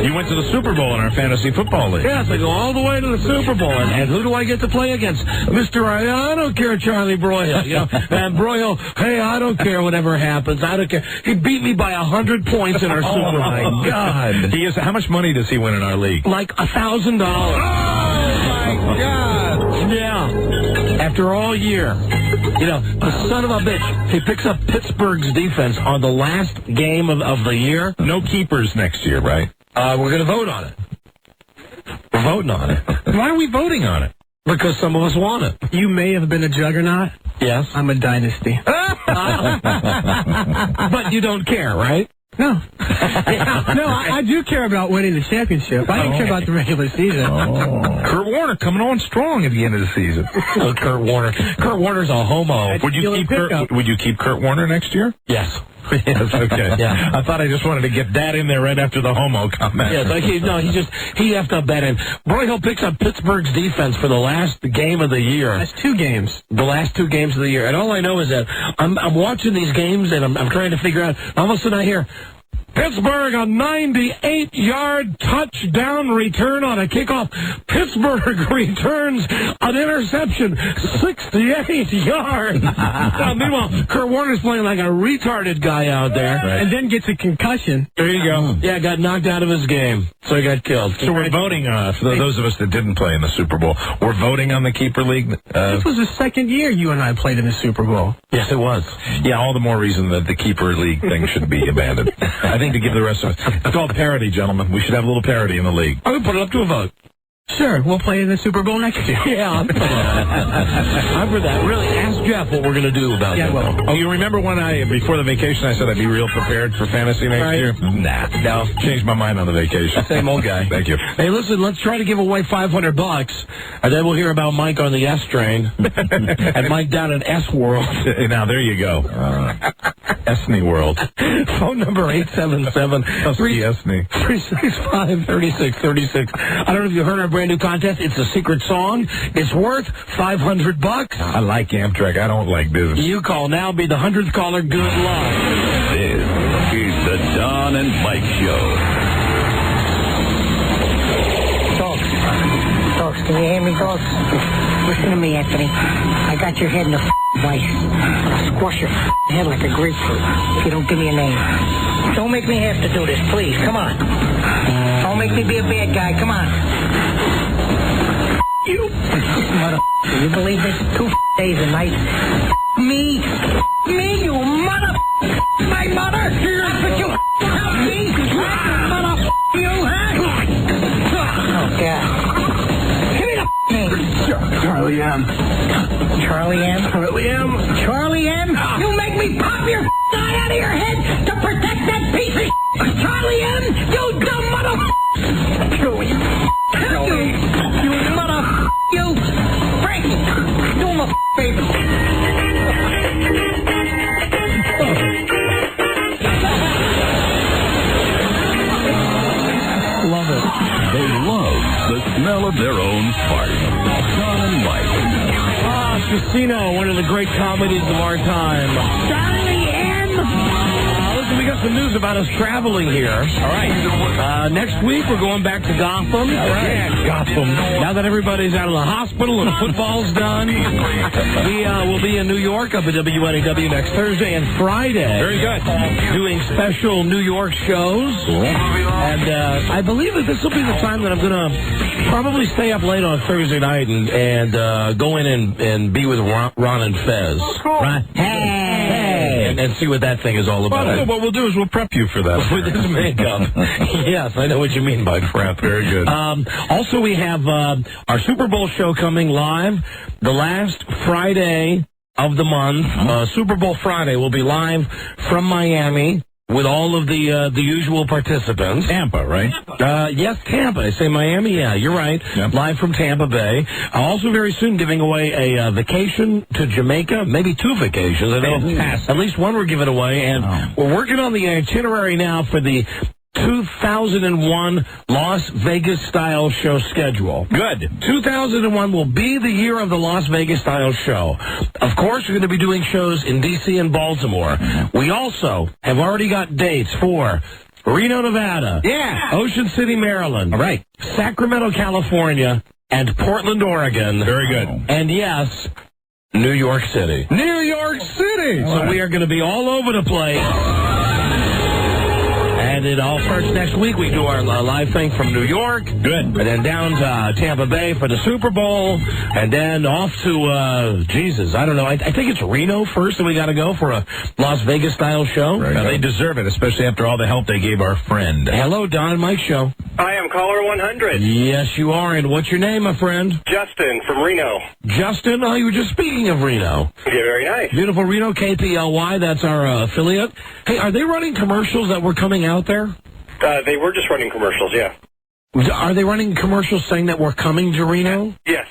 You went to the Super Bowl in our fantasy football league. Yes, I go all the way to the Super Bowl. And who do I get to play against? Mr. I don't care, Charlie Broyhill. And Broyhill, hey, I don't care whatever happens. I don't care. He beat me by 100 points in our Super Bowl. Oh, my God. How much money does he win in our league? Like $1,000. Oh, my God. Yeah. After all year. The son of a bitch. He picks up Pittsburgh's defense on the last game of the year. No keepers next year, right? We're going to vote on it. We're voting on it. Why are we voting on it? Because some of us want it. You may have been a juggernaut. Yes. I'm a dynasty. But you don't care, right? No. No, I do care about winning the championship. I don't care about the regular season. Kurt Warner coming on strong at the end of the season. Oh, Kurt Warner. Kurt Warner's a homo. Would you keep Kurt Warner next year? Yes. Yes, okay. Yeah. I thought I just wanted to get that in there right after the homo comment. Yeah, like he effed up that in. Broyhill picks up Pittsburgh's defense for the last game of the year. That's 2 games. The last 2 games of the year. And all I know is that I'm watching these games and I'm trying to figure out. All of a sudden I hear, Pittsburgh, a 98-yard touchdown return on a kickoff. Pittsburgh returns an interception, 68 yards. Meanwhile, Kurt Warner's playing like a retarded guy out there. Right. And then gets a concussion. There you go. Yeah, got knocked out of his game, so he got killed. So we're voting, for those of us that didn't play in the Super Bowl, we're voting on the Keeper League. This was the second year you and I played in the Super Bowl. Yes, it was. Yeah, all the more reason that the Keeper League thing should be abandoned. I think to give the rest of it. It's called parity, gentlemen. We should have a little parity in the league. I would put it up to a vote. Sure, we'll play in the Super Bowl next year. Yeah, I'm for that. I'm for that. Really, ask Jeff what we're going to do about that. Well. Oh, you remember when before the vacation, I said I'd be real prepared for fantasy next year? Nah. No. Changed my mind on the vacation. Same old guy. Thank you. Hey, listen, let's try to give away $500, and then we'll hear about Mike on the S train, and Mike down in S World. Now, there you go. Esney World. Phone number 877-365-3636. I don't know if you heard our brand new contest. It's a secret song. It's worth $500. I like Amtrak. I don't like business. You call now. Be the 100th caller. Good luck. This is the Don and Mike Show. Folks, can you hear me, folks? Listen to me, Anthony. I got your head in a vice. I'll squash your head like a grapefruit if you don't give me a name. Don't make me have to do this, please. Come on. Don't make me be a bad guy. Come on. You mother. You believe this? 2 days a night. Me, you mother. My mother. But you help me. Mother. You, huh? Oh, God. Give me the name. Charlie M. Charlie M? Charlie M. Charlie M? You make me pop your eye out of your head to protect that piece of Charlie M? You dumb mother. Joey. You mother. You. Frankie. Do him a favor. Love it. They love the smell of their own fart. Don and Mike. Casino, one of the great comedies of our time. Charlie M? Listen, we got some news about us traveling here. All right. Next week, we're going back to Gotham. All right. Yeah, Gotham. Now that everybody's out of the hospital and football's done, we will be in New York up at WNEW next Thursday and Friday. Very good. Doing special New York shows. Cool. And I believe that this will be the time that I'm going to probably stay up late on Thursday night and go in and be with Ron and Fez. Oh, cool. Right? Hey! And see what that thing is all about. Well, what we'll do is we'll prep you for that. With this makeup. Yes, I know what you mean by prep. Very good. Also, we have our Super Bowl show coming live the last Friday of the month. Super Bowl Friday will be live from Miami with all of the usual participants. Tampa, right? Yes, Tampa. I say Miami. Yeah, you're right. Yep. Live from Tampa Bay. Also very soon giving away a vacation to Jamaica, maybe 2 vacations. I know at least one we're giving away, and we're working on the itinerary now for the 2001 Las Vegas style show schedule. Good. 2001 will be the year of the Las Vegas style show. Of course, we're going to be doing shows in D.C. and Baltimore. We also have already got dates for Reno, Nevada. Yeah. Ocean City, Maryland. All right. Sacramento, California, and Portland, Oregon. Very good. And yes, New York City. New York City. So we are going to be all over the place. And it all starts next week. We do our live thing from New York. Good. And then down to Tampa Bay for the Super Bowl. And then off to, Jesus, I don't know. I think it's Reno first that we got to go for a Las Vegas-style show. Now, they deserve it, especially after all the help they gave our friend. Hello, Don and Mike Show. I am caller 100. Yes, you are. And what's your name, my friend? Justin from Reno. Justin? Oh, you were just speaking of Reno. Yeah, very nice. Beautiful Reno, KPLY. That's our affiliate. Hey, are they running commercials that were coming out there? They were just running commercials, yeah. Are they running commercials saying that we're coming to Reno? Yes.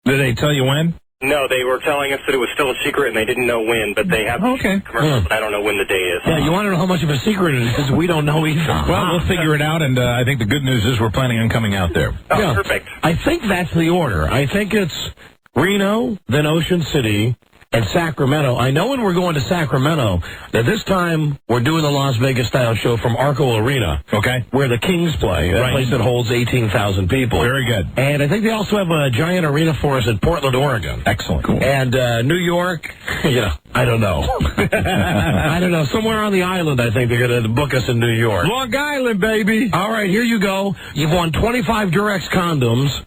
Did they tell you when? No, they were telling us that it was still a secret and they didn't know when, but they have commercials, but I don't know when the day is. Yeah, you want to know how much of a secret it is? We don't know either. Well, we'll figure it out, and I think the good news is we're planning on coming out there. Oh, yeah, perfect. I think that's the order. I think it's Reno, then Ocean City, and Sacramento. I know when we're going to Sacramento that this time we're doing the Las Vegas-style show from Arco Arena. Okay. Where the Kings play. That place that holds 18,000 people. Very good. And I think they also have a giant arena for us in Portland, Oregon. Excellent. Cool. And New York, I don't know. I don't know. Somewhere on the island, I think they're going to book us in New York. Long Island, baby. All right, here you go. You've won 25 Durex condoms.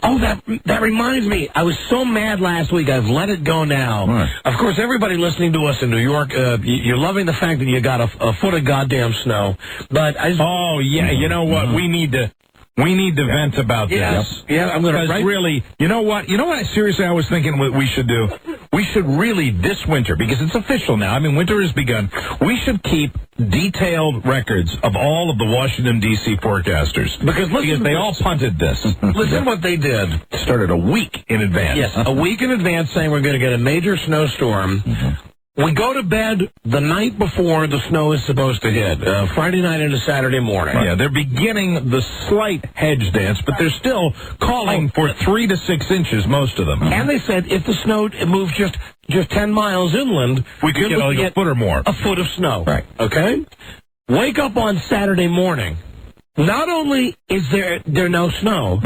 Oh, that reminds me. I was so mad last week. I've let it go now. Right. Of course, everybody listening to us in New York, you're loving the fact that you got a foot of goddamn snow. But oh, yeah. You know what? We need to We need to vent about this. Yeah, I'm going to. Because really, you know what? Seriously, I was thinking what we should do. We should really, this winter, because it's official now. I mean, winter has begun. We should keep detailed records of all of the Washington, D.C. forecasters. Because they all punted this. Listen what they did. Started a week in advance. Yes, a week in advance saying we're going to get a major snowstorm. We go to bed the night before the snow is supposed to hit, Friday night into Saturday morning. Yeah, they're beginning the slight hedge dance, but they're still calling for 3 to 6 inches, most of them. And they said if the snow moves just 10 miles inland, we could get like a foot or more. A foot of snow. Right. Okay? Wake up on Saturday morning. Not only is there no snow,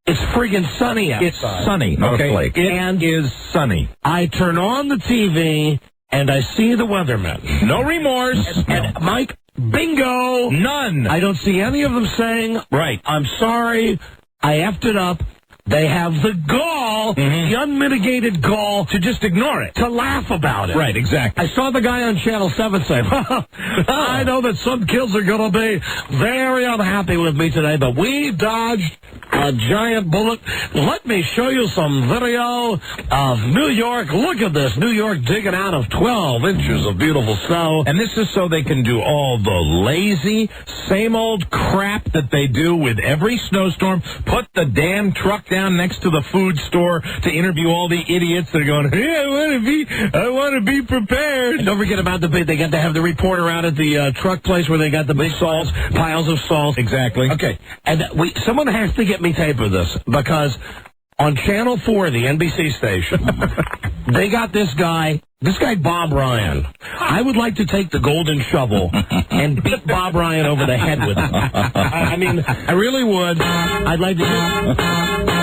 it's friggin' sunny outside. It's sunny, okay? It is sunny. I turn on the TV, and I see the weathermen. No remorse. And Mike, bingo. None. I don't see any of them saying, right, I'm sorry, I effed it up. They have the gall, the unmitigated gall, to just ignore it. To laugh about it. Right, exactly. I saw the guy on Channel 7 say, I know that some kids are going to be very unhappy with me today, but we dodged a giant bullet. Let me show you some video of New York. Look at this. New York digging out of 12 inches of beautiful snow. And this is so they can do all the lazy, same old crap that they do with every snowstorm. Put the damn truck down next to the food store to interview all the idiots that are going, hey, I want to be prepared. And don't forget about they got to have the reporter out at the truck place where they got the big salts, piles of salt. Exactly. Okay. And someone has to get me tape of this, because on Channel 4, the NBC station, they got this guy Bob Ryan. I would like to take the golden shovel and beat Bob Ryan over the head with it. I mean, I really would. I'd like to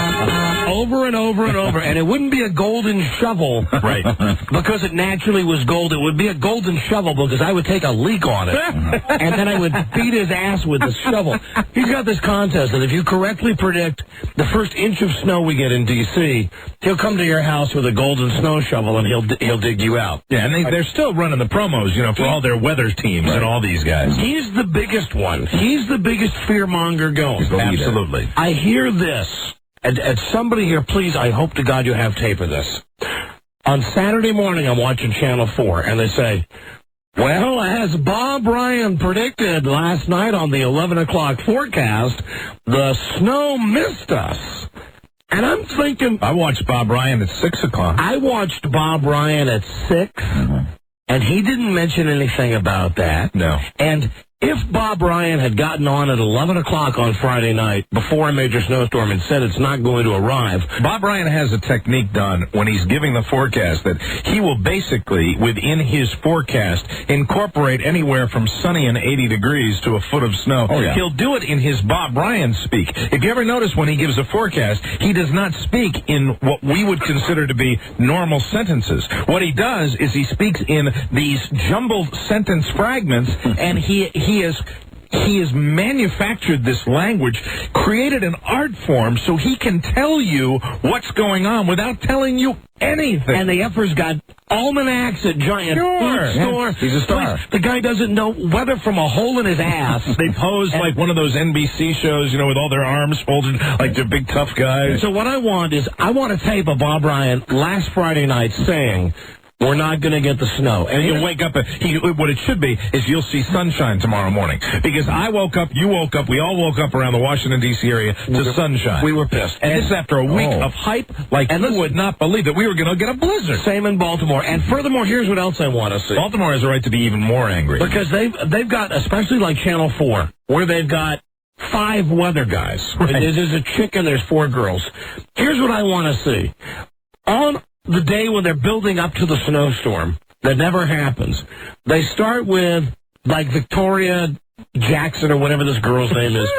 over and over and over, and it wouldn't be a golden shovel, right? Because it naturally was gold. It would be a golden shovel because I would take a leak on it, and then I would beat his ass with the shovel. He's got this contest that if you correctly predict the first inch of snow we get in D.C., he'll come to your house with a golden snow shovel and he'll dig you out. Yeah, and they're still running the promos, for all their weather teams and all these guys. He's the biggest one. He's the biggest fearmonger going. Absolutely. I hear this. And somebody here, please, I hope to God you have tape of this. On Saturday morning, I'm watching Channel 4, and they say, well, as Bob Ryan predicted last night on the 11 o'clock forecast, the snow missed us. And I'm thinking... I watched Bob Ryan at 6 o'clock. I watched Bob Ryan at 6, and he didn't mention anything about that. No. And if Bob Ryan had gotten on at 11 o'clock on Friday night before a major snowstorm and said it's not going to arrive... Bob Ryan has a technique done when he's giving the forecast that he will basically, within his forecast, incorporate anywhere from sunny and 80 degrees to a foot of snow. Oh, yeah. He'll do it in his Bob Ryan speak. If you ever notice when he gives a forecast, he does not speak in what we would consider to be normal sentences. What he does is he speaks in these jumbled sentence fragments, and he has manufactured this language, created an art form so he can tell you what's going on without telling you anything. And the effort's got almanacs at giant food store. Yeah, he's a star. The guy doesn't know weather from a hole in his ass. They pose like one of those NBC shows, with all their arms folded like they're big tough guys. So what I want a tape of Bob Ryan last Friday night saying, we're not going to get the snow. And he'll wake up, what it should be is you'll see sunshine tomorrow morning. Because I woke up, you woke up, we all woke up around the Washington, D.C. area to sunshine. We were pissed. And this is after a week of hype, you would not believe that we were going to get a blizzard. Same in Baltimore. And furthermore, here's what else I want to see. Baltimore has a right to be even more angry. Because they've got, especially like Channel 4, where they've got 5 weather guys. Right. There's a chick and there's 4 girls. Here's what I want to see. On the day when they're building up to the snowstorm, that never happens. They start with, Victoria Jackson or whatever this girl's name is.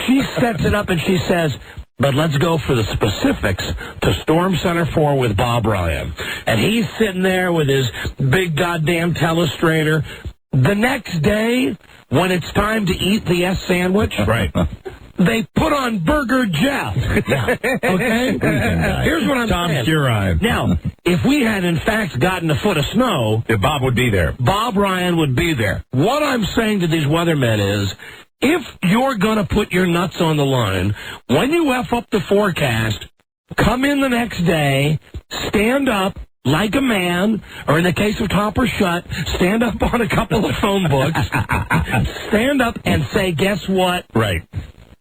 She sets it up and she says, but let's go for the specifics to Storm Center 4 with Bob Ryan. And he's sitting there with his big goddamn telestrator. The next day, when it's time to eat the S sandwich... Right. They put on Burger Jeff. Okay? Here's what I'm saying. Tom Curine. Now, if we had, in fact, gotten a foot of snow... Bob would be there. Bob Ryan would be there. What I'm saying to these weathermen is, if you're going to put your nuts on the line, when you F up the forecast, come in the next day, stand up like a man, or in the case of Top or Shut, stand up on a couple of phone books, stand up and say, guess what? Right.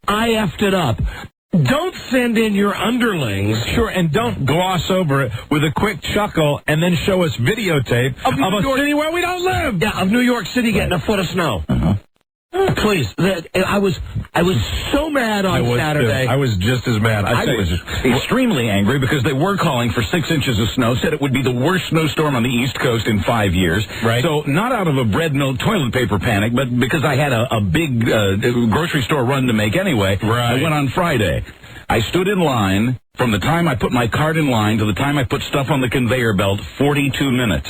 I effed it up. Don't send in your underlings. Sure, and don't gloss over it with a quick chuckle and then show us videotape of a city where we don't live. Yeah, of New York City getting a foot of snow. Please, I was so mad on Saturday. I was just as mad. I was extremely angry because they were calling for 6 inches of snow, said it would be the worst snowstorm on the East Coast in 5 years. Right. So not out of a bread, milk, toilet paper panic, but because I had a big grocery store run to make anyway. Right. I went on Friday. I stood in line from the time I put my cart in line to the time I put stuff on the conveyor belt, 42 minutes.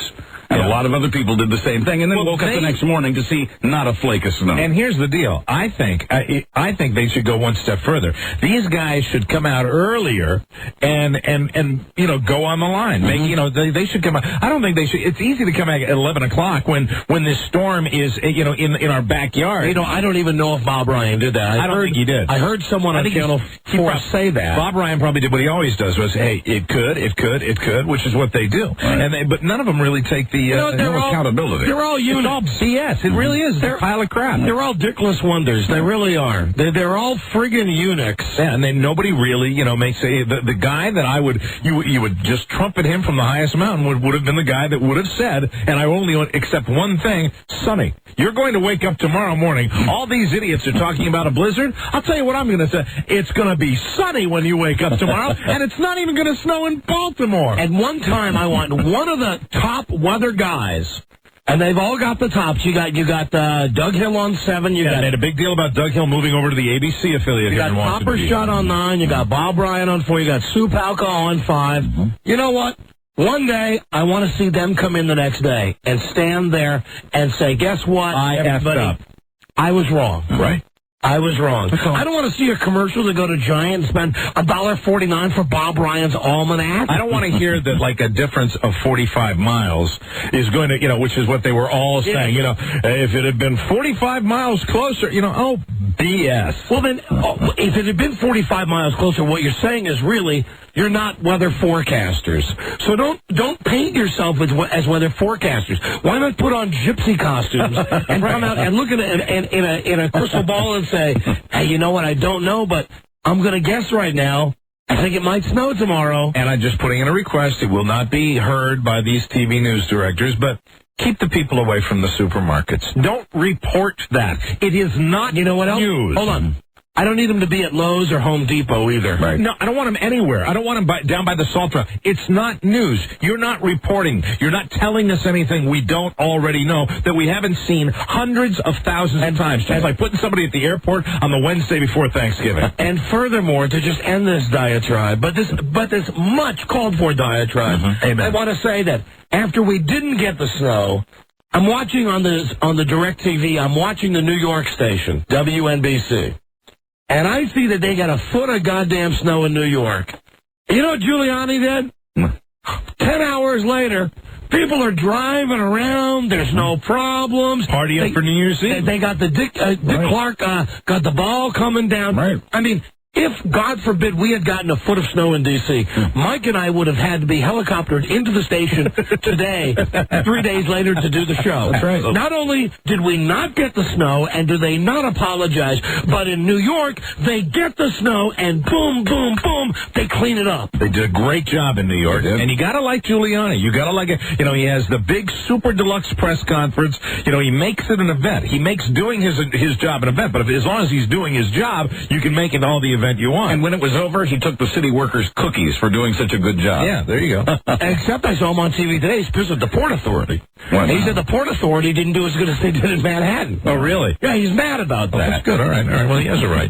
And a lot of other people did the same thing, and then woke up the next morning to see not a flake of snow. And here's the deal. I think they should go one step further. These guys should come out earlier and go on the line. Make, they should come out. I don't think they should. It's easy to come out at 11 o'clock when this storm is in our backyard. I don't even know if Bob Ryan did that. I don't think he did. I heard someone on Channel 4 say that. Bob Ryan probably did what he always does, was, hey, it could, which is what they do. Right. But none of them really take the accountability. They're all It's all BS. It really is. They're a pile of crap. They're all dickless wonders. They really are. They're all friggin' eunuchs. Yeah, and then nobody really, makes the guy that you would just trumpet him from the highest mountain would have been the guy that would have said, and I only accept one thing, Sonny, you're going to wake up tomorrow morning. All these idiots are talking about a blizzard. I'll tell you what I'm going to say. It's going to be sunny when you wake up tomorrow, and it's not even going to snow in Baltimore. And one time I want one of the top weather guys, and they've all got the tops. You got Doug Hill on 7. You got made a big deal about Doug Hill moving over to the ABC affiliate. You got Top or Shut on 9. You got Bob Ryan on 4. You got Sue Palco on 5. You know what? One day, I want to see them come in the next day and stand there and say, guess what? I effed up. I was wrong. Right. I was wrong. I don't want to see a commercial to go to Giant and spend $1.49 for Bob Ryan's almanac. I don't want to hear that, like, a difference of 45 miles is going to, which is what they were all saying. If it had been 45 miles closer, BS. Well, then, if it had been 45 miles closer, what you're saying is really you're not weather forecasters. So don't paint yourself as weather forecasters. Why not put on gypsy costumes and come out and look at it in a crystal ball and say, hey, you know what? I don't know, but I'm going to guess right now. I think it might snow tomorrow. And I'm just putting in a request. It will not be heard by these TV news directors, but keep the people away from the supermarkets. Don't report that. It is not You know what else? news. Hold on. I don't need them to be at Lowe's or Home Depot either. Right. No, I don't want them anywhere. I don't want them down by the salt truck. It's not news. You're not reporting. You're not telling us anything we don't already know that we haven't seen hundreds of thousands of times. Just like putting somebody at the airport on the Wednesday before Thanksgiving. And furthermore, to just end this diatribe, but this much called for diatribe, I want to say that after we didn't get the snow, I'm watching on the DirecTV, I'm watching the New York station, WNBC. And I see that they got a foot of goddamn snow in New York. You know what Giuliani did? 10 hours later, people are driving around. There's no problems. Partying for New Year's Eve. They got the Dick Clark got the ball coming down. Right. I mean, if, God forbid, we had gotten a foot of snow in D.C., Mike and I would have had to be helicoptered into the station today, 3 days later, to do the show. That's right. Not only did we not get the snow, and do they not apologize, but in New York, they get the snow, and boom, boom, boom, they clean it up. They did a great job in New York. And you got to like Giuliani. You got to like it. He has the big super deluxe press conference. He makes it an event. He makes doing his job an event. But as long as he's doing his job, you can make it all the event you want. And when it was over, he took the city workers cookies for doing such a good job. Yeah, there you go. Except I saw him on TV today. He's pissed at the Port Authority. He said the Port Authority didn't do as good as they did in Manhattan. Oh, really? Yeah, he's mad about that. That's good. All right. Well, he has a right.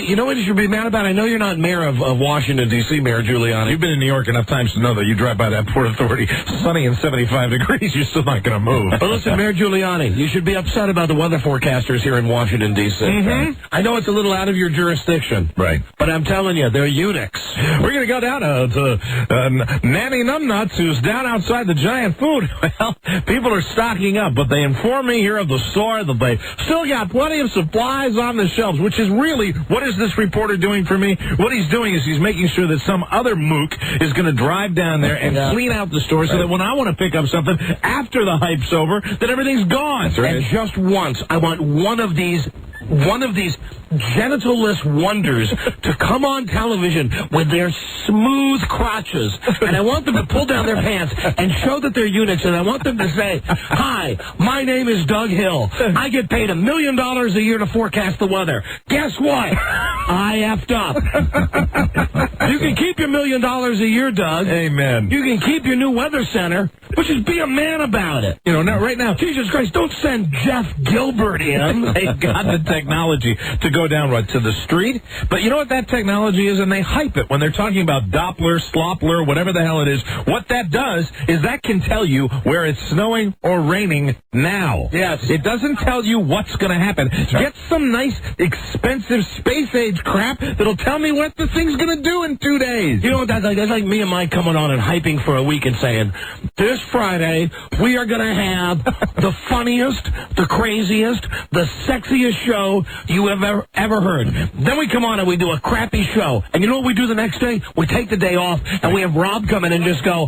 You know what you should be mad about? I know you're not mayor of Washington, D.C., Mayor Giuliani. You've been in New York enough times to know that you drive by that Port Authority, sunny and 75 degrees, you're still not going to move. But listen, Mayor Giuliani, you should be upset about the weather forecasters here in Washington, D.C. I know it's a little out of your jurisdiction. Right. Right. But I'm telling you, they're eunuchs. We're going to go down to Nanny Numbnuts, who's down outside the Giant Food. Well, people are stocking up, but they inform me here of the store that they still got plenty of supplies on the shelves, which is really, what is this reporter doing for me? What he's doing is he's making sure that some other mook is going to drive down there and clean out the store so that when I want to pick up something after the hype's over, that everything's gone. That's right. And just once, I want one of these genitalless wonders to come on television with their smooth crotches, and I want them to pull down their pants and show that they're eunuchs, and I want them to say, "Hi, my name is Doug Hill. I get paid $1 million a year to forecast the weather. Guess what? I effed up." You can keep your $1 million a year, Doug. Amen. You can keep your new weather center, but just be a man about it. You know, now, right now, Jesus Christ, don't send Jeff Gilbert in. They got the technology to go down to the street, but you know what that technology is, and they hype it when they're talking about Doppler, Sloppler, whatever the hell it is. What that does is that can tell you where it's snowing or raining now. Yes. It doesn't tell you what's going to happen. Get some nice, expensive space-age crap that'll tell me what the thing's going to do in 2 days. You know what that's like? That's like me and Mike coming on and hyping for a week and saying, this Friday, we are going to have the funniest, the craziest, the sexiest show you have ever heard. Then we come on and we do a crappy show. And you know what we do the next day? We take the day off and we have Rob come in and just go,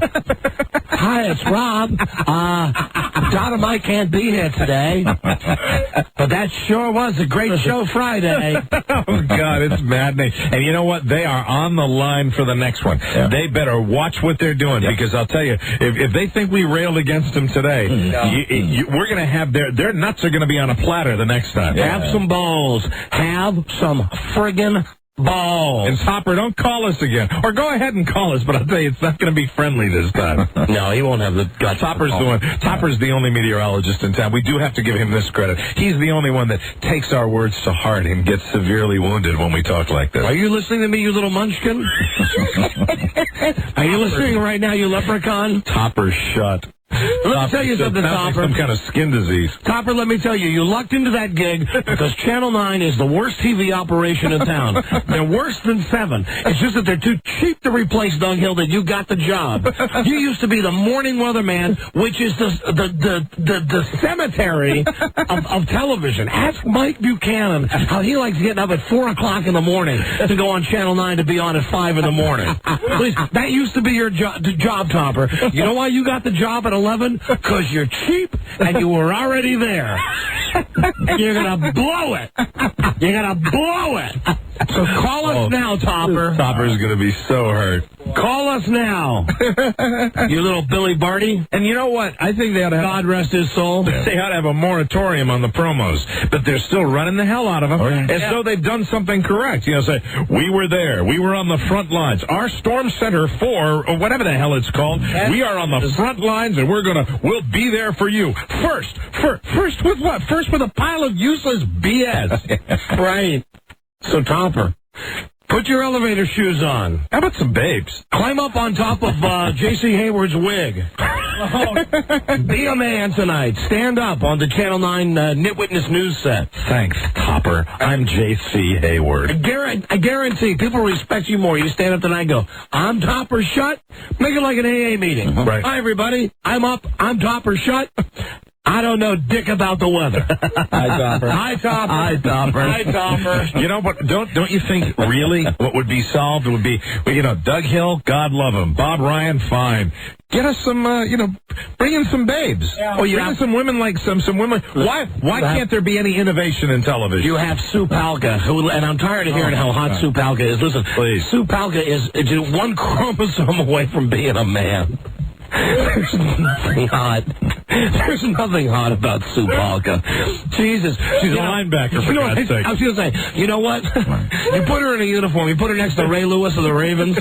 "Hi, it's Rob. Dot and Mike can't be here today. But that sure was a great show Friday." Oh, God, it's maddening. And you know what? They are on the line for the next one. Yeah. They better watch what they're doing, because I'll tell you, if they think we railed against them today, we're going to have their nuts are going to be on a platter the next time. Have some balls. Have some friggin' balls. And Topper, don't call us again. Or go ahead and call us, but I'll tell you, it's not going to be friendly this time. No, he won't have the guts. Topper's the only meteorologist in town. We do have to give him this credit. He's the only one that takes our words to heart and gets severely wounded when we talk like this. Are you listening to me, you little munchkin? Are you listening right now, you leprechaun? Topper, shut. Let me tell you something, Topper. Some kind of skin disease. Topper, let me tell you, you lucked into that gig because Channel 9 is the worst TV operation in town. They're worse than 7. It's just that they're too cheap to replace Doug Hill, that you got the job. You used to be the morning weatherman, which is the cemetery of television. Ask Mike Buchanan how he likes getting up at 4 o'clock in the morning to go on Channel 9 to be on at 5 in the morning. Please, that used to be your job, Topper. You know why you got the job at 11? Because you're cheap and you were already there. You're going to blow it. You're going to blow it. So call us now, Topper. Topper's going to be so hurt. Call us now. You little Billy Barty. And you know what? I think they ought to have... God rest his soul. They ought to have a moratorium on the promos. But they're still running the hell out of them as though they've done something correct. You know, say, we were there. We were on the front lines. Our Storm Center 4, or whatever the hell it's called, we are on the front lines, and we'll be there for you. First with what? First with a pile of useless BS. Right. So, Topper, put your elevator shoes on. How about some babes? Climb up on top of J.C. Hayward's wig. Be a man tonight. Stand up on the Channel 9 Nitwitness News set. Thanks, Topper. I'm J.C. Hayward. I guarantee people respect you more. You stand up tonight and go, I'm Topper Shut. Make it like an AA meeting. Right. Hi, everybody. I'm up. I'm Topper Shut. I don't know dick about the weather. Hi, Topper. Hi, Topper. Hi, Topper. Hi, Topper. You know, but don't you think really what would be solved would be, Doug Hill, God love him. Bob Ryan, fine. Get us some, bring in some babes. Yeah. Bring in some women like some women. Why can't there be any innovation in television? You have Sue Palka, and I'm tired of hearing how hot Sue Palka is. Listen, please. Sue Palka is one chromosome away from being a man. There's nothing hot. There's nothing hot about Sue Palka. Jesus. She's a linebacker, for God's sake. I was going to say, you know what? You put her in a uniform. You put her next to Ray Lewis of the Ravens.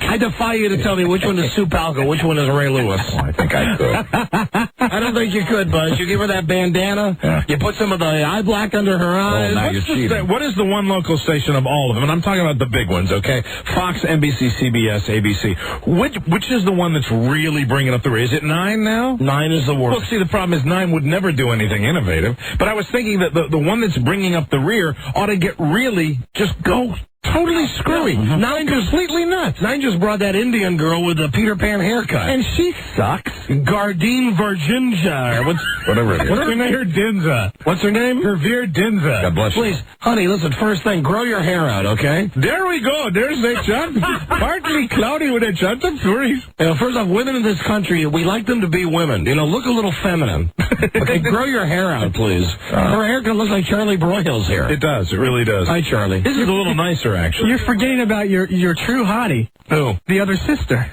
I defy you to tell me which one is Sue Palka, which one is Ray Lewis. Oh, I think I could. I don't think you could, Buzz. You give her that bandana. You put some of the eye black under her eyes. Now you're cheating. What is the one local station of all of them? And I'm talking about the big ones, okay? Fox, NBC, CBS, ABC. Which is the one that's really bringing up the rear? Is it 9 now? 9 is the worst. Well, see, the problem is 9 would never do anything innovative. But I was thinking that the one that's bringing up the rear ought to get really just go Totally screwy. Completely nuts. Nine just brought that Indian girl with the Peter Pan haircut. And she sucks. Gardine Virginja. Whatever it is. What's her name? Dinza. What's her name? Gervier Dinza. God bless you. Please, honey, listen, first thing, grow your hair out, okay? There we go. There's a chance. Partly cloudy with a chance of flurries. First off, women in this country, we like them to be women. Look a little feminine. Okay, grow your hair out, please. Her hair can look like Charlie Broyhill's hair. It does. It really does. Hi, Charlie. This is a little nicer, actually. You're forgetting about your true hottie. Who? The other sister.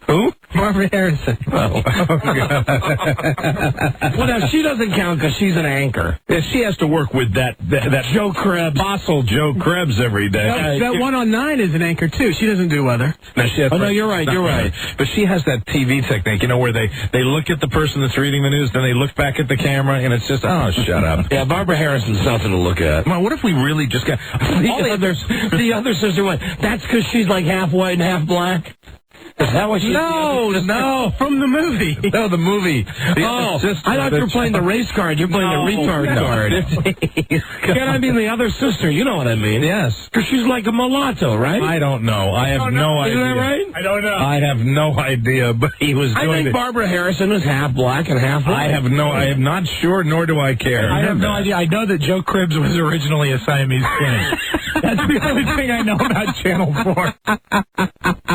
Who? Barbara Harrison. Oh. Well, now, she doesn't count because she's an anchor. Yeah, she has to work with that Joe Krebs. fossil Joe Krebs every day. That one on 9 is an anchor, too. She doesn't do weather. No, she has no, you're right, you're right. But she has that TV technique, where they look at the person that's reading the news, then they look back at the camera, and it's just, oh, shut up. Yeah, Barbara Harrison's nothing to look at. Come on, what if we really just got... The other sister went, that's because she's like half white and half black? Is that what she... No, from the movie. No, the movie. I thought you were playing the race card. You're playing the retard card. Yeah, I mean the other sister. You know what I mean. Yes. Because she's like a mulatto, right? I don't know. I have no idea. Isn't that right? I don't know. I have no idea, but he was doing I think Barbara Harrison is half black and half white. I am not sure, nor do I care. I have no idea. I know that Joe Krebs was originally a Siamese twin. That's the only thing I know about Channel 4.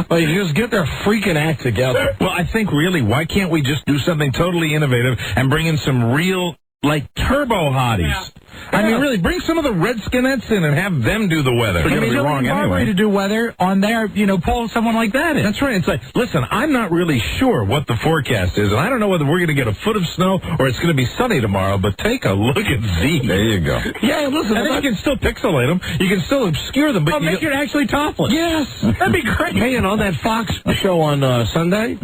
Well, you just get their freaking act together. Well, I think really, why can't we just do something totally innovative and bring in some real, turbo hotties? Yeah. I mean, really, bring some of the Redskinettes in and have them do the weather. They're going to be wrong anyway. To do weather on there, pull someone like that in. That's right. It's like, listen, I'm not really sure what the forecast is, and I don't know whether we're going to get a foot of snow or it's going to be sunny tomorrow, but take a look at these. There you go. Yeah, listen. And then you can still pixelate them. You can still obscure them. But make it actually topless. Yes. That'd be great. Hey, and on that Fox show on Sunday,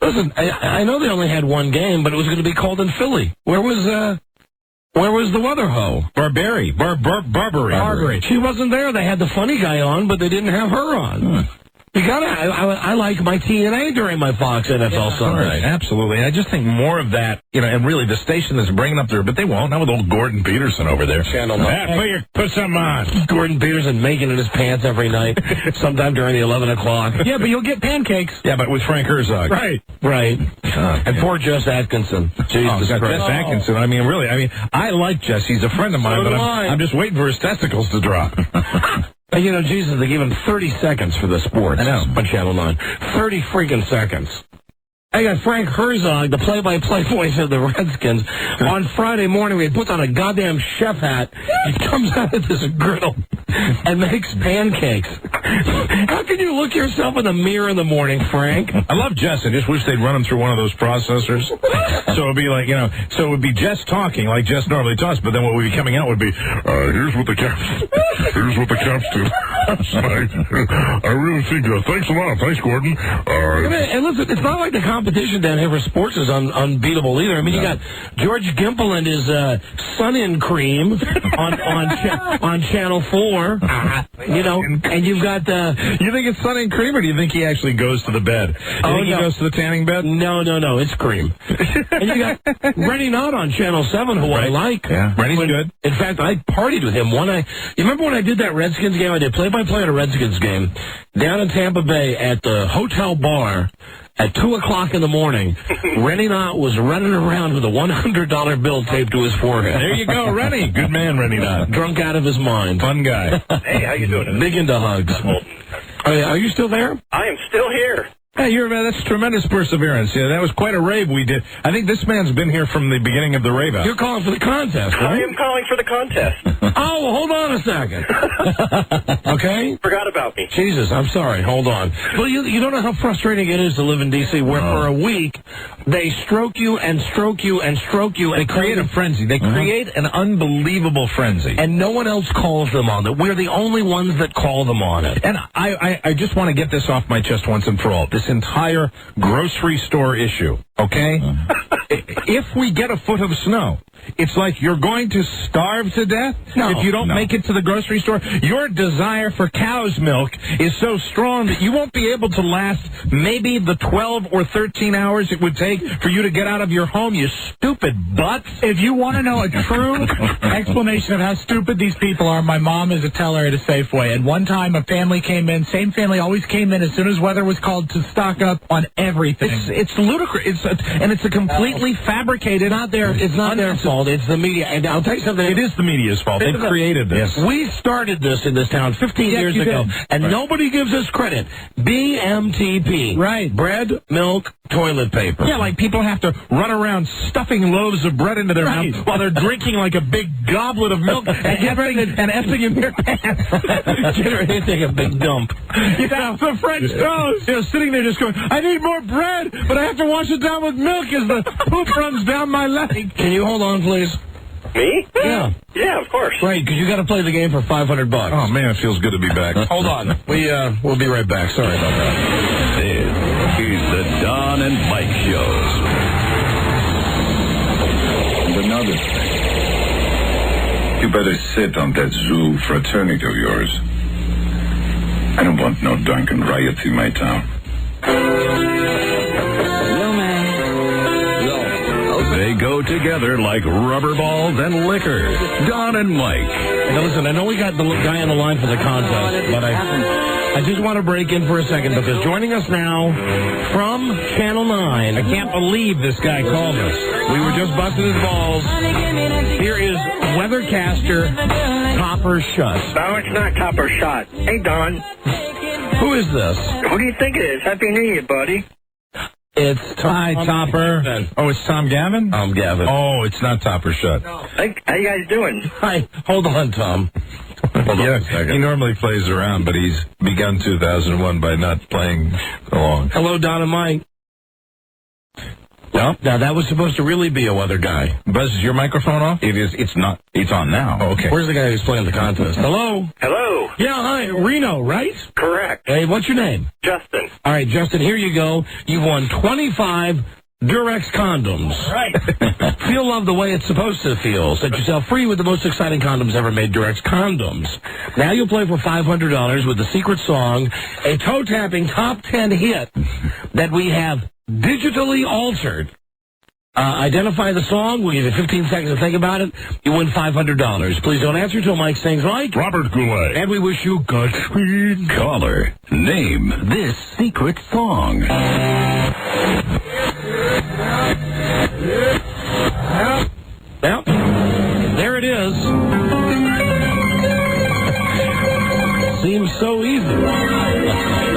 listen, I know they only had one game, but it was going to be called in Philly. Where was the weather hoe? Barbary. She wasn't there. They had the funny guy on, but they didn't have her on. You gotta. I like my TNA during my Fox NFL Sunday. Right, absolutely. I just think more of that, and really the station that's bringing up there, but they won't. Not with old Gordon Peterson over there. Channel put something on. Gordon Peterson making in his pants every night, sometime during the 11 o'clock. Yeah, but you'll get pancakes. Yeah, but with Frank Herzog. Right. And poor Jess Atkinson. Jesus Christ. Jess Atkinson. I mean, really. I like Jess. He's a friend of mine, but I'm just waiting for his testicles to drop. Jesus, they gave him 30 seconds for the sports. I know. On Channel 9. 30 freaking seconds. I got Frank Herzog, the play-by-play voice of the Redskins. On Friday morning, he puts on a goddamn chef hat. He comes out of this griddle and makes pancakes. How can you look yourself in the mirror in the morning, Frank? I love Jess. I just wish they'd run him through one of those processors. So it'd be like, so it would be Jess talking like Jess normally talks, but then what would be coming out would be, here's what the Caps do. I really think, thanks a lot. Thanks, Gordon. And listen, it's not like the competition down here for sports is unbeatable either. I mean, you got George Gimple and his Sun in Cream on Channel 4. And you've got you think it's Sun in Cream, or do you think he actually goes to the bed? You think he goes to the tanning bed? No, it's Cream. And you got Rennie Knott on Channel 7, who I like. Yeah, Rennie's good. In fact, I partied with him. You remember when I did that Redskins game? I did play-by-play at a Redskins game down in Tampa Bay at the hotel bar. At 2 o'clock in the morning, Rennie Knott was running around with a $100 bill taped to his forehead. There you go, Rennie. Good man, Rennie Knott. Drunk out of his mind. Fun guy. Hey, how you doing? Big into hugs. Are you still there? I am still here. Hey, that's tremendous perseverance. Yeah, that was quite a rave we did. I think this man's been here from the beginning of the rave out. You're calling for the contest, right? I am calling for the contest. Oh, well, hold on a second. Okay? Forgot about me. Jesus, I'm sorry. Hold on. Well, you don't know how frustrating it is to live in D.C., where for a week they stroke you and stroke you and stroke you. They create a frenzy. They create an unbelievable frenzy. And no one else calls them on it. We're the only ones that call them on it. And I just want to get this off my chest once and for all. This entire grocery store issue, okay? If we get a foot of snow, it's like you're going to starve to death if you don't make it to the grocery store. Your desire for cow's milk is so strong that you won't be able to last maybe the 12 or 13 hours it would take for you to get out of your home, you stupid butts. If you want to know a true explanation of how stupid these people are, my mom is a teller at a Safeway. And one time a family came in, same family always came in as soon as weather was called to stock up on everything. It's ludicrous. It's a completely fabricated. It's not their fault. It's the media. And I'll tell you something. It is the media's fault. They've created this. We started this in this town 15 years ago, and nobody gives us credit. BMTP. Right. Bread, milk, toilet paper. Yeah, like people have to run around stuffing loaves of bread into their mouth while they're drinking like a big goblet of milk and effing in their pants. Generating a big dump. Yeah, the French toast. You know, sitting there just going, I need more bread, but I have to wash it down with milk as the poop runs down my leg. Can you hold on, please? Me? Yeah. Yeah, of course. Right, because you got to play the game for $500. Oh, man, it feels good to be back. Hold on. We'll be right back. Sorry about that. This is the Don and Mike Show. And another thing. You better sit on that zoo fraternity of yours. I don't want no drunken riots in my town. They go together like rubber balls and liquor. Don and Mike. Now listen, I know we got the guy on the line for the contest, but I just want to break in for a second because joining us now from Channel 9. I can't believe this guy called us. We were just busting his balls. Here is weathercaster Copper Shut. No, it's not Copper Shot. Hey, Don. Who is this? Who do you think it is? Happy New Year, buddy. It's Tom. Hi, Topper. Oh, it's Tom Gavin? I'm Gavin. Oh, it's not Topper Shut. Hey, how you guys doing? Hi. Hold on, Tom. Hold on a second. He normally plays around, but he's begun 2001 by not playing along. Hello, Don and Mike. Well, now that was supposed to really be a weather guy. Buzz, is your microphone off? It is. It's not. It's on now. Oh, okay. Where's the guy who's playing the contest? Hello? Hello. Yeah, hi. Reno, right? Correct. Hey, what's your name? Justin. All right, Justin, here you go. You've won 25 Durex condoms. Right. Feel love the way it's supposed to feel. Set yourself free with the most exciting condoms ever made, Durex condoms. Now you'll play for $500 with the secret song, a toe-tapping top 10 hit that we have digitally altered. Identify the song. We'll give you 15 seconds to think about it. You win $500. Please don't answer till Mike sings like Robert Goulet. And we wish you Godspeed. Caller, name this secret song. Well, there it is. Seems so easy.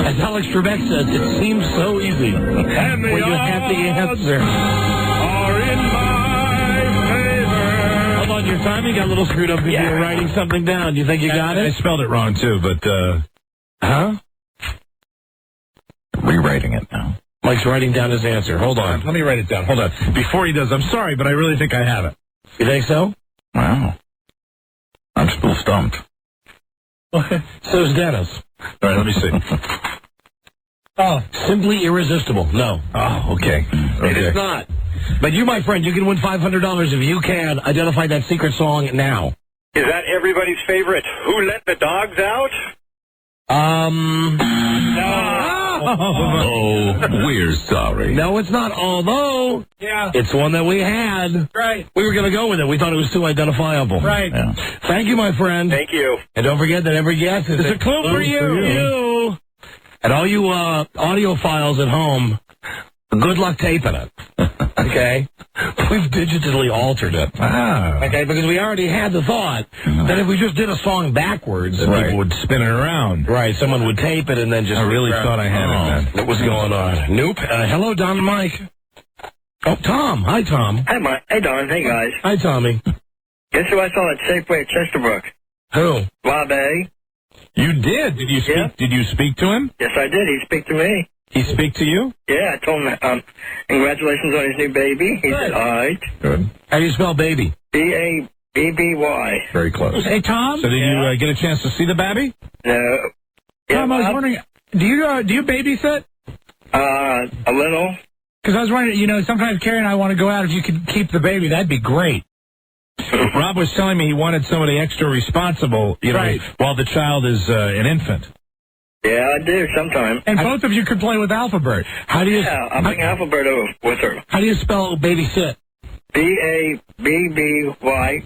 As Alex Trebek says, it seems so easy. And the when you have the answer. are in my favor. Hold on, your timing got a little screwed up because you were writing something down. You think you got it? I spelled it wrong, too, but, Huh? Rewriting it now. Mike's writing down his answer. Hold on. let me write it down. Hold on. Before he does, I'm sorry, but I really think I have it. You think so? Wow. I'm still stumped. So's Dennis. All right, let me see. Oh, simply irresistible. No. Oh, okay. It is not. But you, my friend, you can win $500 if you can identify that secret song now. Is that everybody's favorite? Who let the dogs out? Oh, we're sorry. No, it's not. Although, it's one that we had. Right. We were going to go with it. We thought it was too identifiable. Right. Yeah. Thank you, my friend. Thank you. And don't forget that every guess is a clue for you. And all you audiophiles at home, good luck taping it. Okay? We've digitally altered it. Ah. Okay, because we already had the thought that if we just did a song backwards, Then people would spin it around. right, someone would tape it and then just... I really thought I had it then. What was going on? Nope. Hello, Don and Mike. Oh, Tom. Hi, Tom. Hey, Mike. Hey, Don. Hey, guys. Hi, Tommy. Guess who I saw at Safeway at Chesterbrook? Who? Bob A. You did? Did you speak? Yeah. Did you speak to him? Yes, I did. He speak to me. He speak to you? Yeah, I told him, congratulations on his new baby. He said, all right. Good. How do you spell baby? B-A-B-B-Y. Very close. Hey, Tom? So did you get a chance to see the baby? No. Yeah, Tom, I was wondering, do you babysit? a little. Because I was wondering, sometimes Carrie and I want to go out. If you could keep the baby, that'd be great. Rob was telling me he wanted somebody extra responsible, Right. while the child is an infant. Yeah, I do sometimes. And both of you could play with Alphabet. How do you? Yeah, I bring Alphabet over with her. How do you spell babysit? BABBYSAT.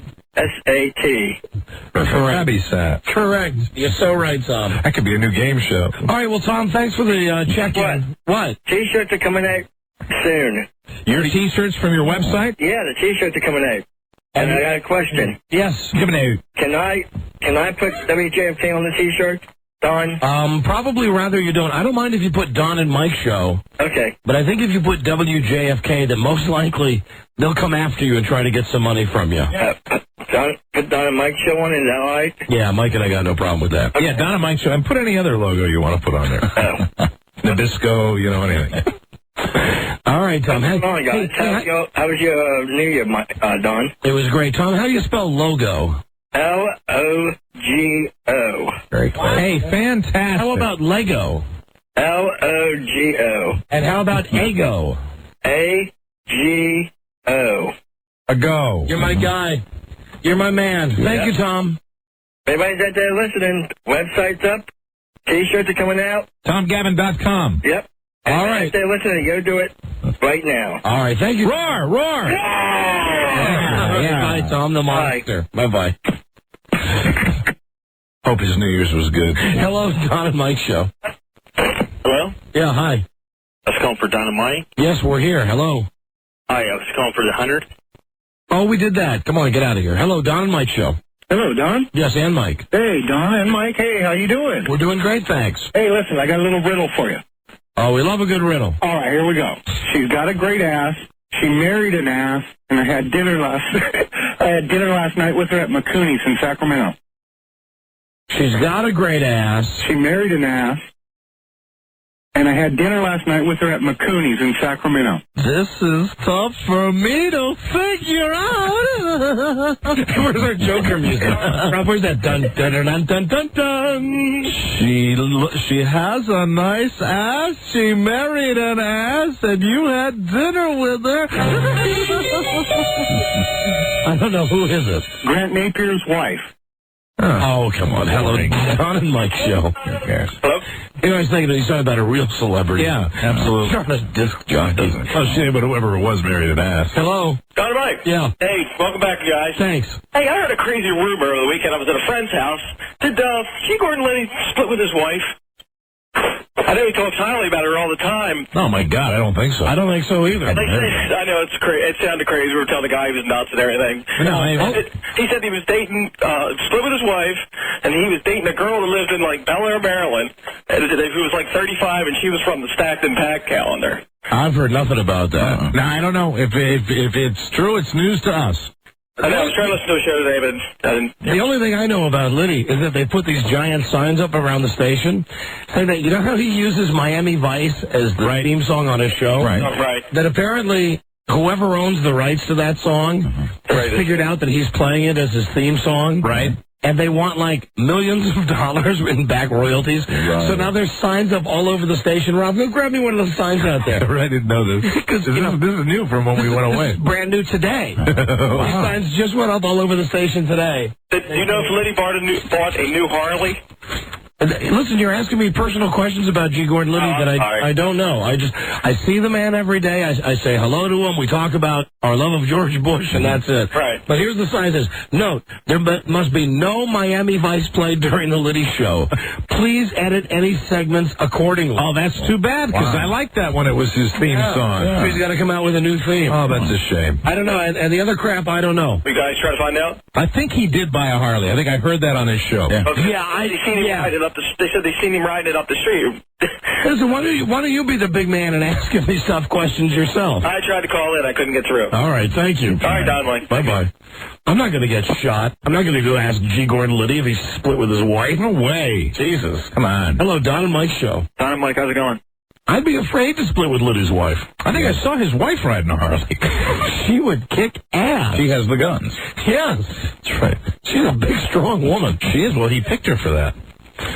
Babysat. Correct. You're so right, Tom. That could be a new game show. All right, well, Tom, thanks for the check-in. What? T-shirts are coming out soon. Your T-shirts from your website? Yeah, the T-shirts are coming out. And I got a question. Yes. Coming out. Can I put WJFK on the T-shirt, Don? Probably rather you don't. I don't mind if you put Don and Mike show. Okay. But I think if you put WJFK, then most likely they'll come after you and try to get some money from you. Put Don and Mike show on, is that all right? Yeah, Mike and I got no problem with that. Yeah, Don and Mike show. And put any other logo you want to put on there. Nabisco, anything. All right, Tom. Come on, guys. How was your New Year, Don? It was great. Tom, how do you spell logo? L-O-G-O. Very close. Hey, fantastic. How about Lego? L-O-G-O. And how about Ego? A-G-O. A go. You're my guy. You're my man. Thank you, Tom. Everybody's out there listening. Website's up. T-shirts are coming out. TomGavin.com. Yep. All right. Out there listening, go do it right now. All right. Thank you. Roar, roar. Yeah. Bye, Tom the Monster. Bye-bye. Hope his New Year's was good. Hello, Don and Mike show. Hello? Yeah, hi. I was calling for Don and Mike. Yes, we're here. Hello. Hi, I was calling for the 100. Oh, we did that. Come on, get out of here. Hello, Don and Mike show. Hello, Don. Yes, and Mike. Hey, Don and Mike. Hey, how you doing? We're doing great, thanks. Hey, listen, I got a little riddle for you. Oh, we love a good riddle. All right, here we go. She's got a great ass. She married an ass, and I had dinner last night with her at McCooney's in Sacramento. She's got a great ass. She married an ass, and I had dinner last night with her at McCooney's in Sacramento. This is tough for me to figure out. Where's our Joker music? Rob, where's that dun dun dun dun dun dun? She has a nice ass. She married an ass, and you had dinner with her. I don't know, who is it? Grant Napier's wife. Oh, come on. Hello, Don and Mike show. Hello? You know, I was thinking he's talking about a real celebrity. Yeah, absolutely. Not a disc jockey. Oh, shit, but whoever it was married an ass. Hello? Don and Mike. Yeah. Hey, welcome back, guys. Thanks. Hey, I heard a crazy rumor over the weekend. I was at a friend's house. Did G. Gordon Liddy split with his wife? I know he talks highly about her all the time. Oh, my God, I don't think so. I don't think so either. I know it's it sounded crazy. We were telling the guy he was nuts and everything. He said he was dating, split with his wife, and he was dating a girl that lived in like Bel Air, Maryland, and who was like 35, and she was from the Stacked and Packed calendar. I've heard nothing about that. Now, I don't know. If it's true, it's news to us. I know, I was trying to listen to a show today, but I didn't. The only thing I know about Liddy is that they put these giant signs up around the station saying that, you know how he uses Miami Vice as the theme song on his show? Right. Oh, right. That apparently whoever owns the rights to that song has figured out that he's playing it as his theme song. Right. And they want like millions of dollars in back royalties. Right. So now there's signs up all over the station. Rob, go grab me one of those signs out there. I didn't know this. This is new from when we went away. Brand new today. These signs just went up all over the station today. Do you know if Liddy bought a new Harley? Listen, you're asking me personal questions about G. Gordon Liddy that I don't know. I see the man every day. I say hello to him. We talk about our love of George Bush, and that's it. Right. But here's the sign that says, note, there must be no Miami Vice played during the Liddy show. Please edit any segments accordingly. Oh, that's too bad, because I liked that when it was his theme song. Yeah. He's got to come out with a new theme. Oh, that's a shame. I don't know. And the other crap, I don't know. You guys try to find out? I think he did buy a Harley. I think I heard that on his show. Yeah, Okay. They said they seen him riding it up the street. Listen, why don't you be the big man and ask him these tough questions yourself? I tried to call in. I couldn't get through. All right, thank you. All right, Don, Mike. Bye-bye. I'm not going to get shot. I'm not going to go ask G. Gordon Liddy if he's split with his wife. No way. Jesus. Come on. Hello, Don and Mike show. Don and Mike, how's it going? I'd be afraid to split with Liddy's wife. I think I saw his wife riding a Harley. She would kick ass. She has the guns. Yes. That's right. She's a big, strong woman. She is. Well, he picked her for that.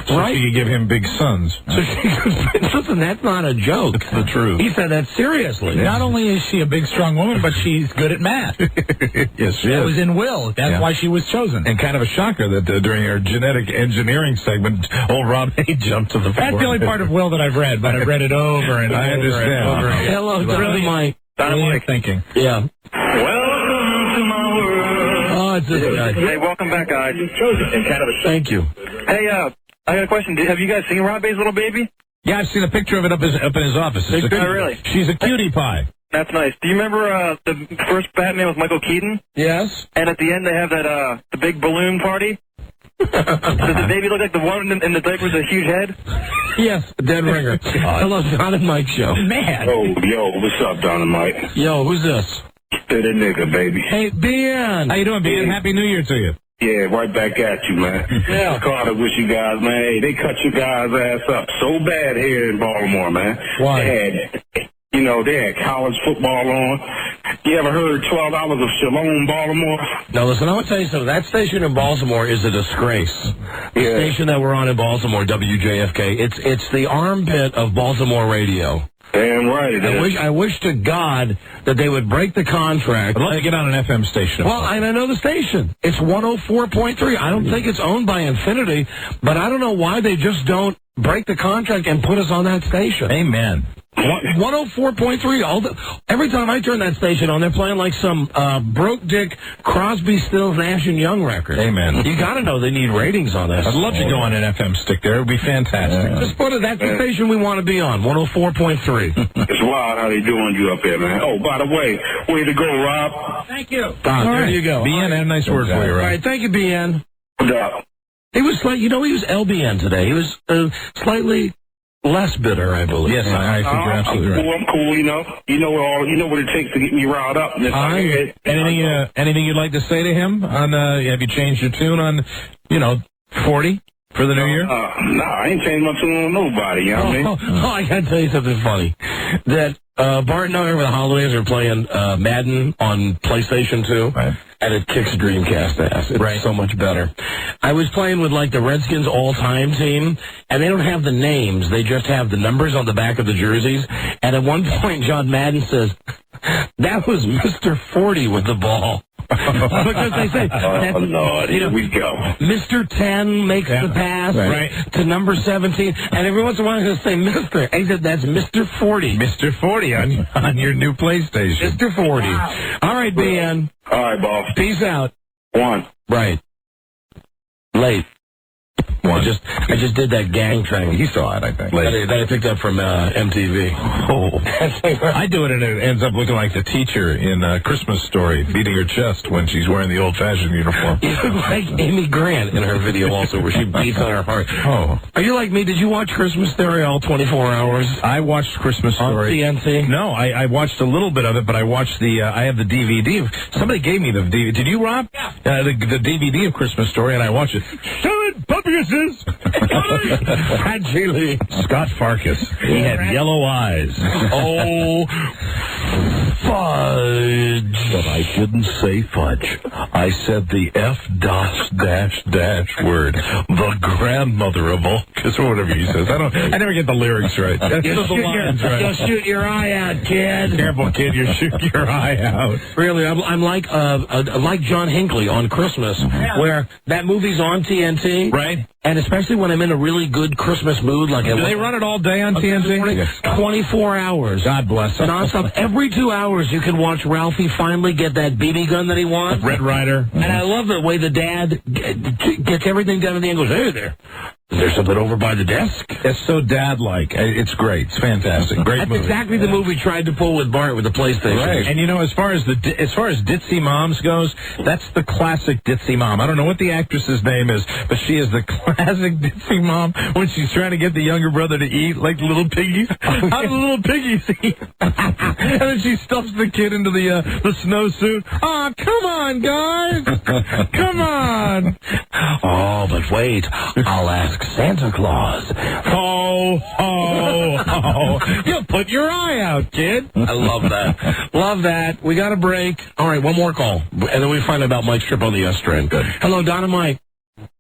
So right? she could give him big sons. So she could, listen, that's not a joke. It's the truth. He said that seriously. Not only is she a big, strong woman, but she's good at math. Yes, she That is. was in Will. That's why she was chosen. And kind of a shocker that during our genetic engineering segment, old Rob Hay jumped to the floor. That's the only part of Will that I've read, but I've read it over and I over understand. and over again. Hello, Don Mike. Brilliant thinking. Yeah. Welcome to my world. Oh, it's this guy. Hey, welcome back, guys. Thank you. Hey, I got a question. Have you guys seen Rob Hay's little baby? Yeah, I've seen a picture of it up in his office. Oh, really? She's a cutie pie. That's nice. Do you remember the first Batman with Michael Keaton? Yes. And at the end they have that the big balloon party? Does the baby look like the one in the diaper with a huge head? Yes, dead ringer. Hello, Don and Mike show. Man. Oh, yo, what's up, Don and Mike? Yo, who's this? They're the nigga, baby. Hey, Ben. How you doing, Ben? Happy New Year to you. Yeah, right back at you, man. Yeah. Carter with you guys, man. Hey, they cut your guys' ass up so bad here in Baltimore, man. Why? They had college football on. You ever heard $12 of Shalom, Baltimore? Now, listen, I want to tell you something. That station in Baltimore is a disgrace. The station that we're on in Baltimore, WJFK, it's the armpit of Baltimore radio. Damn right it is. I wish to God that they would break the contract. I'd love to get on an FM station. Well, and I know the station. It's 104.3. I don't think it's owned by Infinity, but I don't know why they just don't break the contract and put us on that station. Amen. 104.3. Every time I turn that station on, they're playing like some broke dick Crosby, Stills, Nash and Young record. Amen. You got to know they need ratings on this. I'd love to go on an FM stick there. It would be fantastic. Just put it. That's the station we want to be on. 104.3. It's wild how they doing you up there, man. Oh, by the way, way to go, Rob. Thank you. Don, there you go. BN had a nice word for you, All right? right, thank you, BN. No. He was he was LBN today. He was slightly less bitter, I believe. Yes, I think you're absolutely right. I'm cool, you know what it takes to get me riled up. And Anything you'd like to say to him? Have you changed your tune on, 40 for the new year? Nah, I ain't changed my tune on nobody, you know what I mean? Oh, I got to tell you something funny. That Bart and I over the holidays are playing Madden on PlayStation 2, right. And it kicks Dreamcast ass. It's so much better. I was playing with, the Redskins all-time team, and they don't have the names. They just have the numbers on the back of the jerseys. And at one point, John Madden says, that was Mr. 40 with the ball. Because they say, Lord, here we go. Mr. 10 makes the pass to number 17, and every once in a while he'll say Mr. And he said, that's Mr. 40. Mr. 40 on your new PlayStation. Mr. 40. All right, BN. All right, boss. Peace out. One. Right. Late. I just did that gang thing. He saw it, I think. That I picked up from MTV. Oh. I do it, and it ends up looking like the teacher in Christmas Story, beating her chest when she's wearing the old-fashioned uniform. You look like Amy Grant in her video also, where she beats on her heart. Oh. Are you like me? Did you watch Christmas Story all 24 hours? I watched Christmas Story. On TNT? No, I watched a little bit of it, but I watched I have the DVD. Somebody gave me the DVD. Did you, Rob? Yeah. The DVD of Christmas Story, and I watched it. Puppies! Fragile. Scott Farkas. He had yellow eyes. Oh, fudge. But I didn't say fudge. I said the F-dash word. The grandmother of all, or whatever he says. I never get the lyrics right. You'll shoot your eye out, kid. Careful, kid. You'll shoot your eye out. Really, I'm like John Hinckley on Christmas, where that movie's on TNT. Right. And especially when I'm in a really good Christmas mood, do they run it all day on TNT? 24 hours. God bless them. Nonstop. Every 2 hours, you can watch Ralphie finally get that BB gun that he wants. Red Ryder. And I love the way the dad gets everything done and the end goes, hey there. Is there something over by the desk? It's so dad-like. It's great. It's fantastic. Great That's movie. exactly the movie tried to pull with Bart with the PlayStation. Right. And as far as ditzy moms goes, that's the classic ditzy mom. I don't know what the actress's name is, but she is the classic ditzy mom when she's trying to get the younger brother to eat like little piggy. How do little piggies eat? And then she stuffs the kid into the snowsuit. Oh, come on, guys. Come on. Oh, but wait. I'll ask Santa Claus. Ho, ho, ho. You'll put your eye out, kid. I love that. Love that. We got a break. All right, one more call. And then we find out about Mike's trip on the S train. Good. Hello, Don and Mike.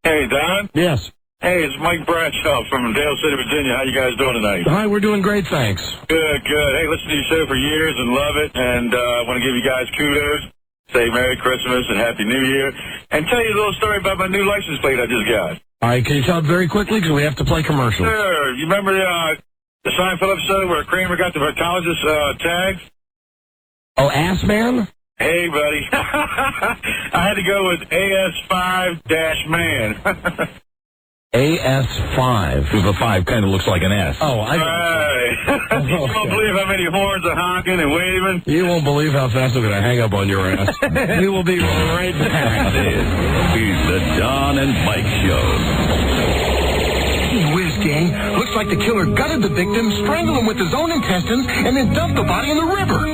Hey, Don. Yes. Hey, it's Mike Bradshaw from Dale City, Virginia. How you guys doing tonight? Hi, we're doing great, thanks. Good. Hey, listened to your show for years and love it, and I want to give you guys kudos, say Merry Christmas and Happy New Year, and tell you a little story about my new license plate I just got. All right, can you tell it very quickly because we have to play commercials? Sure. You remember the Seinfeld episode where Kramer got the proctologist tag? Oh, Ass Man? Hey, buddy. I had to go with AS5-man. AS5. Because the 5 kind of looks like an S. Oh, I... Right. You won't believe how many horns are honking and waving. You won't believe how fast I'm going to hang up on your ass. We will be right back. This is the Don and Mike Show. Gee whiz, gang. Looks like the killer gutted the victim, strangled him with his own intestines, and then dumped the body in the river.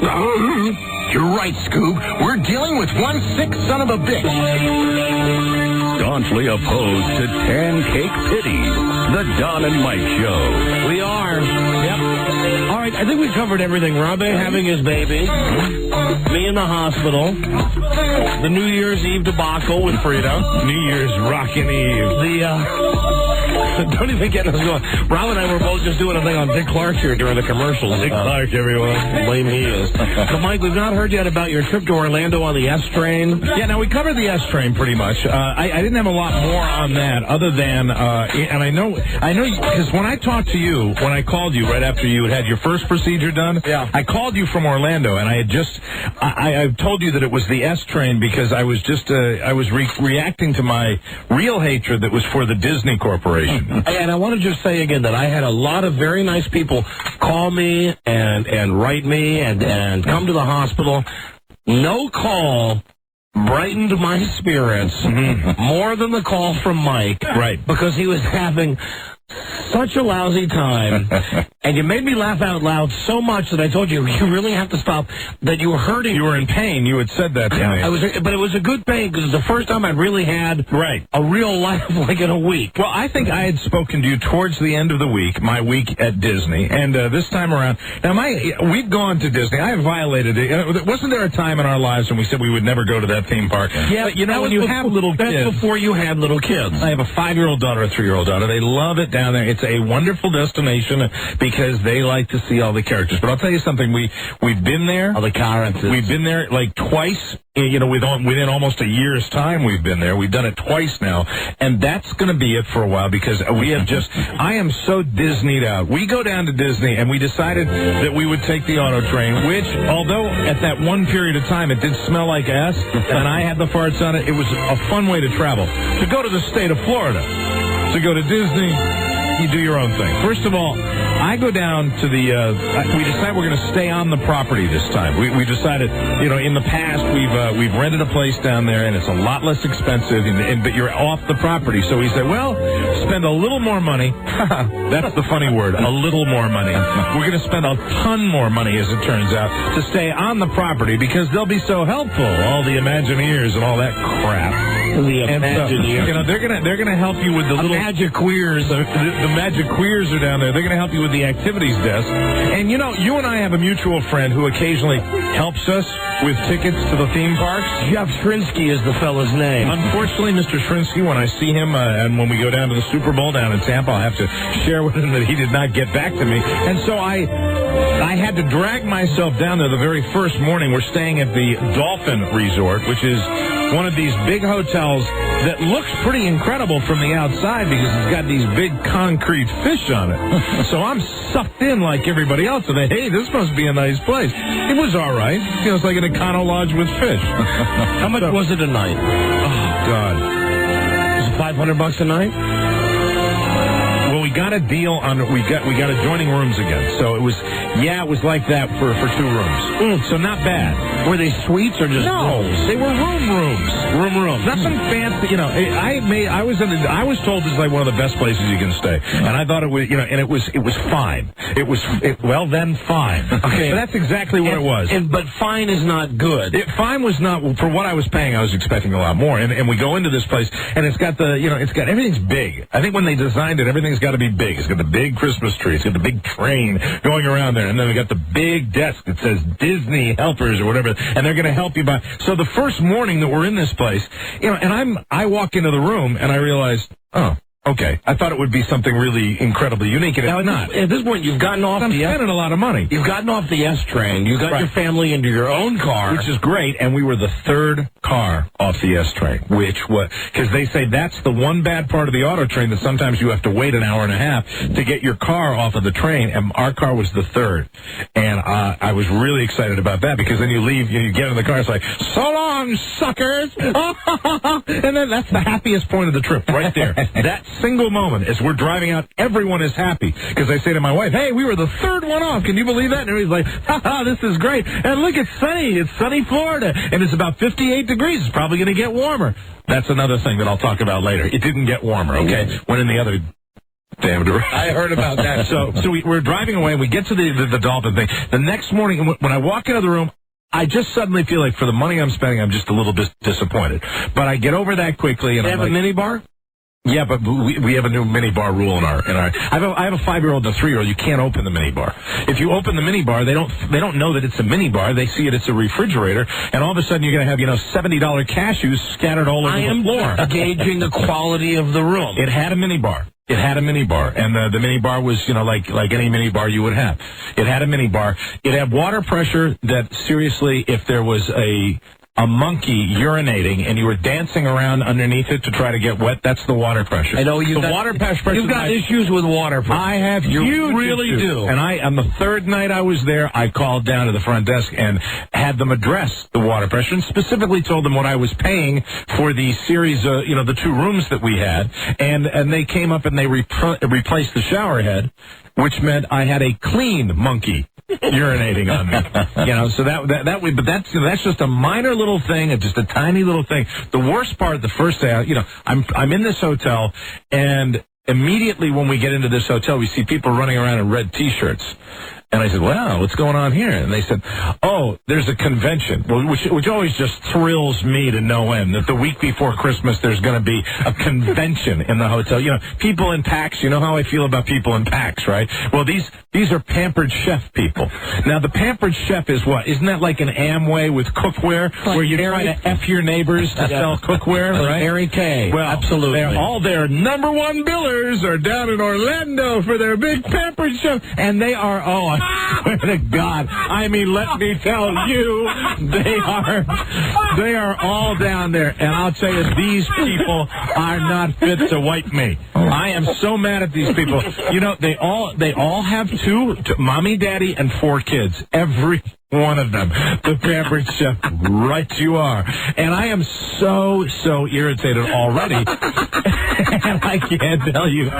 You're right, Scoob. We're dealing with one sick son of a bitch. Staunchly opposed to tan-cake pity. The Don and Mike Show. We are. Yep. All right, I think we covered everything. Robbie having his baby. Me in the hospital. The New Year's Eve debacle with Freda. New Year's Rockin' Eve. Don't even get us going. Rob and I were both just doing a thing on Dick Clark here during the commercials. Dick Clark, everyone. Blame he is. So, Mike, we've not heard yet about your trip to Orlando on the S train. Yeah, now we covered the S train pretty much. I didn't have a lot more on that other than, and I know, because when I talked to you, when I called you right after you had your first procedure done, yeah. I called you from Orlando, and I had just, I told you that it was the S train because I was just, I was reacting to my real hatred that was for the Disney Corporation. And I want to just say again that I had a lot of very nice people call me and write me and come to the hospital. No call brightened my spirits more than the call from Mike. Right. Because he was having such a lousy time, and you made me laugh out loud so much that I told you really have to stop. That you were hurting. You were in pain. You had said that to me. But it was a good pain because it was the first time I'd really had a real laugh like in a week. Well, I think I had spoken to you towards the end of the week, my week at Disney, and this time around. Now, we've gone to Disney. I have violated it. Wasn't there a time in our lives when we said we would never go to that theme park? Yeah, but, you know, when you have little kids. That's before you had little kids. I have a 5-year-old daughter, a 3-year-old daughter. They love it down there. It's a wonderful destination because they like to see all the characters. But I'll tell you something. We've been there. All the characters. We've been there like twice. You know, within almost a year's time, we've been there. We've done it twice now, and that's going to be it for a while because we have just. I am so Disneyed out. We go down to Disney, and we decided that we would take the auto train. Which, although at that one period of time it did smell like ass, and I had the farts on it, it was a fun way to travel. To go to the state of Florida, to go to Disney. You do your own thing. First of all, I go down to the, we decide we're going to stay on the property this time. We decided, you know, in the past we've rented a place down there and it's a lot less expensive, but you're off the property. So we said, well, spend a little more money. That's the funny word, a little more money. We're going to spend a ton more money, as it turns out, to stay on the property because they'll be so helpful. All the Imagineers and all that crap. The Imagineers. You know, they're gonna help you with the little Magic Queers. The Magic Queers are down there. They're going to help you with the activities desk. And, you know, you and I have a mutual friend who occasionally helps us with tickets to the theme parks. Jeff Shrinsky is the fella's name. Unfortunately, Mr. Shrinsky, when I see him and when we go down to the Super Bowl down in Tampa, I'll have to share with him that he did not get back to me. And so I had to drag myself down there the very first morning. We're staying at the Dolphin Resort, which is one of these big hotels that looks pretty incredible from the outside because it's got these big concrete fish on it. So I'm sucked in like everybody else. And hey, this must be a nice place. It was all right. You know, it's like an Econo Lodge with fish. How much was it a night? Oh, God. Was it $500 a night? Well, we got a deal on we got adjoining rooms again. So it was like that for 2 rooms. So not bad. Were they suites or just rooms? They were rooms. Nothing fancy. You know, I was told this is like one of the best places you can stay, and I thought it was, you know, and it was fine. Well then fine. Okay, but that's exactly what it was. But fine is not good. Fine was not for what I was paying. I was expecting a lot more, and we go into this place, and it's got everything's big. I think when they designed it, everything's got to be big. It's got the big Christmas tree. It's got the big train going around there, and then we got the big desk that says Disney Helpers or whatever, and they're going to help you buy. So the first morning that we're in this place, you know, and I walk into the room and I realized, oh, Okay, I thought it would be something really incredibly unique, and it's not. At this point, you've gotten off I'm spending a lot of money. You've gotten off the S train. You got your family into your own car, which is great. And we were the third car off the S train, because they say that's the one bad part of the auto train, that sometimes you have to wait an hour and a half to get your car off of the train. And our car was the third, and I was really excited about that, because then you leave, you get in the car, it's like, so long, suckers, and then that's the happiest point of the trip right there. That single moment as we're driving out, everyone is happy, because I say to my wife, hey, we were the third one off. Can you believe that? And everybody's like, ha, this is great. And look, it's sunny. It's sunny Florida. And it's about 58 degrees. It's probably going to get warmer. That's another thing that I'll talk about later. It didn't get warmer, okay? Went in the other damn direction. I heard about that. So we're driving away, and we get to the dolphin thing. The next morning, when I walk into the room, I just suddenly feel like for the money I'm spending, I'm just a little bit disappointed. But I get over that quickly. And they have a minibar? Yeah, but we have a new minibar rule in our. I have a 5-year-old and a 3-year-old. You can't open the minibar. If you open the minibar, they don't know that it's a minibar. They see it's a refrigerator, and all of a sudden you're going to have $70 cashews scattered all over the floor. I am gauging the quality of the room. It had a minibar. It had a minibar, and the minibar was, like any minibar you would have. It had a minibar. It had water pressure that, seriously, if there was a monkey urinating and you were dancing around underneath it to try to get wet, that's the water pressure. I know you've got issues with water pressure. I have huge You really issues. do. And on the third night I was there, I called down to the front desk and had them address the water pressure, and specifically told them what I was paying for the series, the 2 rooms that we had, and they came up and they replaced the shower head, which meant I had a clean monkey urinating on me. So that way, but that's just a minor little thing, just a tiny little thing. The worst part, the first day, I'm in this hotel, and immediately when we get into this hotel, we see people running around in red T-shirts. And I said, wow, what's going on here? And they said, oh, there's a convention, which always just thrills me to no end, that the week before Christmas there's going to be a convention in the hotel. People in packs, you know how I feel about people in packs, right? Well, these are pampered chef people. Now, the pampered chef is what? Isn't that like an Amway with cookware, where you try to F your neighbors to sell cookware, right? Mary Kay. Well, absolutely. All their number one billers are down in Orlando for their big pampered chef, and they are, I swear to God, let me tell you, they are all down there, and I'll tell you, these people are not fit to wipe me. I am so mad at these people. They all have 2, mommy, daddy, and 4 kids. Every one of them. The pampered chef, right you are. And I am so irritated already. And I can't tell you.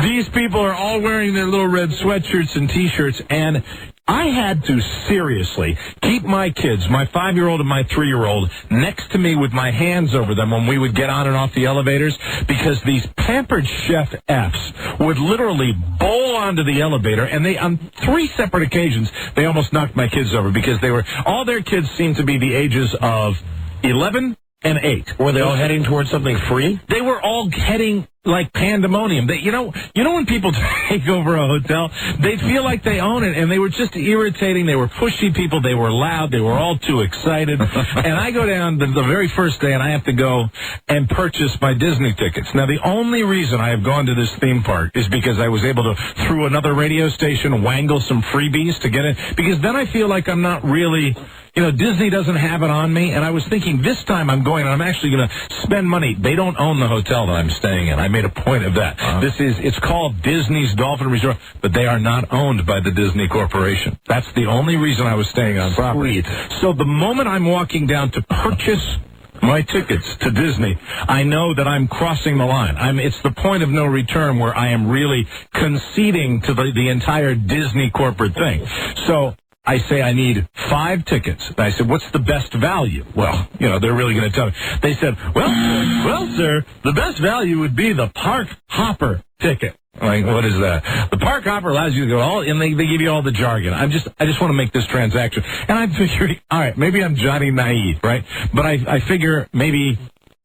These people are all wearing their little red sweatshirts and T-shirts, and I had to seriously keep my kids, my 5-year-old and my 3-year-old, next to me with my hands over them when we would get on and off the elevators, because these pampered chef Fs would literally bowl onto the elevator, and on 3 separate occasions, they almost knocked my kids over, because all their kids seemed to be the ages of 11 and 8. Were they all heading towards something free? They were all heading like pandemonium. You know when people take over a hotel, they feel like they own it, and they were just irritating. They were pushy people. They were loud. They were all too excited. And I go down the very first day, and I have to go and purchase my Disney tickets. Now, the only reason I have gone to this theme park is because I was able to, through another radio station, wangle some freebies to get in, because then I feel like I'm not really... Disney doesn't have it on me, and I was thinking this time I'm going, and I'm actually going to spend money. They don't own the hotel that I'm staying in. I made a point of that. It's called Disney's Dolphin Resort, but they are not owned by the Disney Corporation. That's the only reason I was staying on property. So the moment I'm walking down to purchase my tickets to Disney, I know that I'm crossing the line. It's the point of no return where I am really conceding to the entire Disney corporate thing. So I say I need 5 tickets. And I said, what's the best value? Well, they're really going to tell me. They said, well, sir, the best value would be the Park Hopper ticket. I'm like, what is that? The Park Hopper allows you to go and they give you all the jargon. I just want to make this transaction. And I'm figuring, all right, maybe I'm Johnny naive, right? But I figure maybe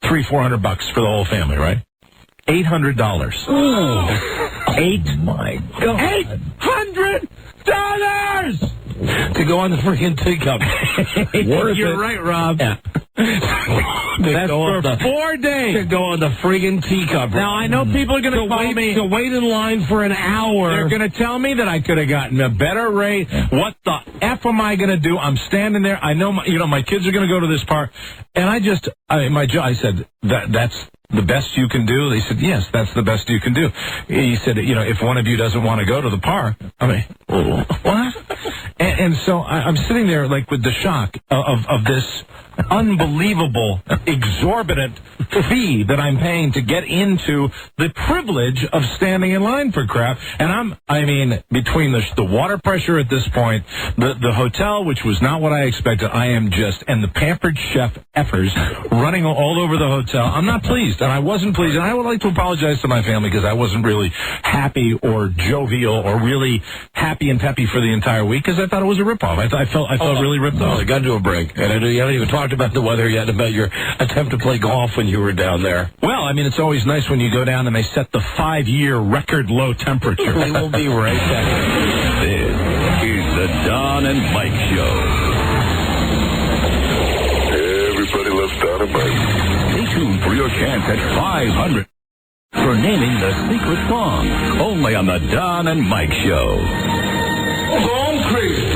$300-400 for the whole family, right? $800. My God. $800 to go on the freaking teacup. You're right, Rob. Yeah. That's for 4 days. To go on the friggin' teacup. Now, I know people are going to call me. To wait in line for an hour. They're going to tell me that I could have gotten a better rate. What the F am I going to do? I'm standing there. I know, my kids are going to go to this park. And I said, that's the best you can do? They said, yes, that's the best you can do. He said, if one of you doesn't want to go to the park, I mean, what? And so I'm sitting there like with the shock of this unbelievable, exorbitant fee that I'm paying to get into the privilege of standing in line for crap. And between the water pressure at this point, the hotel, which was not what I expected, and the pampered chef effers running all over the hotel. I'm not pleased, and I wasn't pleased, and I would like to apologize to my family because I wasn't really happy or jovial or really happy and peppy for the entire week because I thought it was a ripoff. I felt really ripped off. I got to a break, and you haven't even talked about the weather yet, about your attempt to play golf when you were down there. Well, it's always nice when you go down and they set the 5-year record low temperature. We will be right back. This is the Don and Mike Show. Everybody loves Don and Mike. Stay tuned for your chance at $500 for naming the secret song. Only on the Don and Mike Show. Going crazy.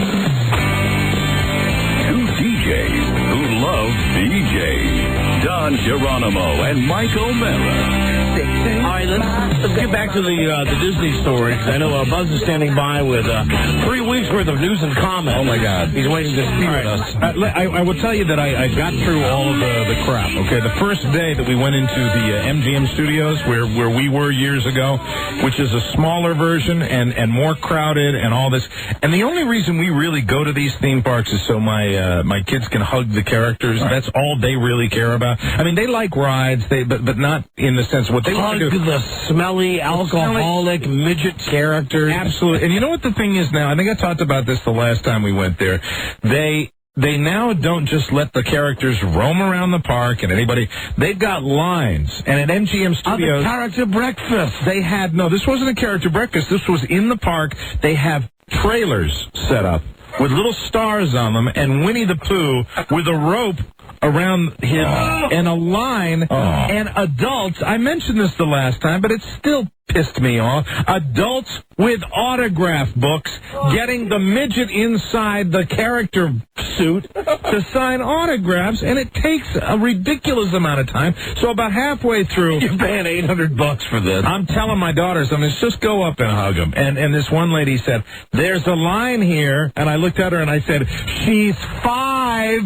Two DJs who love DJs. Don Geronimo and Mike O'Mara. All right, let's get back to the Disney story. I know Buzz is standing by with 3 weeks worth of news and comment. Oh my God, he's waiting to speak with us. I will tell you that I got through all of the crap. Okay, the first day that we went into the MGM studios where we were years ago, which is a smaller version and more crowded and all this. And the only reason we really go to these theme parks is so my kids can hug the characters. That's all they really care about. They like rides, but not in the sense what they hug want to do. The smelly, alcoholic, midget characters. Absolutely. And you know what the thing is now? I think I talked about this the last time we went there. They now don't just let the characters roam around the park and anybody. They've got lines. And at MGM Studios... the character breakfast. This wasn't a character breakfast. This was in the park. They have trailers set up with little stars on them and Winnie the Pooh with a rope around him and a line and adults. I mentioned this the last time, but it still pissed me off. Adults with autograph books getting the midget inside the character suit to sign autographs, and it takes a ridiculous amount of time. So about halfway through, you're paying $800 for this. I'm telling my daughters, just go up and hug them. And this one lady said, "There's a line here," and I looked at her and I said, "She's 5."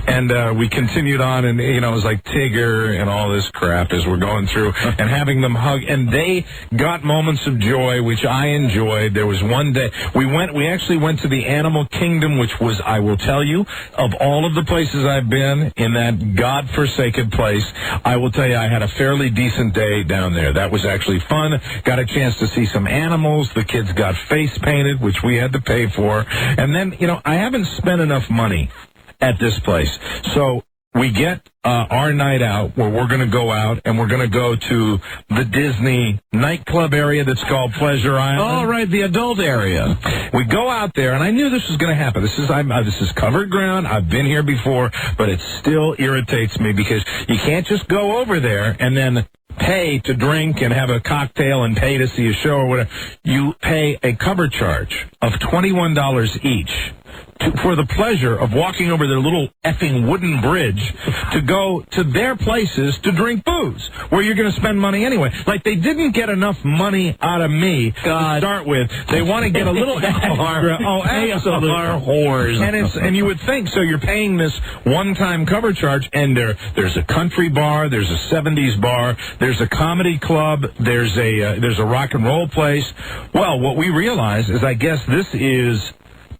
And we continued on, and it was like Tigger and all this crap as we're going through and having them hug, and they got moments of joy, which I enjoyed. There was one day we actually went to the Animal Kingdom, which was, I will tell you, of all of the places I've been in that godforsaken place, I will tell you I had a fairly decent day down there. That was actually fun. Got a chance to see some animals. The kids got face painted, which we had to pay for. And then, I haven't spent enough money at this place. So we get our night out where we're going to go out and we're going to go to the Disney nightclub area that's called Pleasure Island. Oh, right, the adult area. We go out there, and I knew this was going to happen. This is covered ground. I've been here before, but it still irritates me because you can't just go over there and then pay to drink and have a cocktail and pay to see a show or whatever. You pay a cover charge of $21 each for the pleasure of walking over their little effing wooden bridge to go to their places to drink booze, where you're going to spend money anyway. Like, they didn't get enough money out of me to start with. They want to get a little extra. Oh, absolutely. Whores. And you would think, so you're paying this one-time cover charge, and there's a country bar, there's a 70s bar, there's a comedy club, there's a rock and roll place. Well, what we realize is, I guess this is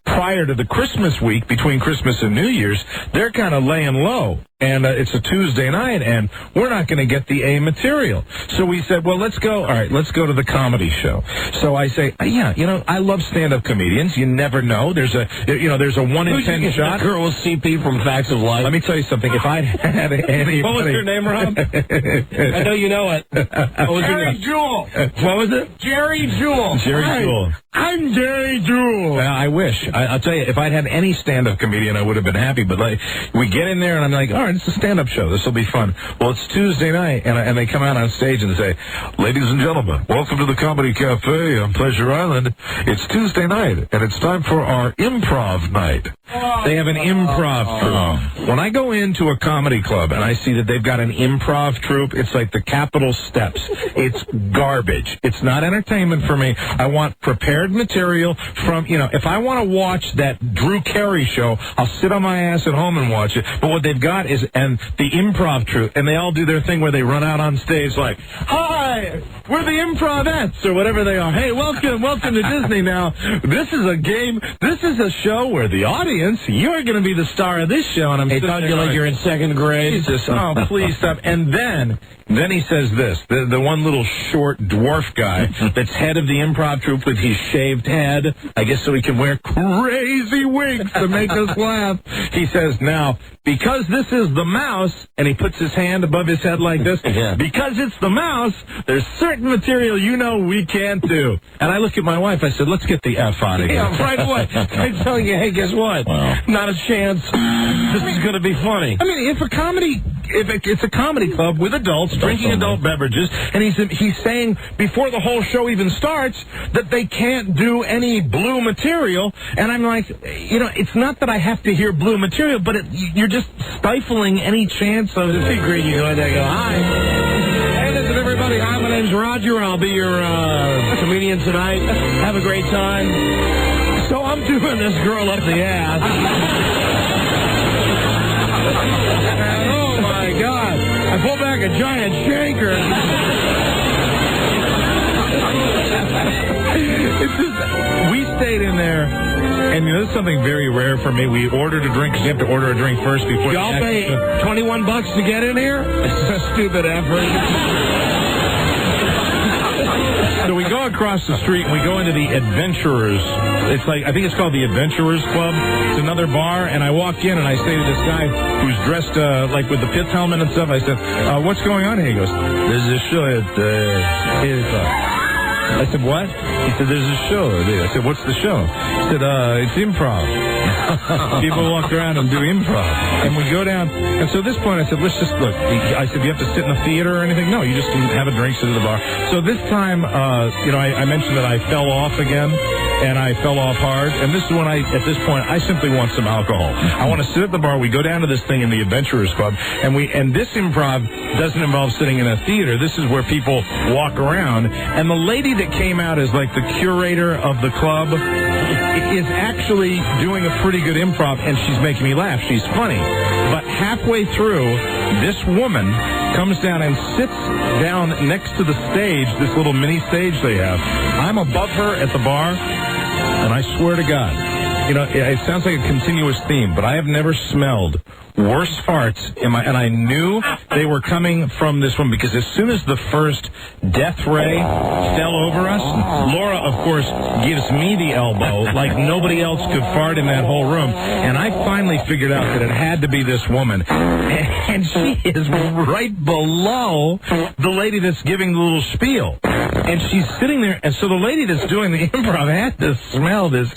prior to the Christmas week, between Christmas and New Year's, they're kind of laying low. And it's a Tuesday night, and we're not going to get the A material. So we said, well, let's go to the comedy show. So I say, I love stand-up comedians. You never know. There's a 1 in 10 shot. Girl with CP from Facts of Life. Let me tell you something. If I'd had any... What was your name, Rob? I know you know it. Jerry Jewell. What was it? Jerry Jewell. Jerry Jewell. I'm Jerry Jewell. I wish. I'll tell you, if I'd had any stand-up comedian, I would have been happy. But we get in there, and I'm like, all right, right, it's a stand-up show. This will be fun. Well, it's Tuesday night, and they come out on stage and they say, ladies and gentlemen, welcome to the Comedy Cafe on Pleasure Island. It's Tuesday night, and it's time for our improv night. They have an improv troupe. When I go into a comedy club and I see that they've got an improv troupe, it's like the Capitol steps. It's garbage. It's not entertainment for me. I want prepared material from, if I want to watch that Drew Carey show, I'll sit on my ass at home and watch it. But what they've got is, and the improv troupe, and they all do their thing where they run out on stage like, hi, we're the improvettes, or whatever they are. Hey, welcome to Disney now. This is a game. This is a show where the audience, you're going to be the star of this show. And I'm sitting there like you're in second grade. Jesus, oh, please stop. And then he says this, the one little short dwarf guy that's head of the improv troupe with his shaved head, I guess so he can wear crazy wigs to make us laugh. He says, now, because this is the mouse, and he puts his hand above his head like this, because it's the mouse, there's certain material we can't do. And I look at my wife, I said, let's get the F out of here. Yeah, right away. I'm telling you, hey, guess what? Not a chance. This is going to be funny. I mean, if it's a comedy club with adults drinking adult beverages, and he's saying before the whole show even starts that they can't do any blue material, and I'm like, it's not that I have to hear blue material, but you're just stifling any chance of it. It'd be great. You go in there and go, hi. Hey, listen, everybody. Hi, my name's Roger. I'll be your comedian tonight. Have a great time. So I'm doing this girl up the ass. And, oh, my God. I pull back a giant shanker. It's just, we stayed in there, and this is something very rare for me. We ordered a drink, because you have to order a drink first before y'all pay $21 to get in here? It's a stupid effort. So we go across the street and we go into the Adventurers. It's like, I think it's called the Adventurers Club. It's another bar, and I walk in and I say to this guy who's dressed like with the Pitts helmet and stuff, I said, what's going on here? He goes, there's a show at 8 o'clock. I said, what? He said, there's a show. I said, what's the show? He said, it's improv. People walk around and do improv. And we go down. And so at this point, I said, let's just look. I said, do you have to sit in the theater or anything? No, you just have a drink, sit at the bar. So this time, I mentioned that I fell off again. And I fell off hard. And this is when at this point, I simply want some alcohol. I want to sit at the bar. We go down to this thing in the Adventurers Club. And this improv doesn't involve sitting in a theater. This is where people walk around. And the lady that came out as like the curator of the club is actually doing a pretty good improv, and she's making me laugh. She's funny. But halfway through, this woman comes down and sits down next to the stage, this little mini stage they have. I'm above her at the bar, and I swear to God, it sounds like a continuous theme, but I have never smelled worse farts and I knew they were coming from this one, because as soon as the first death ray fell over us, Laura, of course, gives me the elbow like nobody else could fart in that whole room, and I finally figured out that it had to be this woman, and she is right below the lady that's giving the little spiel, and she's sitting there, and so the lady that's doing the improv had to smell this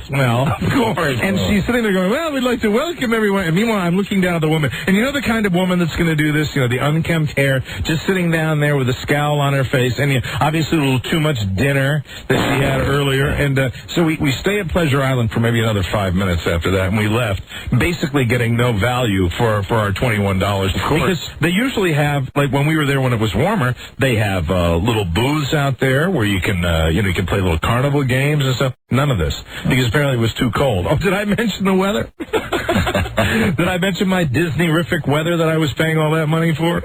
smell, of course, and she's sitting there going, well, we'd like to welcome everyone, and meanwhile I'm looking down at the woman, and the kind of woman that's going to do this, the unkempt hair, just sitting down there with a scowl on her face, and obviously a little too much dinner that she had earlier, and so we stay at Pleasure Island for maybe another 5 minutes after that, and we left, basically getting no value for our $21. Because they usually have, like when we were there when it was warmer, they have little booths out there where you can, you can play little carnival games and stuff. None of this, because apparently it was too cold. Oh, did I mention the weather? Did I mention my Disney-rific weather that I was paying all that money for?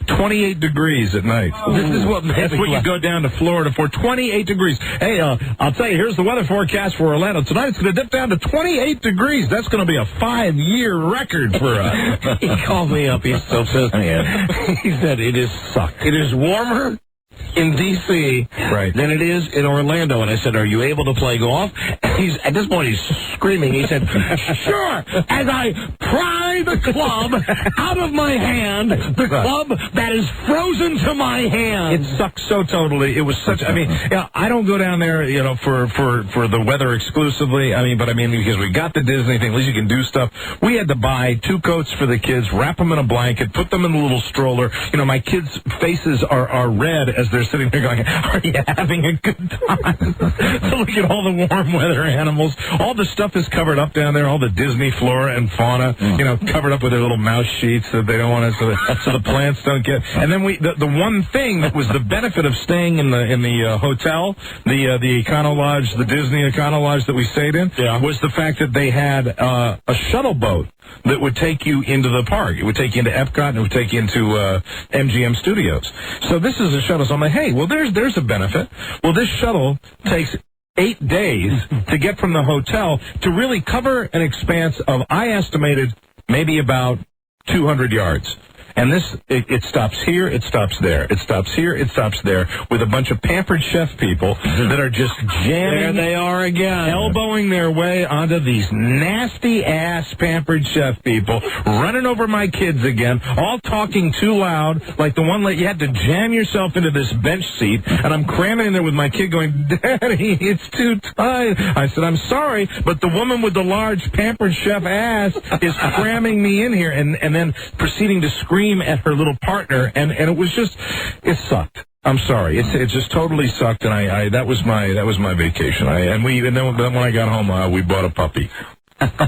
28 degrees at night. This is that's what you go down to Florida for, 28 degrees. Hey, I'll tell you, here's the weather forecast for Orlando. Tonight it's going to dip down to 28 degrees. That's going to be a 5-year record for us. He called me up. He's so pissed. He said, it is warmer in D.C. than it is in Orlando. And I said, are you able to play golf? And at this point, he's screaming. He said, sure, as I pry the club out of my hand, the club that is frozen to my hand. It sucks so totally. It was such, I mean, I don't go down there, for the weather exclusively. Because we got the Disney thing, at least you can do stuff. We had to buy 2 coats for the kids, wrap them in a blanket, put them in a little stroller. My kids' faces are red as they're sitting there going, are you having a good time? Look at all the warm weather animals. All the stuff is covered up down there, all the Disney flora and fauna, covered up with their little mouse sheets that they don't want to, so the plants don't get. And then the one thing that was the benefit of staying in the hotel, the Econo Lodge, the Disney Econo Lodge that we stayed in, was the fact that they had a shuttle boat that would take you into the park. It would take you into Epcot, and it would take you into MGM Studios. So this is a shuttle. So I'm like, hey, well, there's a benefit. Well, this shuttle takes 8 days to get from the hotel to really cover an expanse of, I estimated, maybe about 200 yards. And it stops here, it stops there. It stops here, it stops there, with a bunch of pampered chef people that are just jamming. There they are again. Elbowing their way onto these nasty-ass pampered chef people, running over my kids again, all talking too loud, like the one you had to jam yourself into this bench seat, and I'm cramming in there with my kid going, Daddy, it's too tight. I said, I'm sorry, but the woman with the large pampered chef ass is cramming me in here, and then proceeding to scream at her little partner, and it was just, it sucked. I'm sorry, it just totally sucked, and I that was my vacation. Then when I got home, we bought a puppy.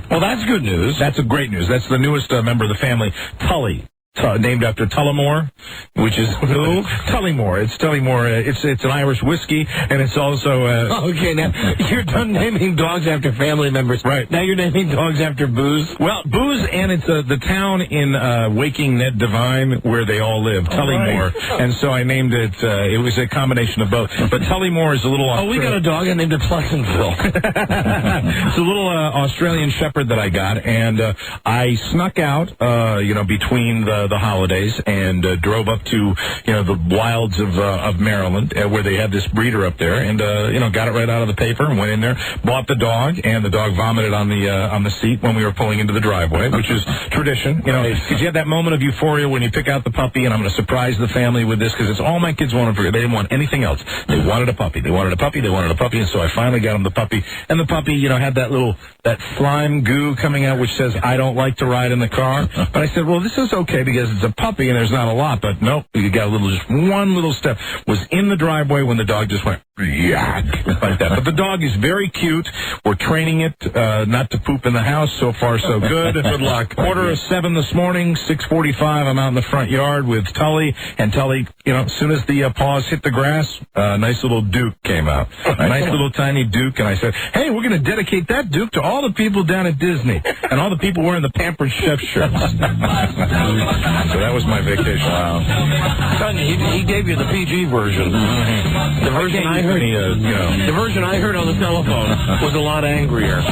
Well, that's good news. That's a great news. That's the newest member of the family, Tully. Named after Tullamore, which is who? Tullymore. It's Tullymore. It's an Irish whiskey, and it's also. Okay, now you're done naming dogs after family members, right? Now you're naming dogs after booze. Well, booze, and it's the town in Waking Ned Devine where they all live, Tullymore, and so I named it. It was a combination of both. But Tullymore is a little. We got a dog and named it Pleasantville. It's a little Australian Shepherd that I got, and I snuck out, between the holidays, and drove up to the wilds of Maryland, where they had this breeder up there, and got it right out of the paper and went in there, bought the dog, and the dog vomited on the seat when we were pulling into the driveway, which is tradition, because you have that moment of euphoria when you pick out the puppy, and I'm going to surprise the family with this, because it's all my kids wanted. They didn't want anything else. They wanted a puppy. They wanted a puppy. They wanted a puppy, and so I finally got them the puppy, and the puppy had that slime goo coming out, which says I don't like to ride in the car. But I said, well, this is okay because it's a puppy and there's not a lot. But nope, you got just one little step. Was in the driveway when the dog just went yak like that. But the dog is very cute. We're training it not to poop in the house. So far, so good. Good luck. 6:45 this morning, 6:45. I'm out in the front yard with Tully, and Tully, as soon as the paws hit the grass, nice little Duke came out. A nice little tiny Duke, and I said, hey, we're going to dedicate that Duke to all the people down at Disney and all the people wearing the Pampered Chef shirts. So that was my vacation. Wow. Son, he gave you the PG version. The version I heard. The version I heard on the telephone was a lot angrier.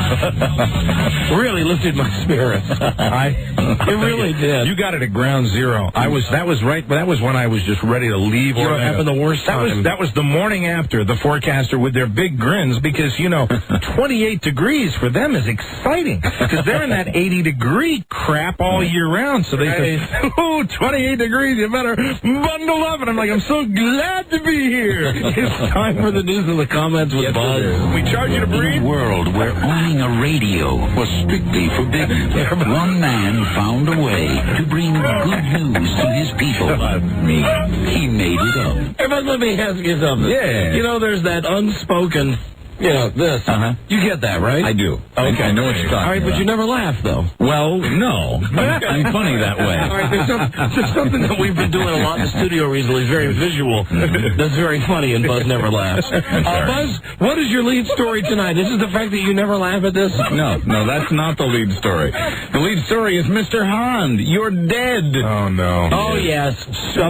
Really lifted my spirits. It really did. You got it at ground zero. That was when I was just ready to leave. You were having the worst time. That was the morning after the forecaster with their big grins, because 28 degrees for them is exciting because they're in that 80-degree crap all year round. So they say, "Oh, 28 degrees, you better bundle up." And I'm like, I'm so glad to be here. It's time for the news in the comments with Buzz. We charge you to breathe. In a world where owning a radio was strictly forbidden, one man found a way to bring good news to his people. He made it up. Hey, but let me ask you something. Yeah. There's that unspoken, this. You get that, right? I do. Okay. I know what you're talking about. All right, but you never laugh, though. Well, no. I'm funny that way. All right, there's something that we've been doing a lot in the studio recently, very visual, that's very funny, and Buzz never laughs. Buzz, what is your lead story tonight? Is it the fact that you never laugh at this? No, that's not the lead story. The lead story is Mr. Hond. You're dead. Oh, no. Oh, yes.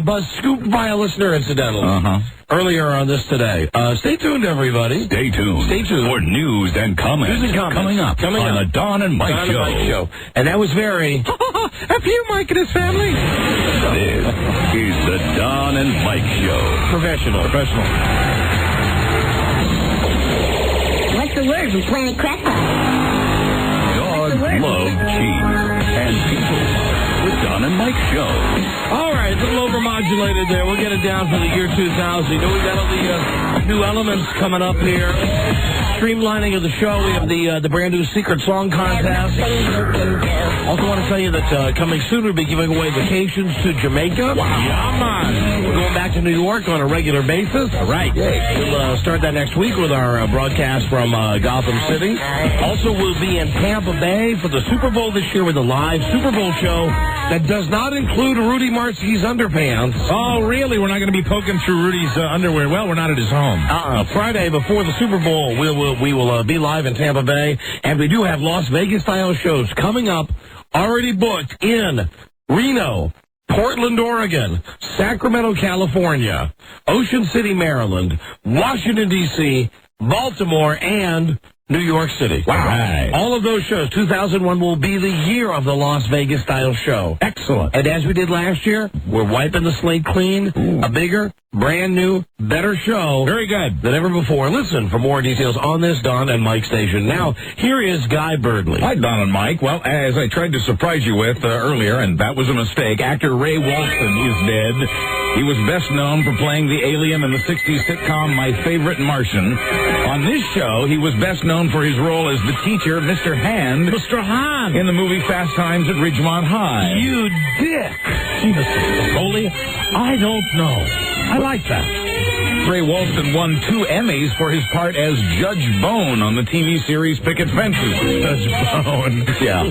Buzz scooped by a listener, incidentally. earlier on this today. Stay tuned, everybody. Stay tuned. Stay tuned. For news and comments. News and comments. Coming up on the Don and Mike Show. And that was very... F you, Mike and his family. This is the Don and Mike Show. Professional. What's the word from Planet Crackpot? Dogs love cheese. And people with Don and Mike Show. All right, a little overmodulated there. We'll get it down for the year 2000. You know, we got all the new elements coming up here. Streamlining of the show. We have the brand new secret song contest. Also want to tell you that coming soon we'll be giving away vacations to Jamaica. Wow. Yeah, man. We're going back to New York on a regular basis. All right. We'll start that next week with our broadcast from Gotham City. Also, we'll be in Tampa Bay for the Super Bowl this year with a live Super Bowl show that does not include Rudy Martzke's underpants. Oh, really? We're not going to be poking through Rudy's underwear. Well, we're not at his home. Friday before the Super Bowl, we will be live in Tampa Bay, and we do have Las Vegas-style shows coming up, already booked in Reno, Portland, Oregon, Sacramento, California, Ocean City, Maryland, Washington, D.C., Baltimore, and New York City. Wow. Right. All of those shows, 2001 will be the year of the Las Vegas-style show. Excellent. And as we did last year, we're wiping the slate clean. Ooh. A bigger, brand new, better show. Very good. Than ever before. Listen for more details on this Don and Mike station. Now, here is Guy Birdley. Hi, Don and Mike. Well, as I tried to surprise you with earlier, and that was a mistake, actor Ray Walston is dead. He was best known for playing the alien in the 60s sitcom My Favorite Martian. On this show, he was best known for his role as the teacher, Mr. Hand. Mr. Hand. In the movie Fast Times at Ridgemont High. You dick. Jesus, Holy, I don't know. I like that. Ray Walston won 2 Emmys for his part as Judge Bone on the TV series Picket Fences. Judge Bone. Yeah.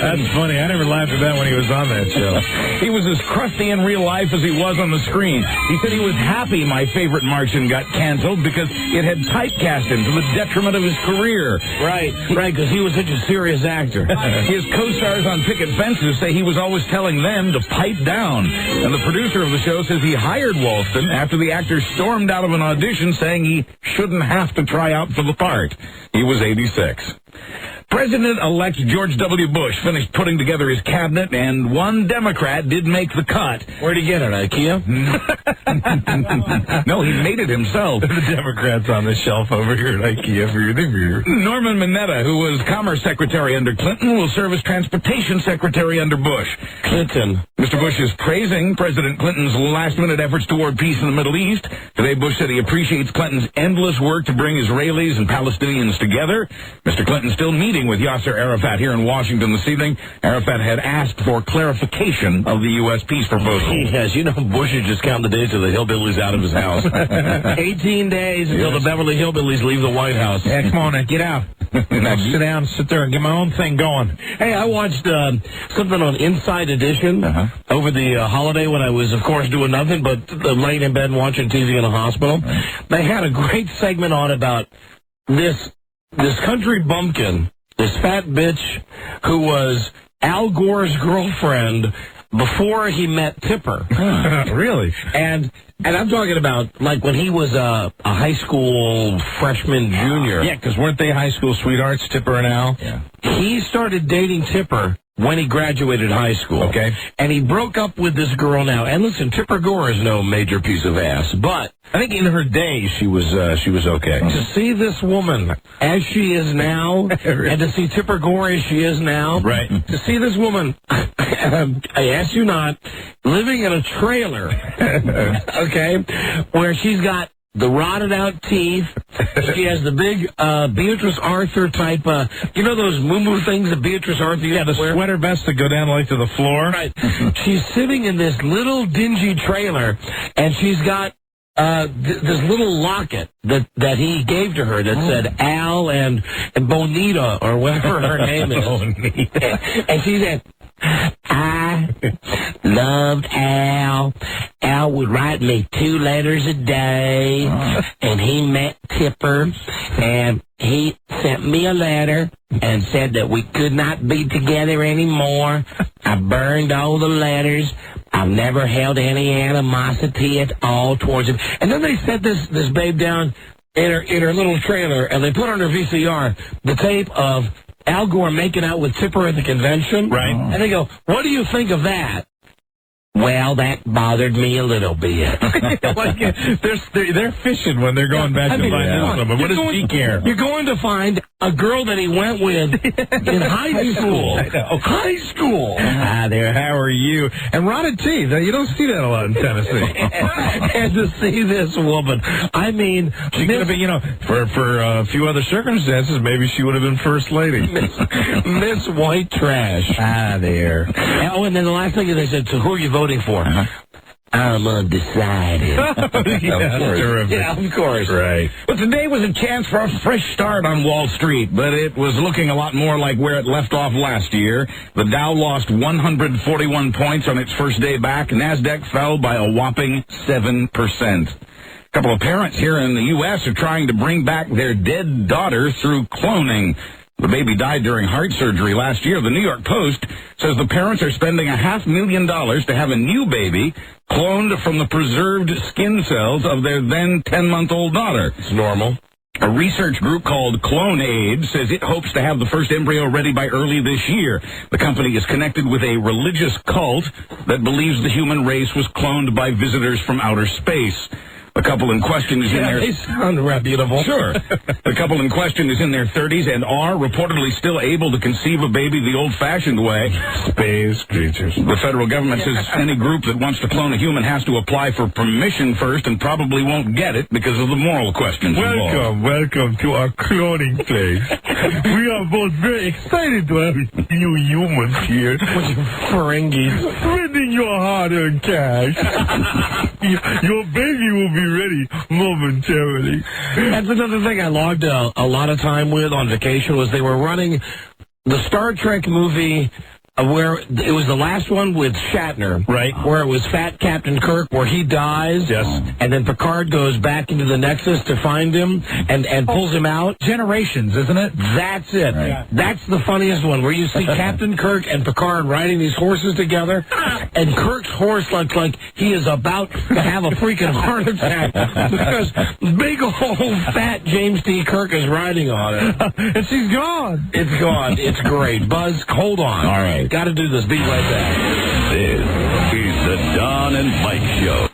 That's funny. I never laughed at that when he was on that show. He was as crusty in real life as he was on the screen. He said he was happy My Favorite Martian got canceled because it had typecast him to the detriment of his career. Right, because he was such a serious actor. His co-stars on Picket Fences say he was always telling them to pipe down. And the producer of the show says he hired Walston after the actor stormed out of an audition saying he shouldn't have to try out for the part. He was 86. President-elect George W. Bush finished putting together his cabinet, and one Democrat did make the cut. Where'd he get it, IKEA? No, he made it himself. The Democrats on the shelf over here at IKEA for your Norman Mineta, who was Commerce Secretary under Clinton, will serve as Transportation Secretary under Bush. Clinton. Mr. Bush is praising President Clinton's last-minute efforts toward peace in the Middle East. Today, Bush said he appreciates Clinton's endless work to bring Israelis and Palestinians together. Mr. Clinton still meeting with Yasser Arafat here in Washington this evening. Arafat had asked for clarification of the U.S. peace proposal. Yes, you know Bush is just counting the days till the hillbillies out of his house. 18 days until the Beverly Hillbillies leave the White House. Yeah, come on, get out. Now sit down, sit there, and get my own thing going. Hey, I watched something on Inside Edition over the holiday when I was, of course, doing nothing but laying in bed and watching TV in a hospital. They had a great segment on about this country bumpkin, this fat bitch who was Al Gore's girlfriend before he met Tipper. Really? And I'm talking about, like, when he was a high school freshman, junior. Yeah, because weren't they high school sweethearts, Tipper and Al? Yeah. He started dating Tipper when he graduated high school. Okay. And he broke up with this girl now. And listen, Tipper Gore is no major piece of ass, but I think in her day she was okay. To see this woman as she is now, and to see Tipper Gore as she is now, right? To see this woman, I ask you not, living in a trailer, okay, where she's got the rotted out teeth. She has the big Beatrice Arthur type, you know those moo-moo things that Beatrice Arthur used to wear? Sweater vest that go down like to the floor. Right. She's sitting in this little dingy trailer, and she's got this little locket that he gave to her that said Al and Bonita or whatever her name is. Bonita. And she said, I loved Al. Al would write me 2 letters a day, and he met Tipper, and he sent me a letter and said that we could not be together anymore. I burned all the letters. I I've never held any animosity at all towards him. And then they set this babe down in her little trailer, and they put on her VCR the tape of Al Gore making out with Tipper at the convention. Right. And they go, what do you think of that? Well, that bothered me a little bit. Like, they're fishing when they're going back to find out something. What does he care? You're going to find a girl that he went with in high school. High school. Hi there, how are you? And rotted teeth. You don't see that a lot in Tennessee. And to see this woman, I mean, she could have been, for a few other circumstances, maybe she would have been first lady. Miss White Trash. Hi there. Oh, and then the last thing they said, so who are you voting for? I'm undecided. Yeah, of course. Right. But today was a chance for a fresh start on Wall Street, but it was looking a lot more like where it left off last year. The Dow lost 141 points on its first day back. NASDAQ fell by a whopping 7%. A couple of parents here in the U.S. are trying to bring back their dead daughter through cloning. The baby died during heart surgery last year. The New York Post says the parents are spending $500,000 to have a new baby cloned from the preserved skin cells of their then 10-month-old daughter. It's normal. A research group called Clone Aid says it hopes to have the first embryo ready by early this year. The company is connected with a religious cult that believes the human race was cloned by visitors from outer space. The couple in question is in their... They sound reputable. Sure. The couple in question is in their 30s and are reportedly still able to conceive a baby the old-fashioned way. Space creatures. The federal government says any group that wants to clone a human has to apply for permission first and probably won't get it because of the moral questions involved. Welcome to our cloning place. We are both very excited to have you humans here. With your Ferengis. Spending your hard-earned cash. Your baby will be ready momentarily. That's another thing I logged a lot of time with on vacation was they were running the Star Trek movie where it was the last one with Shatner, right? Where it was Fat Captain Kirk, where he dies, yes, and then Picard goes back into the Nexus to find him and pulls him out. Generations, isn't it? That's it. Right. That's the funniest one, where you see Captain Kirk and Picard riding these horses together, and Kirk's horse looks like he is about to have a freaking heart attack because big old fat James T. Kirk is riding on it, and she's gone. It's gone. It's great. Buzz, hold on. All right. Got to do this. Be right back. This is the Don and Mike Show.